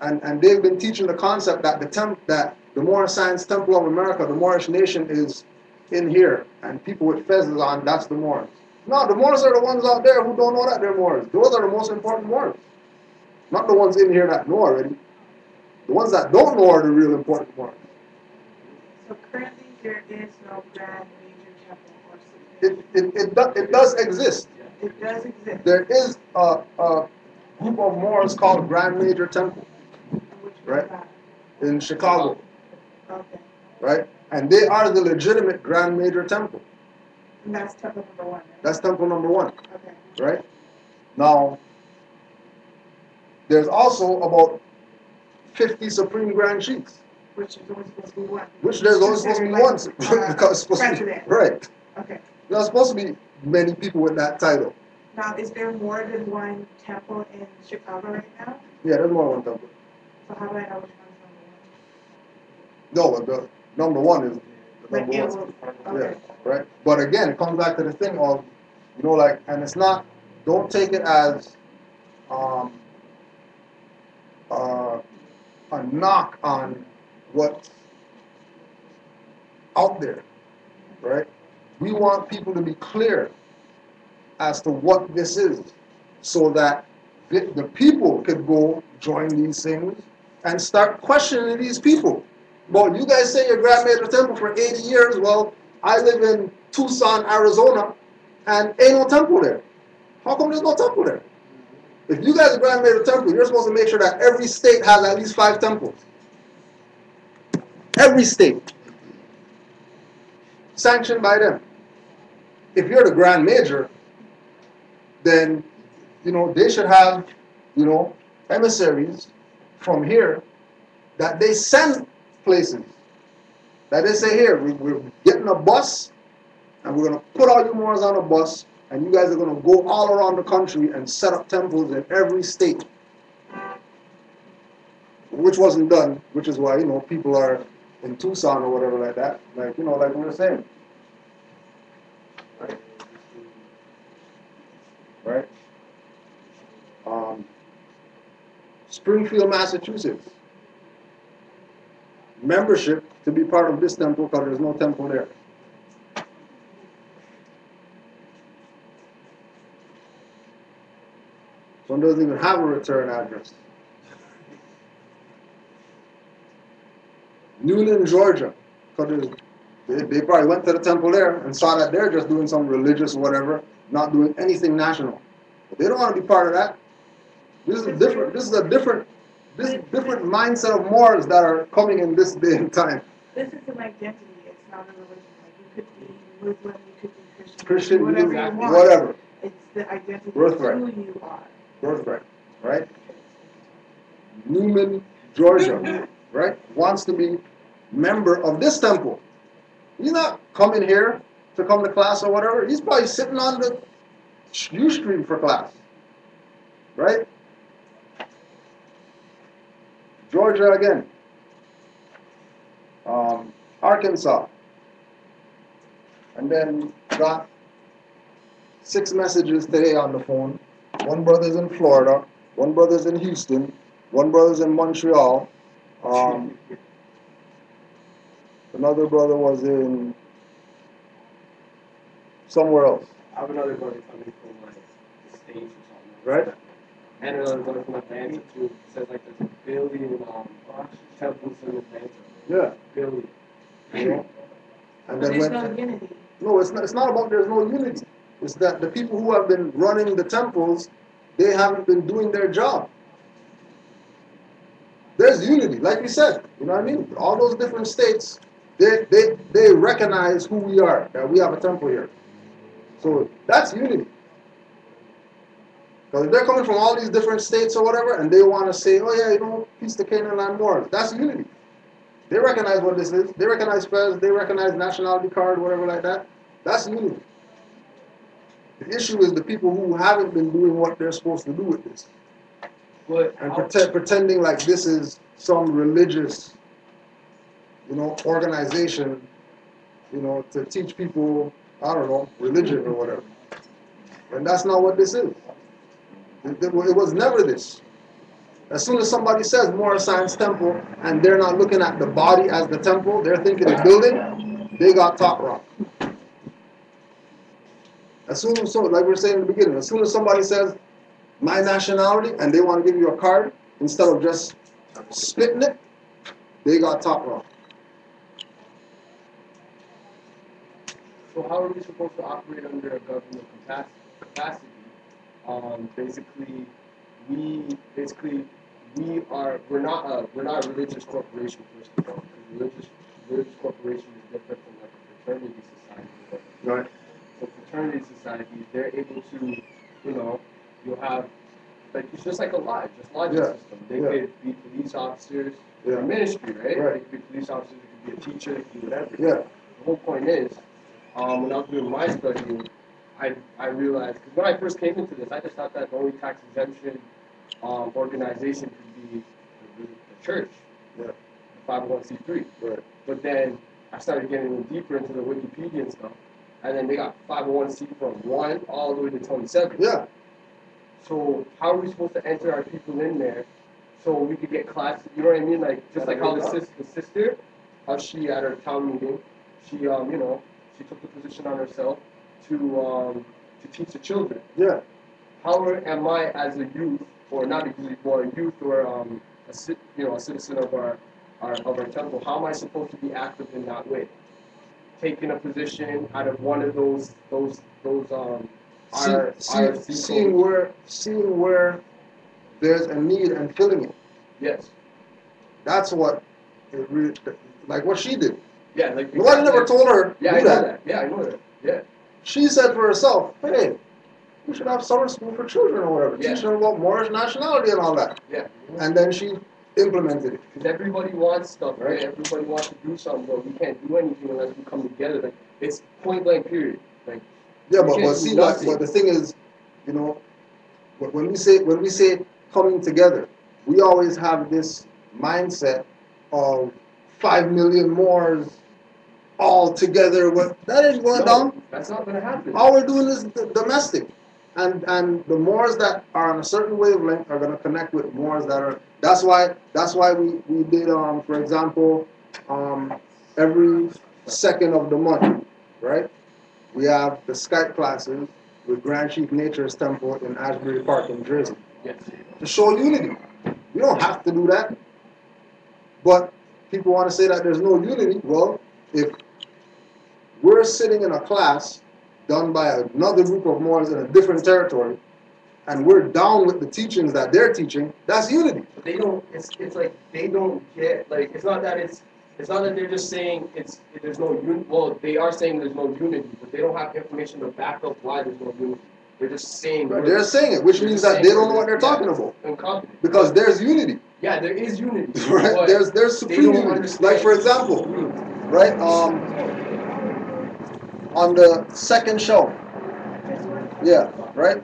And they've been teaching the concept that the Moorish Science Temple of America, the Moorish nation, is in here. And people with fezzes on, that's the Moors. No, the Moors are the ones out there who don't know that they're Moors. Those are the most important Moors. Not the ones in here that know already. The ones that don't know are the real important ones. So currently there is no Grand Major Temple or something? It does exist. It does exist. There is a group of Moors called Grand Major Temple, right? In Chicago. Okay. Right? And they are the legitimate Grand Major Temple. And that's temple number 1. Right? That's temple number 1. Okay. Right? Now, there's also about 50 Supreme Grand Sheiks. Which is only supposed to be 1. Which there's only supposed to be 1. Because it's supposed to be, right. Okay. There's supposed to be many people with that title. Now, is there more than 1 temple in Chicago right now? Yeah, there's more than 1 temple. So how do I know which one's number 1? No, but the number 1 is the number 1. Okay. Yeah, right? But again, it comes back to the thing of, you know, like, and it's not, don't take it as a knock on what's out there, right? We want people to be clear as to what this is so that the people could go join these things and start questioning these people. Well, you guys say you're Grand Major Temple for 80 years. Well, I live in Tucson, Arizona, and ain't no temple there. How come there's no temple there? If you guys are Grand Major Temple, you're supposed to make sure that every state has at least 5 temples. Every state. Sanctioned by them. If you're the Grand Major, then, you know, they should have, you know, emissaries from here that they send places. That they say, here, we're getting a bus, and we're going to put all you Moors on a bus, and you guys are going to go all around the country and set up temples in every state, which wasn't done, which is why, people are in Tucson or whatever like that, like we were saying. Right? Springfield, Massachusetts. Membership to be part of this temple, because there's no temple there. One doesn't even have a return address. Newland, Georgia, because they probably went to the temple there and saw that they're just doing some religious whatever, not doing anything national. But they don't want to be part of that. This is a different mindset of morals that are coming in this day and time. This is an identity. It's not a religion. Like you could be Muslim, you could be Christian, whatever you want. whatever. It's the identity Birthright. of who you are. Birthright, right? Newman, Georgia, right, wants to be member of this temple. He's not coming here to come to class or whatever. He's probably sitting on the Ustream for class, right? Georgia again. Arkansas. And then got 6 messages today on the phone. One brother's in Florida, one brother's in Houston, one brother's in Montreal. Another brother was in somewhere else. I have another brother coming from like the States or something. Right? And another brother from Atlanta too. It says like there's a billion temples in Atlanta. Yeah. Billion. And But then there's no unity. No, it's not about there's no unity. It's that the people who have been running the temples, they haven't been doing their job. There's unity, like we said. You know what I mean? All those different states, they recognize who we are, that we have a temple here. So that's unity. Because if they're coming from all these different states or whatever, and they want to say, oh yeah, peace to Canaanland Moors, that's unity. They recognize what this is. They recognize Fez, they recognize nationality card, whatever like that. That's unity. The issue is the people who haven't been doing what they're supposed to do with this. And pretending like this is some religious, organization, to teach people, I don't know, religion or whatever. And that's not what this is. It was never this. As soon as somebody says Moorish Science Temple and they're not looking at the body as the temple, they're thinking the building, they got taught wrong. As soon as, like we were saying in the beginning, as soon as somebody says my nationality and they want to give you a card instead of just spitting it, they got taught wrong. So how are we supposed to operate under a government capacity? We're not a religious corporation first of all. Religious corporation is different from like a fraternity society. Right. So fraternity societies, they're able to, you'll have like it's just like a lodge system. They could be police officers in ministry, right? They could be police officers, they could be a teacher, they could be whatever. Yeah. The whole point is, when I was doing my studying, I realized, because when I first came into this, I just thought that the only tax exemption organization could be the church, the 501c3. Right. But then I started getting deeper into the Wikipedia and stuff, and then they got 501c from 1 all the way to 27. Yeah. So how are we supposed to enter our people in there so we could get classes? You know what I mean? Like just like how the sister, how she at her town meeting, she she took the position on herself to teach the children. Yeah. How am I as a youth, or not a youth, or a youth, or a citizen of our temple? How am I supposed to be active in that way? Taking a position out of one of those seeing where there's a need and filling it. Yes. That's what it really, like what she did. Yeah, like nobody never told her. Yeah, I know that. Yeah, I know that. Yeah. She said for herself, hey, we should have summer school for children or whatever. Yeah. Teach them about Moorish nationality and all that. Yeah. And then she implemented it. Because everybody wants stuff, right? Everybody wants to do something, but we can't do anything unless we come together. Like it's point blank period. Like Yeah, but see, but the thing is, you know, when we say coming together, we always have this mindset of 5 million Moors all together. That ain't going down. That's not gonna happen. All we're doing is domestic, and the Moors that are on a certain wavelength are gonna connect with Moors that are. That's why we did for example every second of the month, right? We have the Skype classes with Grand Chief Nature's Temple in Ashbury Park in Jersey. Yes. To show unity. You don't have to do that. But people want to say that there's no unity. Well, if we're sitting in a class done by another group of Moors in a different territory, and we're down with the teachings that they're teaching, that's unity. But they don't, it's like they don't get, like, it's not that they're just saying there's no unity. Well, they are saying there's no unity, but they don't have information to back up why there's no unity. They're just saying. Right, they're saying it, which means that they don't know what they're talking about. Incompetent. Because there's unity. Yeah, there is unity. Right? There's supreme unity. Like, for example, right, on the second show. Yeah, right?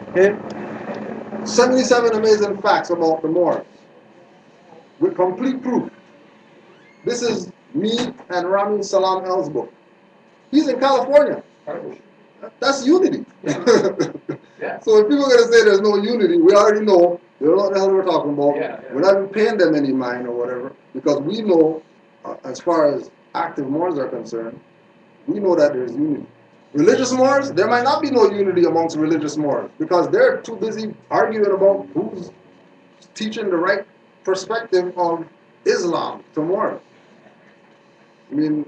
Okay. 77 amazing facts about the Moors. With complete proof. This is me and Rami Salam El's book. He's in California. That's unity. Yeah. So if people are going to say there's no unity, we already know they don't know what the hell we're talking about. Yeah. We're not even paying them any mind or whatever, because we know, as far as active Moors are concerned, we know that there's unity. Religious Moors, there might not be no unity amongst religious Moors, because they're too busy arguing about who's teaching the right perspective of Islam to Moors. I mean,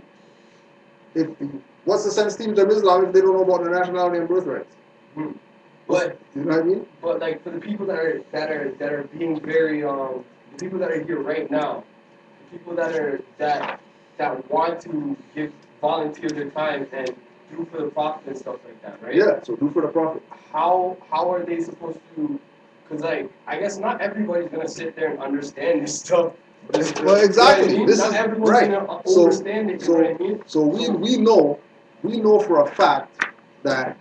what's the sense teaching them Islam if they don't know about their nationality and birthrights? But you know what I mean? But like for the people that are being very the people that are here right now, the people that want to volunteer their time and do for the Prophet and stuff like that, right? Yeah, so do for the Prophet. How are they supposed to? Because like I guess not everybody's gonna sit there and understand this stuff. Well, exactly. You know what I mean? This not is everyone's right. Gonna understand it. You know what I mean? So we know for a fact that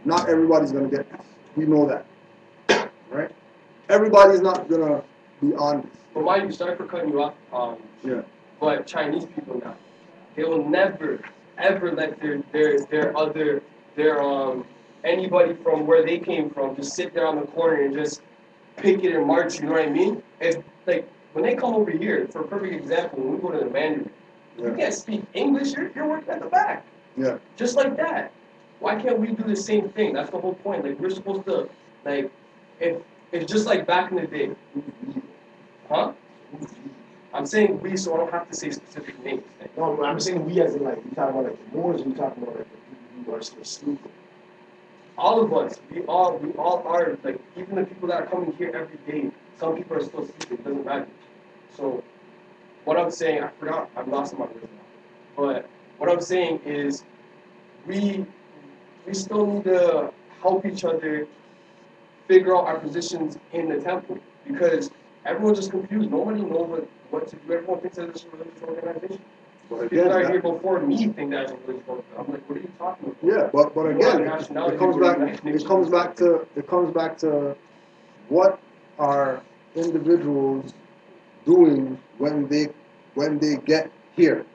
not everybody's gonna get this. We know that, right? Everybody's not gonna be on this. But mind you, sorry for cutting you off. Yeah. But Chinese people now, they will never ever let their anybody from where they came from just sit there on the corner and just pick it and march. You know what I mean? If like when they come over here, for a perfect example, when we go to the Mandarin, you can't speak English. You're working at the back. Yeah. Just like that. Why can't we do the same thing? That's the whole point. Like we're supposed to like if it's just like back in the day. Huh? I'm saying we, so I don't have to say specific names. No, I'm saying we as in like, we talk about like the Moors, we talk about like the people who are still sleeping. All of us, we all are, like, even the people that are coming here every day, some people are still sleeping, it doesn't matter. So, what I'm saying, I forgot, I've lost my words now. But, what I'm saying is, we still need to help each other figure out our positions in the temple. Because everyone's just confused. Nobody knows what to do. Everyone thinks that it's a religious organization. But People that are here before me think that's a religious organization. I'm like, what are you talking about? Yeah, but again, it comes back to what are individuals doing when they get here,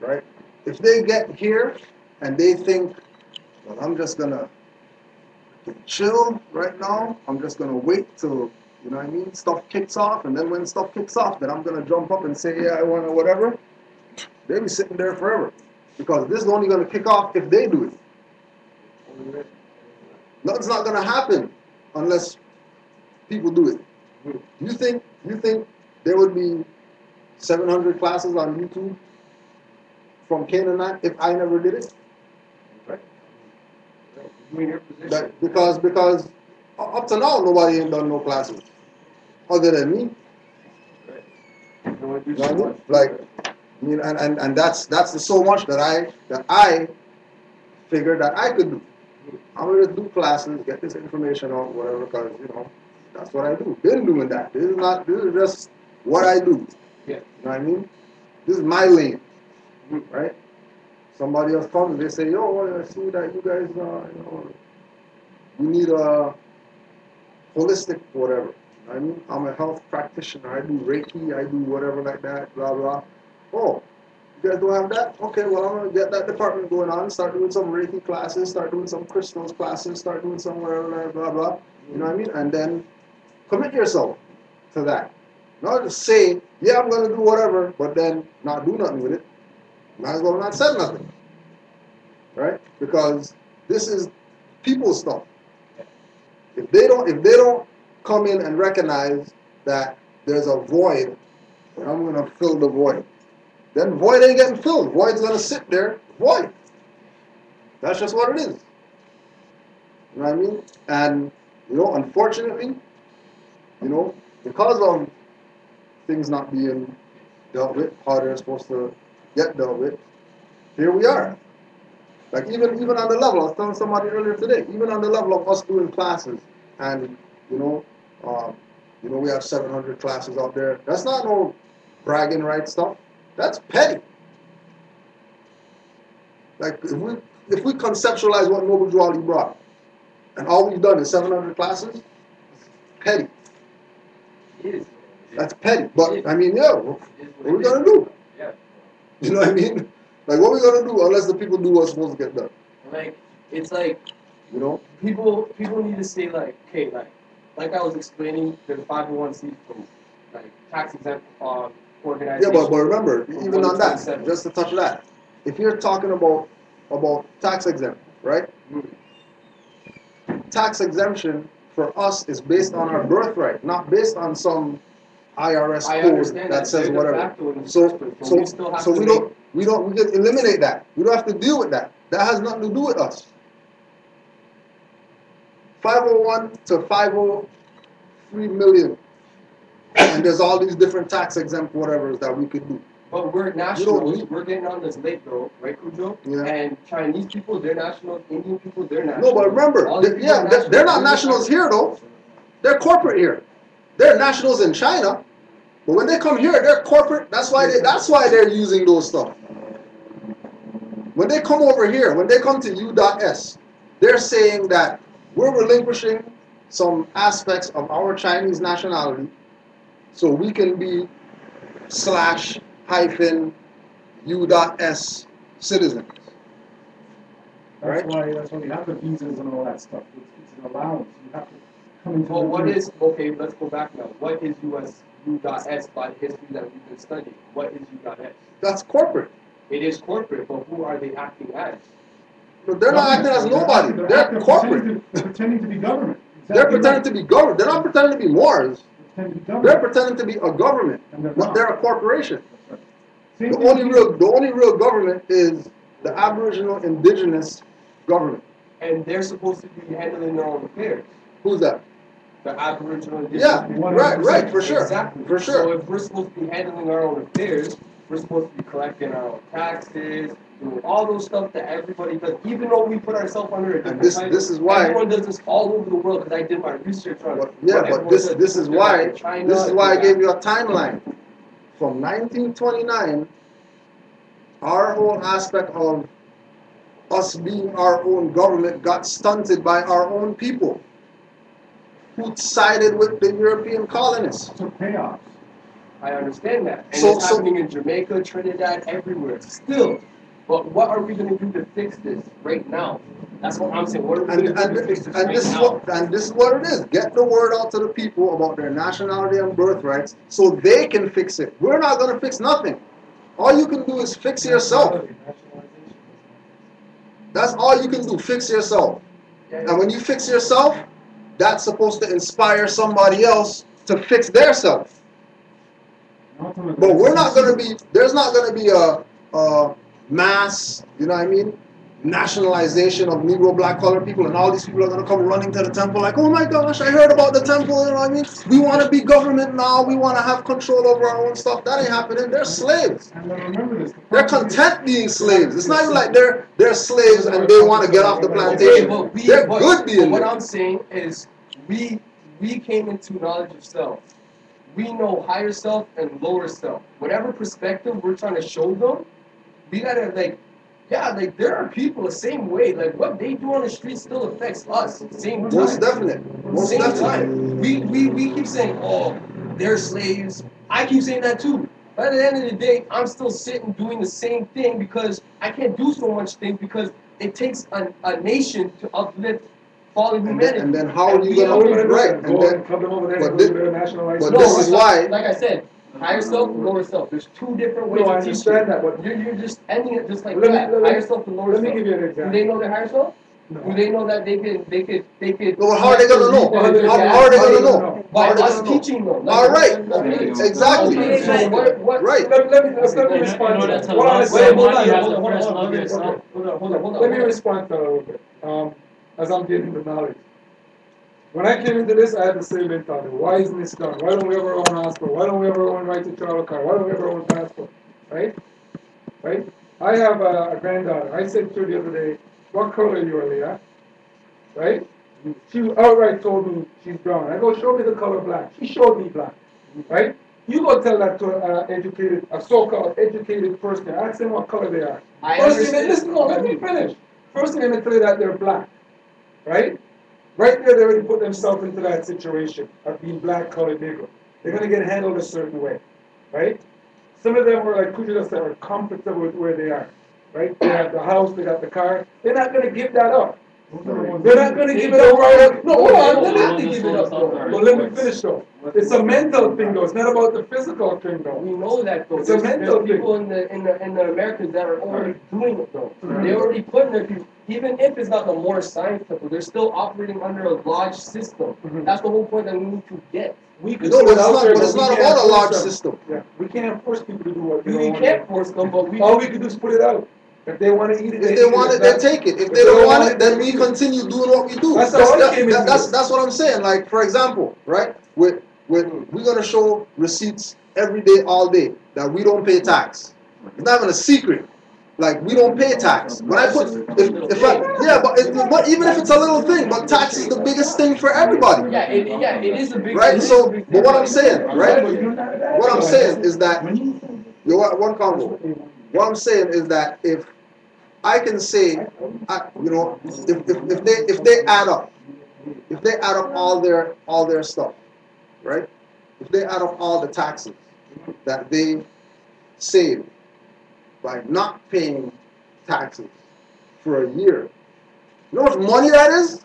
right? If they get here and they think, well, I'm just gonna chill right now. I'm just gonna wait till, you know what I mean, stuff kicks off, and then when stuff kicks off, then I'm gonna jump up and say, yeah, I want to whatever. They'll be sitting there forever, because this is only gonna kick off if they do it. Nothing's not gonna happen unless people do it. You think there would be 700 classes on YouTube from Canaanland if I never did it? Because up to now nobody ain't done no classes other than me. You know what I mean? Like, I mean, and that's so much that I figured that I could do. I'm gonna do classes, get this information out, whatever, because you know that's what I do. Been doing that. This is just what I do. Yeah. You know what I mean? This is my lane, right? Somebody else comes, they say, yo, I see that you guys, you need a holistic whatever. I mean, I'm a health practitioner. I do Reiki, I do whatever like that, blah, blah. Oh, you guys don't have that? Okay, well, I'm going to get that department going on, start doing some Reiki classes, start doing some crystals classes, start doing some whatever, blah, blah. You know what I mean? And then commit yourself to that. Not just say, yeah, I'm going to do whatever, but then not do nothing with it. Might as well not say nothing. Right? Because this is people's stuff. If they don't come in and recognize that there's a void, and I'm going to fill the void, then void ain't getting filled. Void's going to sit there, void. That's just what it is. You know what I mean? And, unfortunately, because of things not being dealt with, how they're supposed to get dealt with, here we are. Like even on the level, I was telling somebody earlier today, even on the level of us doing classes, and we have 700 classes out there. That's not no bragging rights stuff. That's petty. Like if we conceptualize what Noble Drew Ali brought, and all we've done is 700 classes, petty. That's petty. But I mean, what are we gonna do? Yeah. You know what I mean? Like, what are we gonna do unless the people do what's supposed to get done? Like, it's like, people need to say like, okay, like I was explaining, there's 501c from like tax exempt organizations. Yeah, but remember, even on that, just to touch that, if you're talking about tax exempt, right? Tax exemption for us is based on our birthright, not based on some IRS code that says whatever. So we can eliminate that. We don't have to deal with that. That has nothing to do with us. 501 to 503 million. And there's all these different tax exempt whatevers that we could do. But we're nationals, we're getting on this lake though, right, Cujo? Yeah. And Chinese people, they're nationals, Indian people, they're nationals. No, but remember, they're not nationals here though. They're corporate here. They're nationals in China. But when they come here, they're corporate. That's why they're using those stuff. When they come over here, when they come to U.S, they're saying that we're relinquishing some aspects of our Chinese nationality so we can be /U.S citizens. That's why we have the visas and all that stuff. It's an allowance. You have to come into let's go back now. What is U.S by the history that we've been studying? What is U.S? That's corporate. It is corporate, but who are they acting as? No, they're not acting as nobody. They're corporate. They're pretending to be government. Exactly. They're pretending to be government. They're not pretending to be Moors. They're pretending to be a government, but they're a corporation. The only real government is the Aboriginal Indigenous government. And they're supposed to be handling their own affairs. Who's that? The Aboriginal Indigenous. Yeah, right, for sure. Exactly. For sure. So if we're supposed to be handling our own affairs, we're supposed to be collecting our own taxes, doing all those stuff that everybody does, even though we put ourselves under a different title. This is why everyone does this all over the world. Because I did my research on it. But this is why I gave you a timeline. From 1929, our whole aspect of us being our own government got stunted by our own people, who sided with the European colonists. It's a payoff. I understand that. And it's happening in Jamaica, Trinidad, everywhere. Still. But what are we going to do to fix this right now? That's what I'm saying. What are we going to do to fix this right now? And this is what it is. Get the word out to the people about their nationality and birthrights so they can fix it. We're not going to fix nothing. All you can do is fix yourself. That's all you can do. Fix yourself. And when you fix yourself, that's supposed to inspire somebody else to fix their self. But we're not going to be, there's not going to be a mass, you know what I mean, nationalization of Negro, black, colored people, and all these people are going to come running to the temple like, oh my gosh, I heard about the temple, you know what I mean? We want to be government now, we want to have control over our own stuff. That ain't happening. They're slaves. And remember this. They're content being slaves. It's not even like they're slaves and they want to get off the plantation. They're good being what I'm saying is we came into knowledge of self we know higher self and lower self. Whatever perspective we're trying to show them, we gotta like, yeah, like there are people the same way. Like what they do on the street still affects us. Same time. Most definite. Most Same definite. time. We keep saying, oh, they're slaves. I keep saying that too. But at the end of the day, I'm still sitting doing the same thing because I can't do so much things because it takes a nation to uplift fallen humanity. And then how are you gonna right? And then but this is why, like I said, higher self and lower self. There's two different ways I of teaching. understand that, but You're just ending it just like Let me- that. let me- Higher self and lower self. let me give you an example. Do they know their higher self? No. Do they know that they could? well, how are they gonna know? How are they gonna know? By How are they us gonna know? teaching them. All right. Okay. Exactly. Okay, so what? Right. Let me respond to that. What I said, hold on. Let me respond to that a little bit. As I'm getting the knowledge. When I came into this, I had the same mentality. Why isn't this done? Why don't we have our own hospital? Why don't we have our own right to travel card? Why don't we have our own passport? Right? Right? I have a granddaughter. I said to her the other day, what color are you, Aliyah? Right? She outright told me she's brown. I go, show me the color black. She showed me black. Right? You go tell that to a so-called educated person. Ask them what color they are. First thing, listen, no, let me finish. First thing, they tell you that they're black. Right? Right there, they already put themselves into that situation of being black, colored, Negro. They're going to get handled a certain way. Right? Some of them were like Kujilas that were comfortable with where they are. Right? They have the house, they got the car. They're not going to give that up. They're not going to give it up right up. No, hold on. They're not going to give it up though. But let me finish though. It's a mental thing though. It's not about the physical thing though. We know that though. It's a mental There's people in the Americans that are already doing it though. They're already putting their people. Even if it's not the more science people, they're still operating under a lodge system. That's the whole point that we need to get. We could No, put but it out there, it's not we about can't a large force them. system. Yeah, we can't force people to do what they We don't want can't to force them, but we. All we can do is put it out. If they want to eat it, If they want it, they take it. If they don't want it, then we continue doing what we do. That's what I'm saying. Like, for example, right? We're gonna show receipts every day, all day, that we don't pay tax. It's not even a secret. Like, we don't pay tax. When I put, but even if it's a little thing, but tax is the biggest thing for everybody. Yeah, it is a big. Right. So, but what I'm saying, right? What I'm saying is that one convo. What I'm saying is that if I can say, if they add up all their stuff, right? If they add up all the taxes that they save by not paying taxes for a year, you know how much money that is?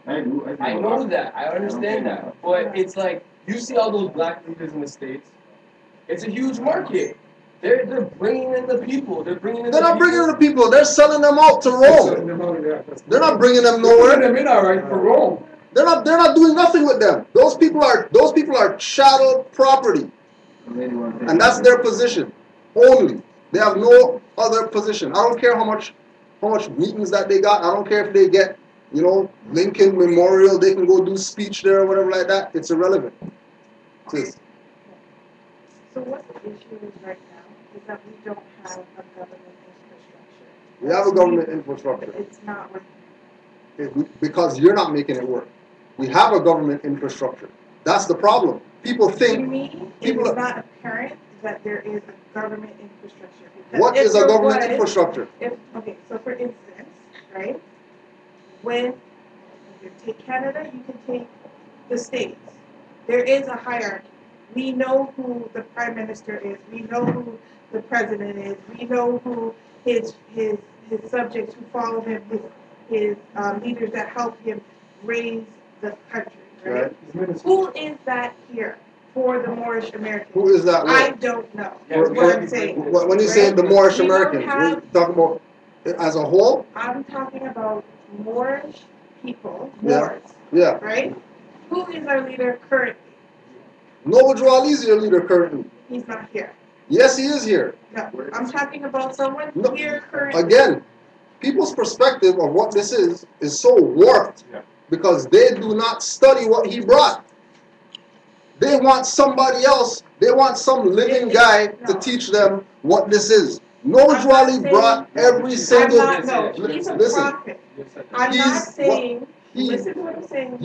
I know that. I understand that. But it's like, you see all those black leaders in the States. It's a huge market. They're bringing in the people. They're not bringing in the people. They're selling them out to Rome. They're not bringing them nowhere. They're in all right for Rome. They're not doing nothing with them. Those people are chattel property, and that's their position only. They have no other position. I don't care how much meetings that they got. I don't care if they get, Lincoln Memorial. They can go do speech there or whatever like that. It's irrelevant. Please. So what the issue is right now is that we don't have a government infrastructure. We have a government infrastructure. It's not working. Because you're not making it work. We have a government infrastructure. That's the problem. People think... To me, it is not apparent that there is a government infrastructure. What is a government infrastructure? Okay, so for instance, right, when you take Canada, you can take the states. There is a hierarchy. We know who the prime minister is. We know who the president is. We know who his subjects who follow him, his leaders that help him raise the country. Right? Who is that here for the Moorish Americans? Who is that? I don't know. That's what I'm saying. When you say the Moorish Americans, you're talking about as a whole? I'm talking about Moorish people. Moors. Yeah. Right? Who is our leader currently? Noble Drawali is your leader currently. He's not here. Yes, he is here. No, I'm talking about someone here currently. Again, people's perspective of what this is so warped because they do not study what he brought. They want somebody else. They want some living guy to teach them what this is. Noble Drawali brought every single... He's a prophet. I'm not saying... Listen to what I'm saying.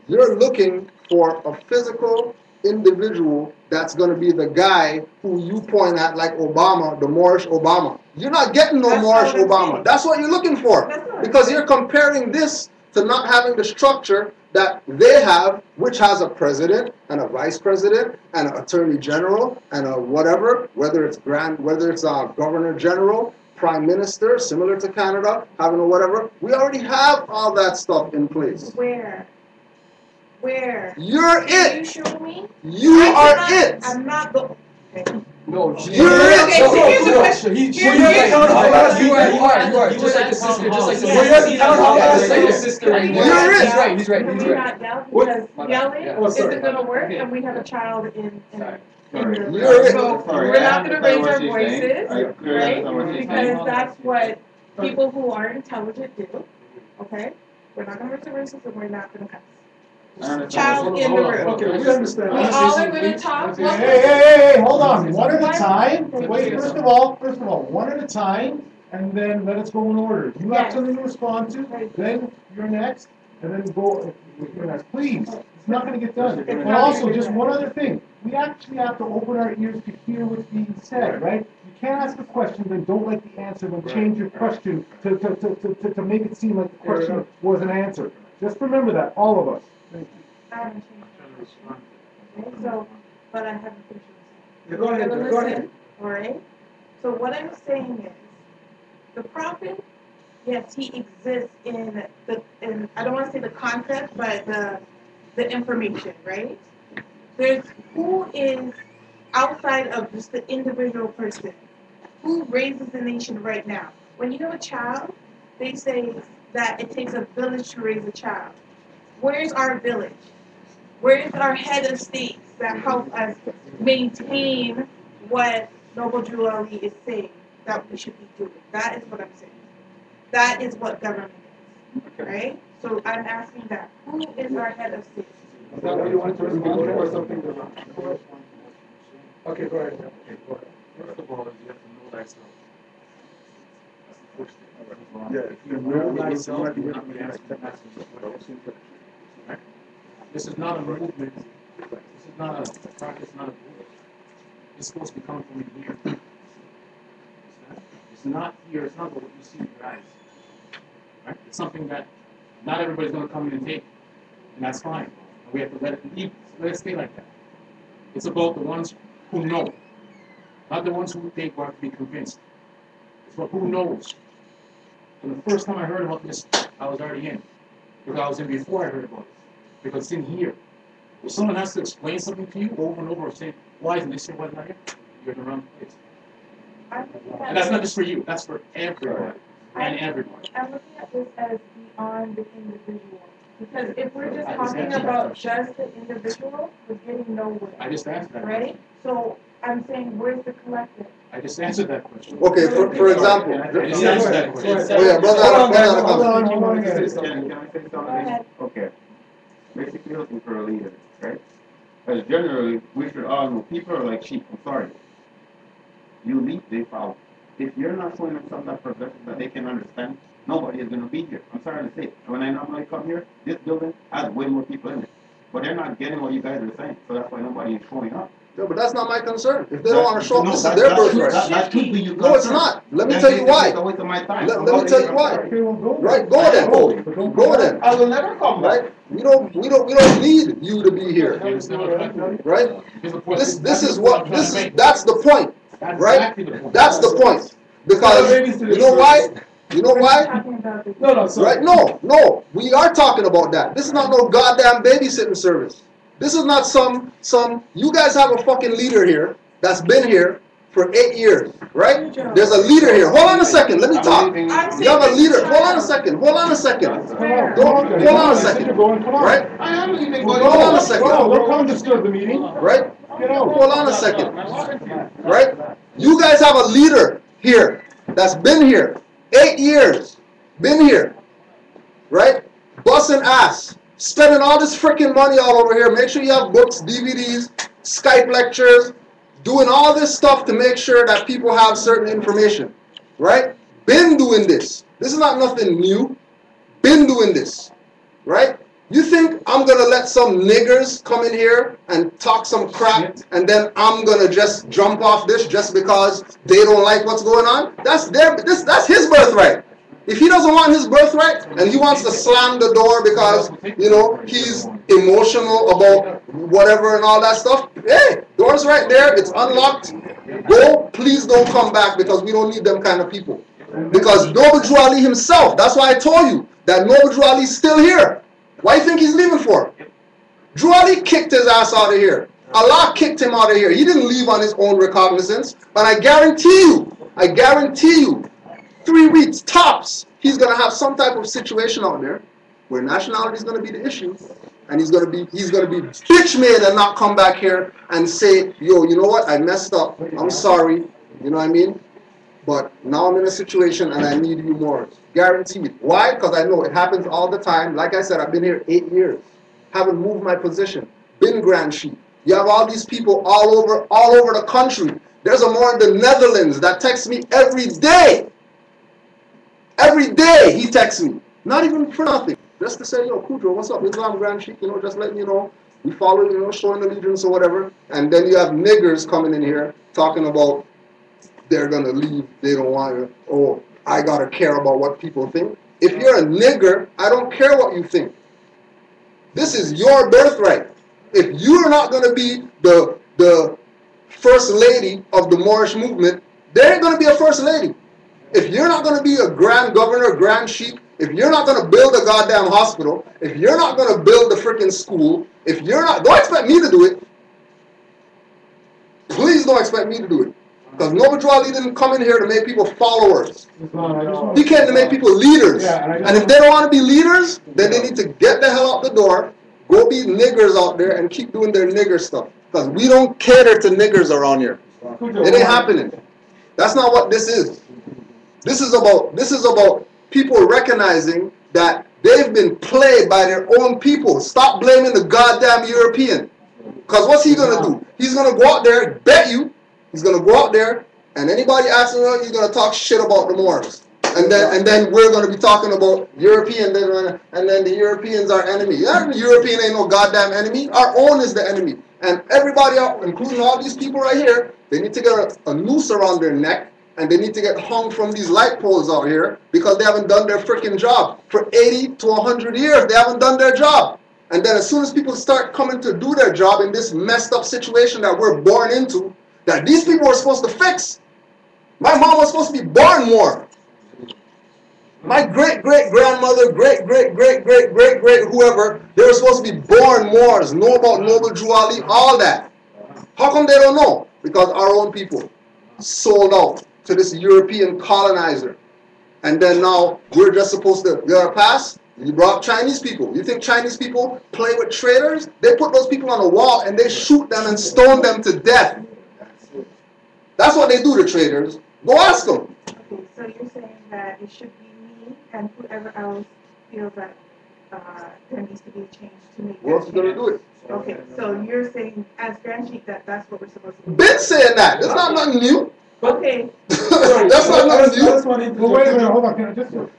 You're looking for a physical individual that's going to be the guy who you point at like Obama, the Moorish Obama. You're not getting no Moorish Obama. That's what you're looking for. Because you're comparing this to not having the structure that they have, which has a president and a vice president and an attorney general and a whatever, whether it's a governor general, prime minister, similar to Canada, having a whatever. We already have all that stuff in place. Where? You're Can it. you show me? You are it. I'm not the. Okay. No, You're it. Okay, so here's the question. You are. Just like the sister. You're it. He's right. Can we not yell? Because yelling isn't going to work, and we have a child in the You're it. So we're not going to raise our voices, right? Because that's what people who are intelligent do. Okay? We're not going to raise our voices, and we're not going to cuss. Child in the room. Okay, we understand. We all are going to talk. Hey, hold on. One at a time. Wait, first of all, one at a time, and then let us go in order. You have something to respond to, then you're next, and then go. You're next. Please, it's not going to get done. And also, just one other thing. We actually have to open our ears to hear what's being said, right? You can't ask a question, then don't like the answer, then change your question to make it seem like the question was an answer. Just remember that, all of us. I haven't changed my question. So, but I haven't finished it. Go ahead. All right? So what I'm saying is, the prophet, yes, he exists in I don't want to say the concept, but the information, right? There's who is outside of just the individual person, who raises the nation right now. When you have a child, they say that it takes a village to raise a child. Where's our village? Where's our head of states that help us maintain what Noble Drew Ali is saying that we should be doing? That is what I'm saying. That is what government is, right? So I'm asking that. Who is our head of state? Is that what you want to respond to or something? Okay, go ahead. First of all, you have to know thyself. That's the first thing. Yeah, If you know thyself, you will not be asking questions. Right? This is not a movement. This is not a practice, not a movement. It's supposed to be coming from here. It's not here. It's not what you see with your eyes. Right? It's something that not everybody's going to come in and take, and that's fine. And we have to let it stay like that. It's about the ones who know, not the ones who think or have to be convinced. It's about who knows. And the first time I heard about this, I was already in. Because I was in before I heard about it. Because it's in here. If someone has to explain something to you over and over and say, why isn't this here, why isn't that here? You're in the wrong place. And that's not just for you, that's for everybody. And everybody. I'm looking at this as beyond the individual. Because if we're just talking about just the individual, we're getting nowhere. I just answered that. Right? So I'm saying, where's the collective? I just answered that question. Okay, for example. I just answered that question. Oh yeah, brother. Hold on. Can I say something? Go ahead. Okay. Basically looking for a leader, right? Because generally, we should all know people are like sheep. I'm sorry. You lead, they follow. If you're not showing them something that progressive that they can understand, nobody is going to be here. I'm sorry to say it. When I normally come here, this building has way more people in it. But they're not getting what you guys are saying, so that's why nobody is showing up. Yeah, but that's not my concern. If they don't want to show up, this is their birthright. That could be your concern. No, it's not. Let me tell you why. It's a waste of my time. Let me tell you why. Right? Go then. Go then. I will never come back. Right? We don't need you to be here. Right? This is that's the point. Right? That's the point. Because you know why? You know why? No, sorry. Right? No. We are talking about that. This is not no goddamn babysitting service. This is not some, you guys have a fucking leader here that's been here for 8 years, right? There's a leader here. Hold on a second. Let me talk. You have a leader. Hold on a second. Hold on a second. Right? I am leaving. Hold on a second. Don't come disturb the meeting. Right? Hold on a second. Right? You guys have a leader here that's been here 8 years. Been here. Right? Busting ass. Spending all this freaking money all over here. Make sure you have books, DVDs, Skype lectures, doing all this stuff to make sure that people have certain information. Right? Been doing this. This is not nothing new. Been doing this. Right? You think I'm gonna let some niggers come in here and talk some crap and then I'm gonna just jump off this just because they don't like what's going on? That's his birthright. If he doesn't want his birthright and he wants to slam the door because, you know, he's emotional about whatever and all that stuff, hey, door's right there, it's unlocked. Go, please don't come back because we don't need them kind of people. Because Noble Drew Ali himself, that's why I told you that Noble Drew Ali is still here. Why do you think he's leaving for? Drew Ali kicked his ass out of here. Allah kicked him out of here. He didn't leave on his own recognizance. But I guarantee you, 3 weeks tops, he's gonna have some type of situation out there where nationality is gonna be the issue, and he's gonna be bitch made and not come back here and say, yo, you know what? I messed up. I'm sorry. You know what I mean? But now I'm in a situation and I need you more. Guaranteed. Why? Because I know it happens all the time. Like I said, I've been here 8 years. Haven't moved my position. Been Grand Chief. You have all these people all over the country. There's a more in the Netherlands that texts me every day. Every day he texts me. Not even for nothing. Just to say, yo, Kudro, what's up? I'm Grand Chief, you know, just letting you know. We follow, you know, showing allegiance or whatever. And then you have niggers coming in here talking about they're going to leave, they don't want to, oh, I got to care about what people think. If you're a nigger, I don't care what you think. This is your birthright. If you're not going to be the first lady of the Moorish movement, there ain't going to be a first lady. If you're not going to be a grand governor, grand chief, if you're not going to build a goddamn hospital, if you're not going to build the freaking school, if you're not, don't expect me to do it. Please don't expect me to do it. Because Noble Drew Ali didn't come in here to make people followers. He came to make people leaders. And if they don't want to be leaders, then they need to get the hell out the door, go be niggers out there and keep doing their nigger stuff. Because we don't cater to niggers around here. It ain't happening. That's not what this is. This is about people recognizing that they've been played by their own people. Stop blaming the goddamn European. Because what's he going to do? He's going to go out there, bet you, he's going to go out there, and anybody asking him, he's going to talk shit about the Moors. And then we're going to be talking about European, and then the Europeans are enemy. Yeah, the European ain't no goddamn enemy. Our own is the enemy. And everybody out, including all these people right here, they need to get a noose around their neck, and they need to get hung from these light poles out here because they haven't done their freaking job. For 80 to 100 years, they haven't done their job. And then as soon as people start coming to do their job in this messed up situation that we're born into, that these people were supposed to fix. My mom was supposed to be born more. My great-great-grandmother, great-great-great-great-great-great whoever, they were supposed to be born Moors, know about Noble Drew Ali, all that. How come they don't know? Because our own people sold out to this European colonizer. And then now we're just supposed to get a pass? You brought Chinese people. You think Chinese people play with traitors? They put those people on a wall and they shoot them and stone them to death. That's what they do to traitors. Go ask them. Okay, so you're saying that it should be me and whoever else feels that there needs to be a change to make Who else is going to do it? Okay, so you're saying as Grand Chief that that's what we're supposed to do. Been saying that. That's not nothing new. Okay. That's not nothing new. But wait a minute, hold on.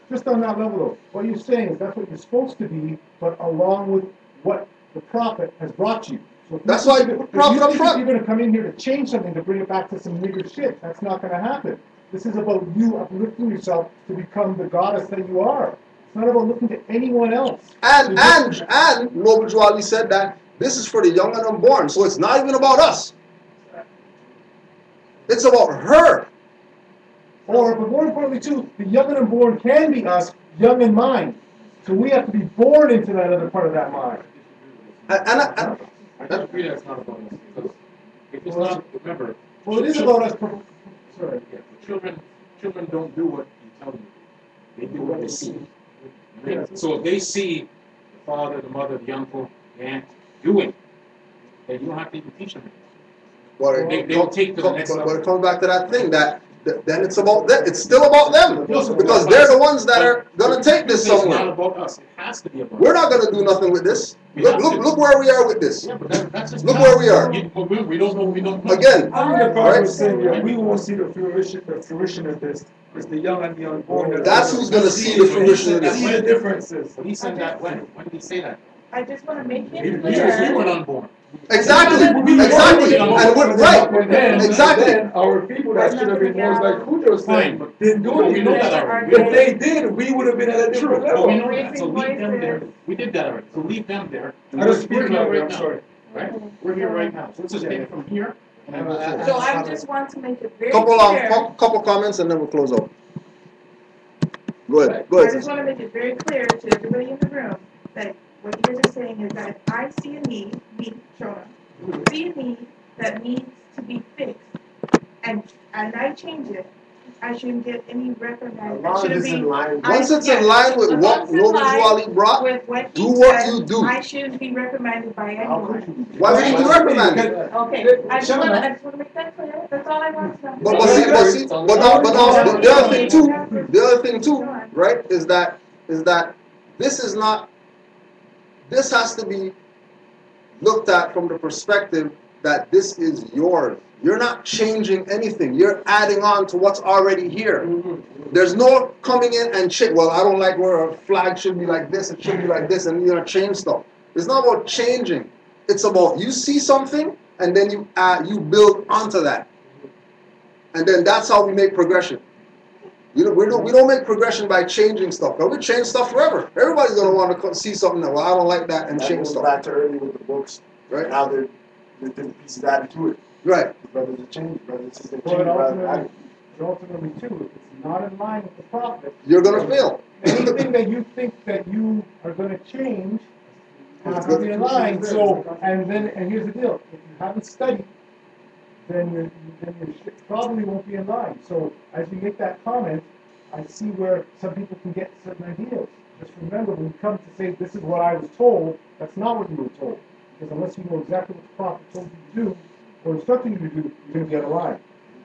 Just on that level though, what you're saying is that's what you're supposed to be, but along with what the Prophet has brought you. So that's why the Prophet up front. You're going to come in here to change something, to bring it back to some nigger shit. That's not going to happen. This is about you uplifting yourself to become the goddess that you are. It's not about looking to anyone else. And Noble Drew Ali said that this is for the young and unborn, so it's not even about us. It's about her. But more importantly too, the young and unborn can be us, young in mind. So we have to be born into that other part of that mind. I just agree that it's not about us, because if it's not, remember. Well, it is about us. Sorry. Yeah, children don't do what you tell them. They do what they see. Right? So if they see the father, the mother, the uncle, the aunt doing, then you don't have to even teach them. Well, they'll take to the next level. But it comes back to that thing that then it's about them. It's still about them because they're the ones that are gonna take this somewhere. It's not about us. It has to be about us. We're not gonna do nothing with this. Look where we are with this. Yeah, but that's just look where we are. We don't know. We don't know. Again, I think the Prophet was saying that we won't see the fruition of this. It's the young and the unborn. That's who's gonna see the fruition of this. See the differences. But he said that when? When did he say that? I just want to make it We clear. weren't unborn. Exactly, We were exactly, already and we're right, But then, exactly. then our people that should have been ones like Cujo Fine, said, but didn't do we anything. know that already. If they did, we would have been at a different But we level. know that, so leave them there. We did that already, so leave them there. I We're just speak here loudly, right I'm now, sorry. right? We're here right now, so let's just take it from here. And then go forward. So I just want to make it very Couple clear. couple comments and then we'll close out. Go ahead, go I ahead. just want to make it very clear to everybody in the room that what you guys are saying is that if I see a need, me, Shona, see a need that needs to be fixed, and I change it, I shouldn't get any reprimand. I shouldn't be. Once it's in line with what Noble Juali brought, with what do he what said, you do. I shouldn't be reprimanded by anyone. Why would you be reprimanded? Okay, I just want to make that clear. That's all I want to know. But now, the other thing too, right, is that this is not, this has to be looked at from the perspective that this is yours. You're not changing anything. You're adding on to what's already here. There's no coming in and change. Well, I don't like where a flag should be like this. It should be like this, and you're gonna change stuff. It's not about changing. It's about you see something and then you build onto that, and then that's how we make progression. We don't make progression by changing stuff. But we change stuff forever. Everybody's gonna want to see something that, well, I don't like that, and change stuff. Back to earlier with the books, right? Now there's pieces added to it. Right. Brothers are changing, brothers are But ultimately too, if it's not in line with the prophet, you're gonna fail. Anything that you think that you are gonna change has to be in line. So, and here's the deal: if you haven't studied, then your shit probably won't be in line. So, as you make that comment, I see where some people can get certain ideas. Just remember, when you come to say, "This is what I was told," that's not what you were told. Because unless you know exactly what the prophet told you to do or instructed you to do, you're going to get a lie.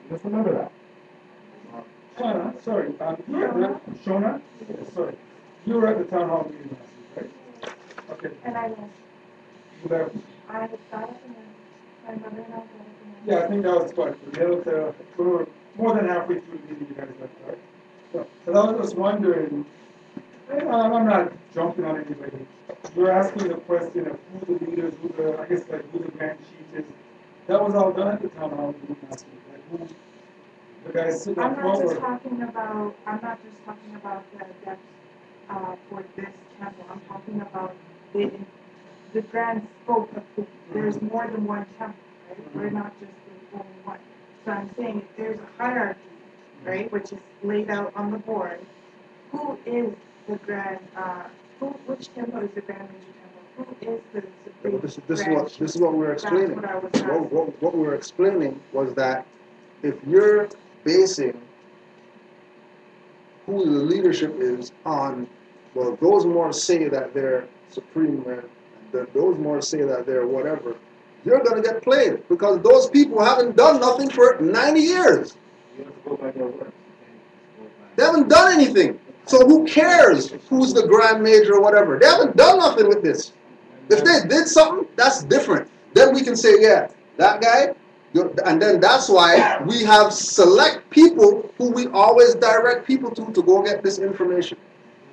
Just remember that. Shona, sorry, Shona, sorry, you were at the town hall meeting last week, right? Okay. And I was. You there? I thought my mother and I. Yeah, I think that was quite good. We were more than halfway through the meeting, you guys left, right? So I was just wondering, I'm not jumping on anybody. You're asking the question of who the leaders, who the grand chief is. That was all done at the town hall meeting last week. Like who, the guys sitting I'm up not forward. just talking about the depth for this temple. I'm talking about the grand scope of there's more than one temple, right? We're not just the only one. So I'm saying if there's a hierarchy, right, which is laid out on the board, who is the grand which temple is the grand major temple? Who is the supreme This is what we're explaining. That's what I was asking. What we were explaining was that if you're basing who the leadership is on, well, those more say that they're supreme, and those more say that they're whatever, you're going to get played because those people haven't done nothing for 90 years. You have to go by their words. They haven't done anything. So who cares who's the grand major or whatever? They haven't done nothing with this. If they did something, that's different. Then we can say, yeah, that guy. And then that's why we have select people who we always direct people to go get this information.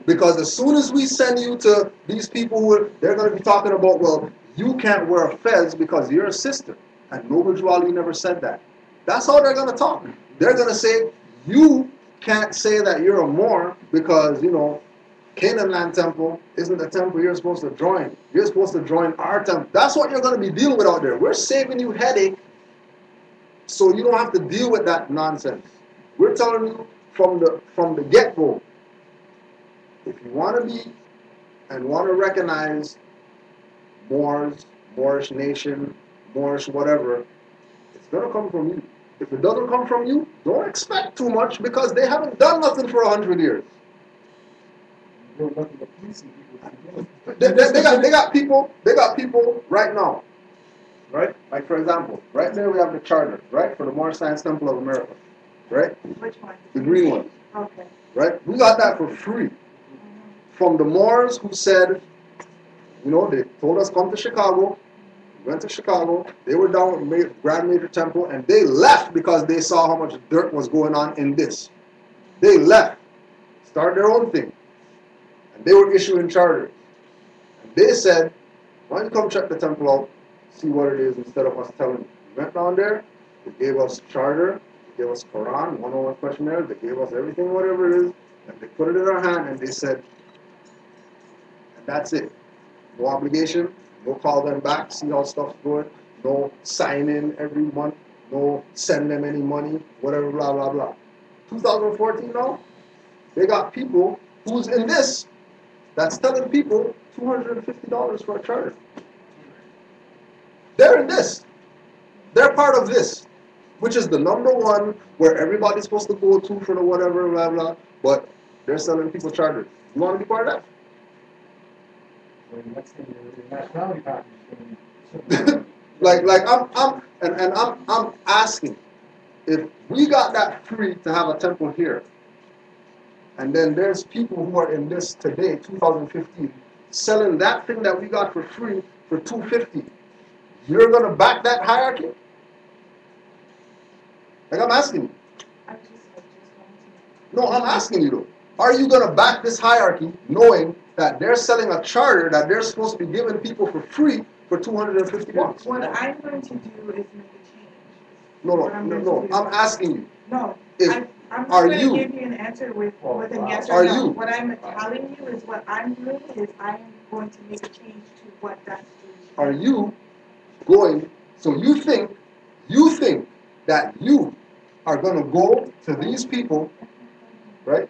Because as soon as we send you to these people, they're going to be talking about, well, you can't wear a fez because you're a sister. And Noble Juali never said that. That's how they're going to talk. They're going to say, you can't say that you're a Moor because, Canaanland temple isn't the temple you're supposed to join. You're supposed to join our temple. That's what you're going to be dealing with out there. We're saving you headache so you don't have to deal with that nonsense. We're telling you from the get-go, if you want to be and want to recognize Moors, Moorish nation, Moorish whatever, it's going to come from you. If it doesn't come from you, don't expect too much because they haven't done nothing for 100 years. They got people right now, right? Like for example, right there we have the charter, right, for the Moorish Science Temple of America, right? Which one? The green one. Okay. Right? We got that for free from the Moors who said, they told us come to Chicago. We went to Chicago. They were down with Grand Major Temple, and they left because they saw how much dirt was going on in this. They left, started their own thing. And they were issuing charters. And they said, Why don't you come check the temple out, see what it is, instead of us telling you. We went down there, they gave us charter, they gave us Quran, 101 questionnaire, they gave us everything, whatever it is, and they put it in our hand and they said, and that's it. No obligation, no call them back, see how stuff's going, no sign in every month, no send them any money, whatever, blah, blah, blah. 2014 now, they got people who's in this that's telling people $250 for a charter. They're in this. They're part of this, which is the number one where everybody's supposed to go to for the whatever, blah, blah, but they're selling people charters. You want to be part of that? So the next thing, your nationality package is going to be I'm asking, if we got that free to have a temple here, and then there's people who are in this today, 2015, selling that thing that we got for free for $250. You're gonna back that hierarchy? Like, I'm asking you. No, I'm asking you though. Are you gonna back this hierarchy knowing that they're selling a charter that they're supposed to be giving people for free for $250? What I'm going to do is make a change. No, I'm asking you. No, If, I'm are going you? to give you an answer with a yes Are or no. you? What I'm telling you is what I'm doing is I'm going to make a change to what that situation is. Are you going? So you think that you are going to go to these people, right?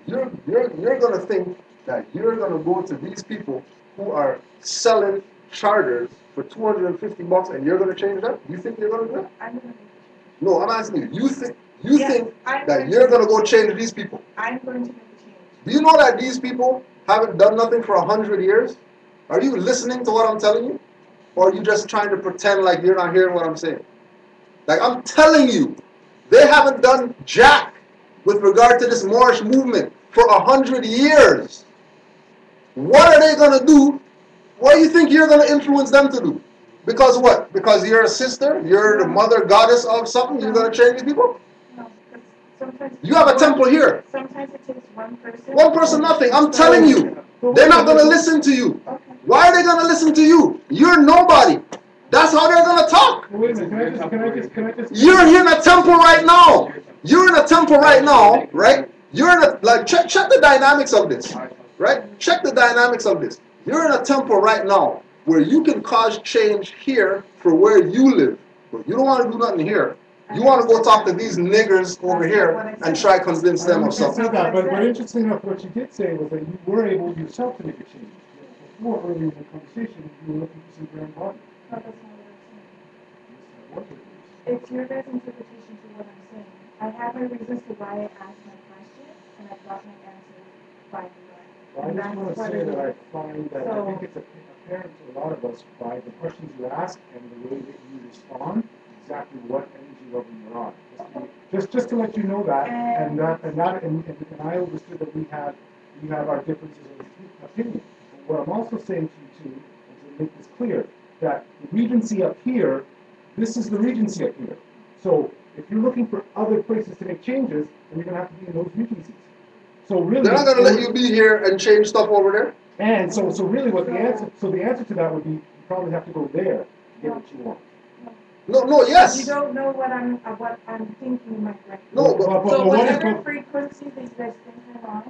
You're going to think that you're going to go to these people who are selling charters for $250 and you're going to change that? You think you're going to do that? I'm going to make a change. No, I'm asking you. You think I'm that you're going to go change these people? I'm going to make a change. Do you know that these people haven't done nothing for 100 years? Are you listening to what I'm telling you? Or are you just trying to pretend like you're not hearing what I'm saying? Like, I'm telling you, they haven't done jack with regard to this Moorish movement for 100 years. What are they going to do? What do you think you're going to influence them to do? Because what? Because you're a sister? You're the mother goddess of something? You're going to change these people? No, because sometimes you have a temple here. Sometimes it takes one person. One person, nothing. I'm telling you. They're not going to listen to you. Okay. Why are they going to listen to you? You're nobody. That's how they're going to talk. Wait a minute, can I just... You're in a temple right now. You're in a temple right now, right? You're in a, like, check the dynamics of this, right? Check the dynamics of this. You're in a temple right now where you can cause change here for where you live. But you don't want to do nothing here. You want to go talk to these niggers over here and try to convince them of something. But interesting enough, what you did say was that you were able yourself to make a change. Before, earlier in the conversation, you were looking for some grand body. No, that's not what I'm saying. It's your guys' interpretation to what I'm saying. I have my reasons to why I asked my question, and I got my answer by the way. Well, I just want to say that I find that I think it's apparent to a lot of us by the questions you ask and the way that you respond, exactly what energy level you're on. Just to let you know that, and I understood that we have our differences of opinion. But what I'm also saying to you too, and to make this clear, that the Regency up here, this is the Regency up here. So if you're looking for other places to make changes, then you're going to have to be in those Regencies. So really, they're not going to let you be here and change stuff over there. And so really, what the answer to that would be, you probably have to go there to get what you want. No, yes. You don't know what I'm thinking in my brain. No, but so whatever frequency that you guys think I'm on,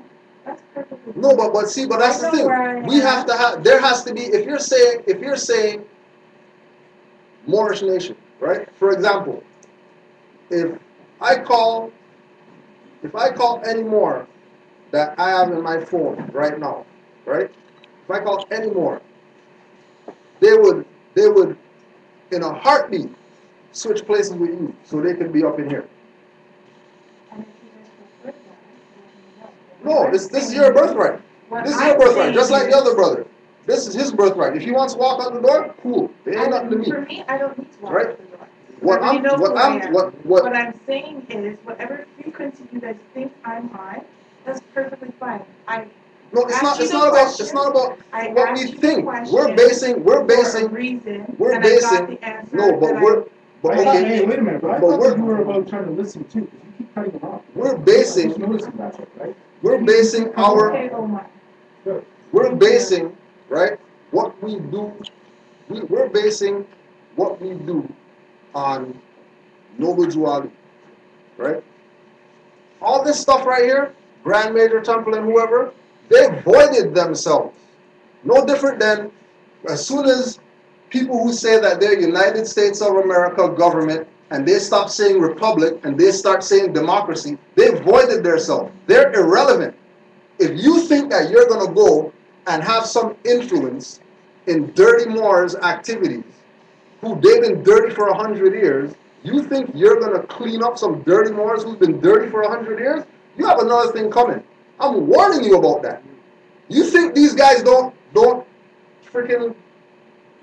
that's perfectly. No, but that's the thing. We have to have. There has to be. If you're saying Moorish nation, right? For example, if I call any more that I have in my phone right now, right? If I call any more, they would in a heartbeat switch places with you so they can be up in here. No, this is your birthright. This is your birthright, just like the other brother. This is his birthright. If he wants to walk out the door, cool. It ain't nothing to me. For me, I don't need to walk out the door. What I'm saying is, whatever frequency you guys think I'm on, that's perfectly fine. No, it's not about what we think. We're basing. No, but okay. Hey, wait a minute. But I thought you were about trying to listen too, because you keep cutting them off. We're basing. We're basing our. We're basing, right? what we do, we're basing what we do on Noble Jew Ali, right? All this stuff right here, Grand Major Temple and whoever, they voided themselves. No different than as soon as people who say that they're United States of America government and they stop saying republic and they start saying democracy, they voided themselves. They're irrelevant. If you think that you're going to go and have some influence in Dirty Moors activities, who they've been dirty for 100 years, you think you're going to clean up some dirty Moors who've been dirty for 100 years? You have another thing coming. I'm warning you about that. You think these guys don't freaking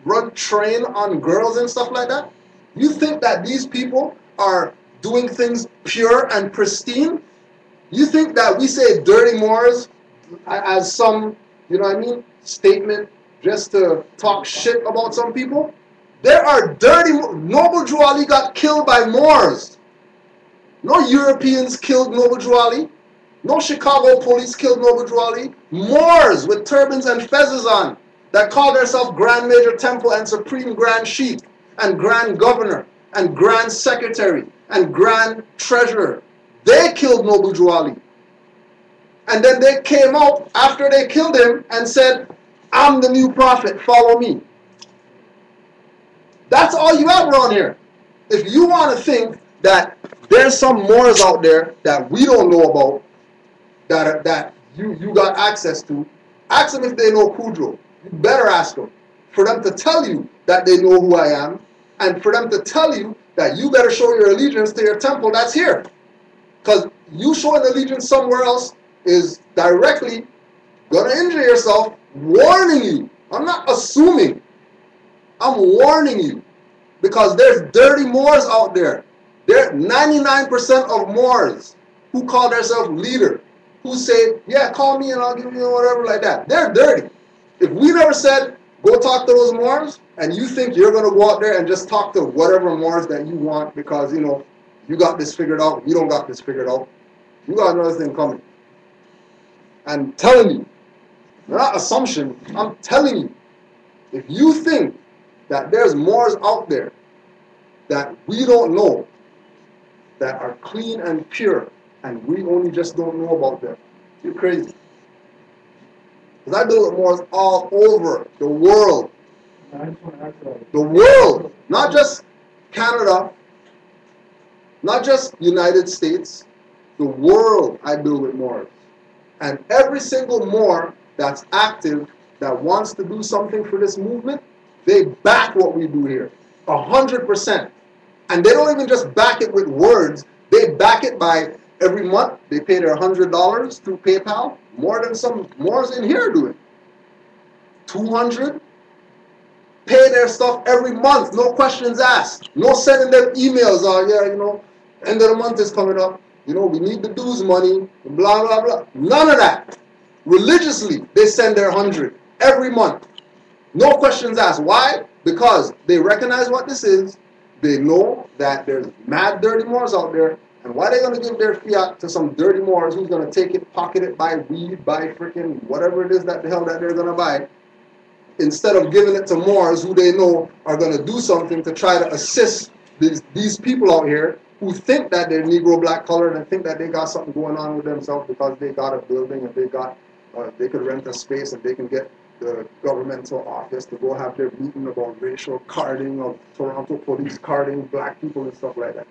run train on girls and stuff like that? You think that these people are doing things pure and pristine? You think that we say dirty Moors as some, you know what I mean, statement just to talk shit about some people? There are dirty, Noble Drew Ali got killed by Moors. No Europeans killed Noble Drew Ali. No Chicago police killed Noble Drew Ali. Moors with turbans and fezzes on that call themselves Grand Major Temple and Supreme Grand Sheikh and Grand Governor and Grand Secretary and Grand Treasurer. They killed Noble Drew Ali. And then they came out after they killed him and said, I'm the new prophet, follow me. That's all you have around here. If you want to think that there's some Moors out there that we don't know about, that you got access to, ask them if they know Kudro. You better ask them. For them to tell you that they know who I am, and for them to tell you that you better show your allegiance to your temple that's here. Because you showing allegiance somewhere else is directly going to injure yourself, warning you. I'm not assuming. I'm warning you. Because there's dirty Moors out there. There are 99% of Moors who call themselves leader, who say, yeah, call me and I'll give you whatever like that. They're dirty. If we never said, go talk to those Moors, and you think you're going to go out there and just talk to whatever Moors that you want because, you know, you got this figured out, you don't got this figured out, you got another thing coming. I'm telling you, not assumption, I'm telling you, if you think that there's Moors out there that we don't know, that are clean and pure, and we only just don't know about them, you're crazy. Because I deal with Moors all over the world. The world, not just Canada, not just United States, the world I deal with Moors. And every single Moor that's active, that wants to do something for this movement, they back what we do here, 100%. And they don't even just back it with words, they back it by every month, they pay their $100 through PayPal, more than some Moors in here doing. $200, pay their stuff every month, no questions asked. No sending them emails, yeah, you know, end of the month is coming up, you know, we need the dues money, blah, blah, blah. None of that. Religiously, they send their 100 every month. No questions asked. Why? Because they recognize what this is. They know that there's mad dirty Moors out there. And why are they going to give their fiat to some dirty Moors who's going to take it, pocket it, buy weed, buy freaking whatever it is that the hell that they're going to buy, instead of giving it to Moors who they know are going to do something to try to assist these people out here who think that they're Negro black colored and think that they got something going on with themselves because they got a building and they could rent a space and they can get the governmental office to go have their meeting about racial carding of Toronto police carding black people and stuff like that.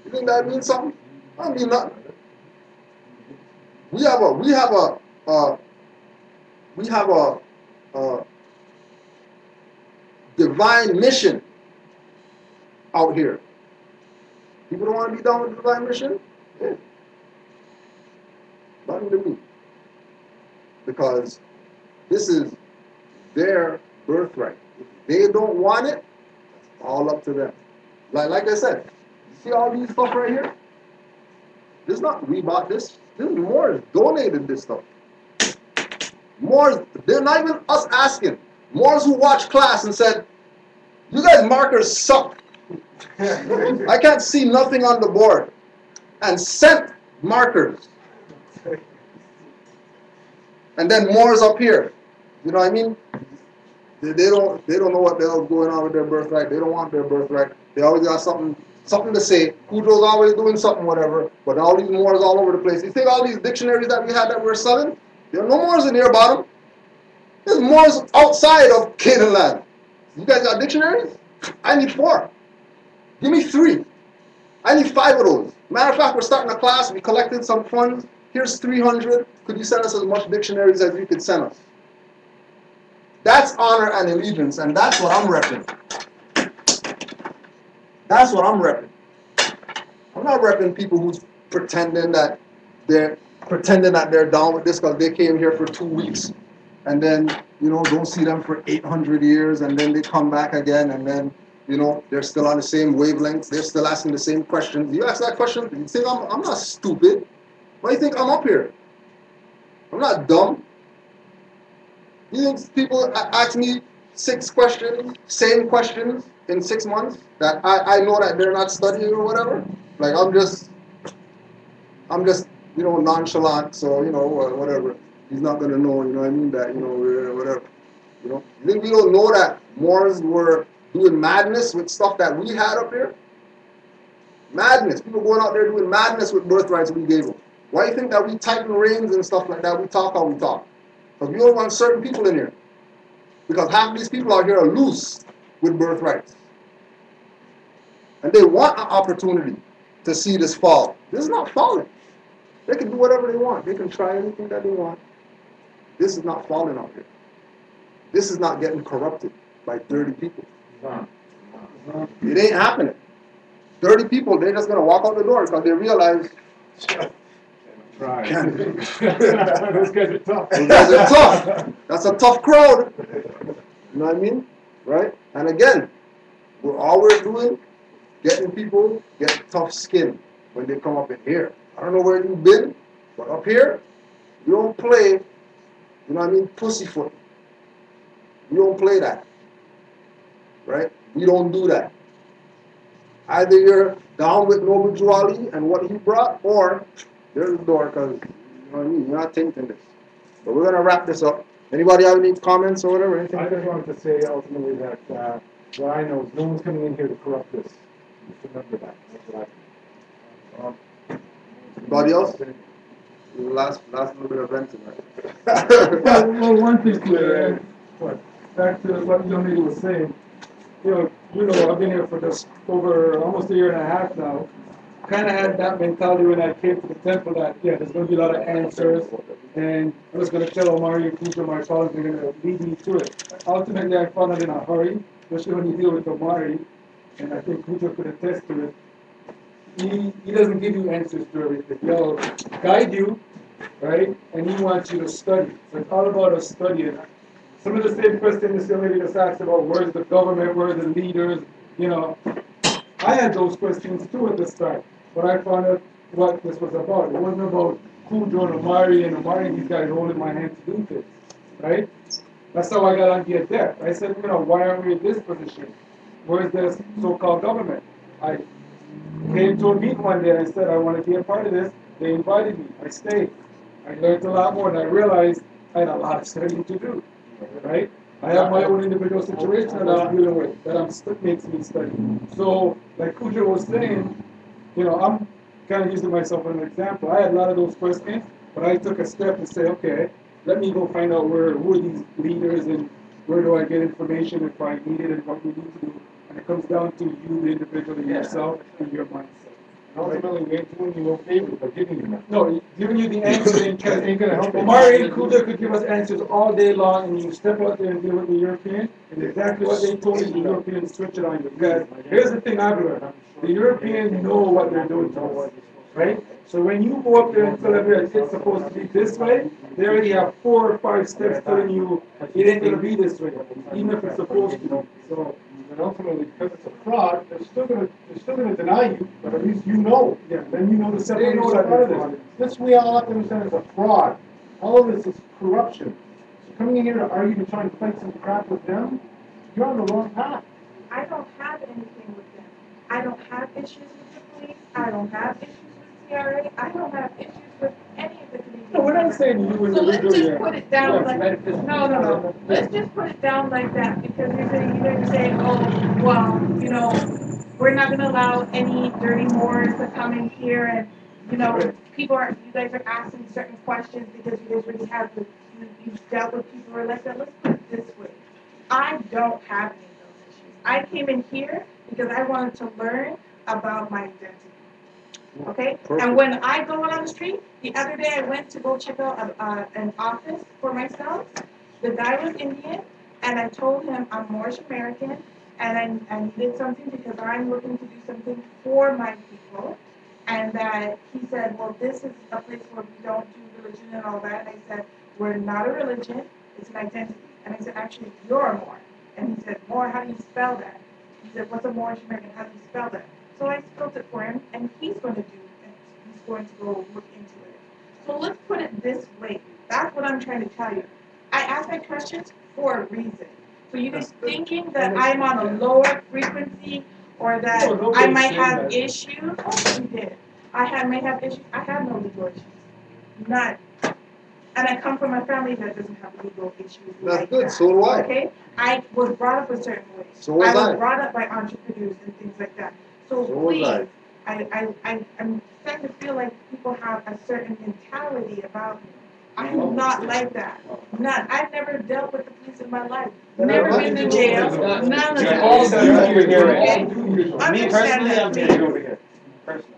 You think that means something? I mean nothing. We have a divine mission out here. People don't want to be done with the divine mission? Yeah. Nothing to me. Because this is their birthright. If they don't want it, it's all up to them. Like I said, you see all these stuff right here? This is not we bought this. This is Moors donated this stuff. Moors, they're not even us asking. Moors who watched class and said, you guys markers suck. I can't see nothing on the board. And sent markers. And then Moors up here. You know what I mean? They don't know what the hell's going on with their birthright. They don't want their birthright. They always got something to say. Cujo's always doing something, whatever. But all these Moors all over the place. You think all these dictionaries that we had that we're selling? There are no Moors in here, bottom. There's Moors outside of Canaanland. You guys got dictionaries? I need 4. Give me 3. I need 5 of those. Matter of fact, we're starting a class. We collected some funds. Here's 300. Could you send us as much dictionaries as you could send us? That's honor and allegiance, and that's what I'm repping. That's what I'm repping. I'm not repping people who's pretending that they're down with this because they came here for 2 weeks, and then don't see them for 800 years, and then they come back again, and then they're still on the same wavelength. They're still asking the same questions. You ask that question, you think I'm not stupid? Why do you think I'm up here? I'm not dumb. You think people ask me 6 questions, same questions in 6 months that I know that they're not studying or whatever? Like I'm just nonchalant, so whatever. He's not gonna know, you know what I mean? That whatever. You think we don't know that Moors were doing madness with stuff that we had up here? Madness. People going out there doing madness with birthrights we gave them. Why do you think that we tighten reins and stuff like that? We talk how we talk. Because we don't want certain people in here. Because half of these people out here are loose with birthrights. And they want an opportunity to see this fall. This is not falling. They can do whatever they want. They can try anything that they want. This is not falling out here. This is not getting corrupted by 30 people. It ain't happening. 30 people, they're just going to walk out the door because they realize Those guys are tough. Those guys are tough. That's a tough crowd. You know what I mean? Right? And again, all we're doing, getting people get tough skin when they come up in here. I don't know where you've been, but up here, you don't play, you know what I mean, pussyfoot. You don't play that. Right? We don't do that. Either you're down with Noble Juali and what he brought, or there's the door, because, you know what I mean, you're not tainting this. But we're going to wrap this up. Anybody have any comments or whatever? Anything? I just wanted to say ultimately that what I know is no one's coming in here to corrupt this. Just remember that. That's what I think. Anybody else? Last little bit of venting, right? well, one thing to back to what the young lady was saying. I've been here for just over almost a year and a half now. Kind of had that mentality when I came to the temple that, there's going to be a lot of answers, and I was going to tell Omari and Kuja my fathers are going to lead me to it. Ultimately, I found out in a hurry, especially when you deal with Omari, and I think Kuja could attest to it. He doesn't give you answers to everything. He'll guide you, right, and he wants you to study. So it's all about us studying. Some of the same questions this young lady just asked about where's the government, where are the leaders, I had those questions too at the start, but I found out what this was about. It wasn't about Kujo and Omari and these guys holding my hand to do things, right? That's how I got on the adept. I said, why aren't we in this position? Where's this so-called government? I came to a meeting one day and I said, I want to be a part of this. They invited me. I stayed. I learned a lot more and I realized I had a lot of studying to do, right? I have my own individual situation that I'm dealing with, that makes me study. So, like Kuja was saying, I'm kind of using myself as an example. I had a lot of those questions, but I took a step to say, okay, let me go find out who are these leaders and where do I get information if I need it and what we need to do. And it comes down to you, the individual, yourself, and your mindset. Ultimately, we ain't doing you no favors by giving you nothing. No, giving you the answer in That ain't gonna help. Omari and Kuja could give us answers all day long, and you step out there and deal with the European, and exactly what they told you, the Europeans switch it on you. Because here's the thing I've learned. The Europeans know what they're doing to us, right? So when you go up there and tell them that it's supposed to be this way, they already have 4 or 5 steps telling you it ain't gonna be this way, even if it's supposed to be. So, and ultimately, because it's a fraud, they're still gonna deny you, but at least you know. yeah, then you know the They separate know that part of this. This we all have to understand is a fraud. All of this is corruption. So coming in here to argue to try and fight some crap with them, you're on the wrong path. I don't have anything with them. I don't have issues with the police. I don't have issues with CRA. I don't have issues with any of the Canadian No, we're not saying you So let's individually. just put it down like, no. Let's just put it down like that, because you're saying, oh, well, we're not gonna allow any dirty Moors to come in here, and, you guys are asking certain questions because you guys already have you've dealt with people who are like that. Let's put it this way. I don't have any of those issues. I came in here because I wanted to learn about my identity. Okay? Perfect. And when I go out on the street, the other day I went to go check out an office for myself. The guy was Indian, and I told him I'm Moorish American, and I needed something because I'm looking to do something for my people. And that he said, well, this is a place where we don't do religion and all that. And I said, we're not a religion, it's an identity. And I said, actually, you're a Moor. And he said, Moor, how do you spell that? He said, what's a Moorish American? How do you spell that? So I spelled it for him, and he's going to go look into it. So let's put it this way. That's what I'm trying to tell you. I ask my questions for a reason. So you guys thinking that I'm on a lower frequency or that I might have issues? Oh, you did. May have issues. I have no legal issues. None. And I come from a family that doesn't have legal issues. That's like good. that. So do I. Okay? I was brought up a certain way. So was I was I. brought up by entrepreneurs and things like that. So was please, I. I'm starting to feel like people have a certain mentality about me. I'm not like that. None. I've never dealt with the police in my life. Never been to jail. None of that. Okay? Me personally, I'm here over here. Personally.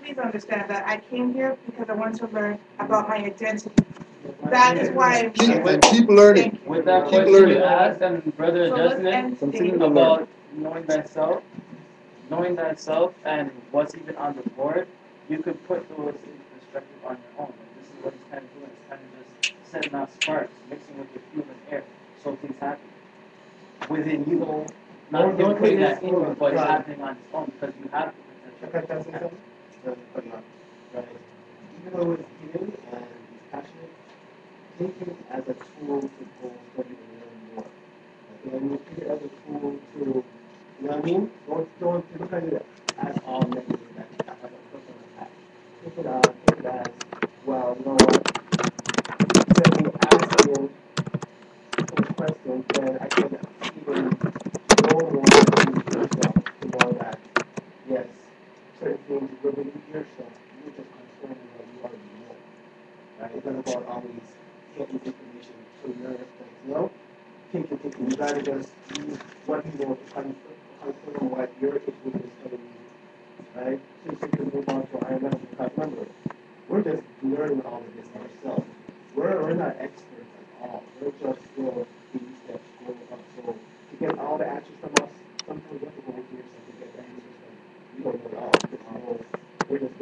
Please understand that I came here because I want to learn about my identity. That is why I'm here. Keep learning. With that Keep question learning. you asked and brother adjustment Continue to learn. about knowing thyself and what's even on the board, you could put those in perspective on your own. Like, this is what he's kind of doing. It's kind of just setting off sparks, mixing with the human air, so things happen within you. Not him putting that in you, but it's happening on its own because you have the potential. Right. Even though it's hidden and he's passionate, take it as a tool to go study and learn more. Like, when you take it as a tool to, you know what I mean? Don't look at it as all negative, that I have a personal attack. Take it as, well, you know what? Instead of me asking some questions, then I can even know more into yourself to know that, yes, certain things within yourself, you're just confirming what you already know. Right? It's not about always getting information to learn things, you know? Thinking. You gotta just use what you know to confirm what your issue is telling you. Right? So you can move on to higher level. Because remember, we're just learning all of this ourselves. We're not experts at all. We're just still baby steps going up. So to get all the answers from us, sometimes you have to go within yourself to get the answers from you don't know it all. We're just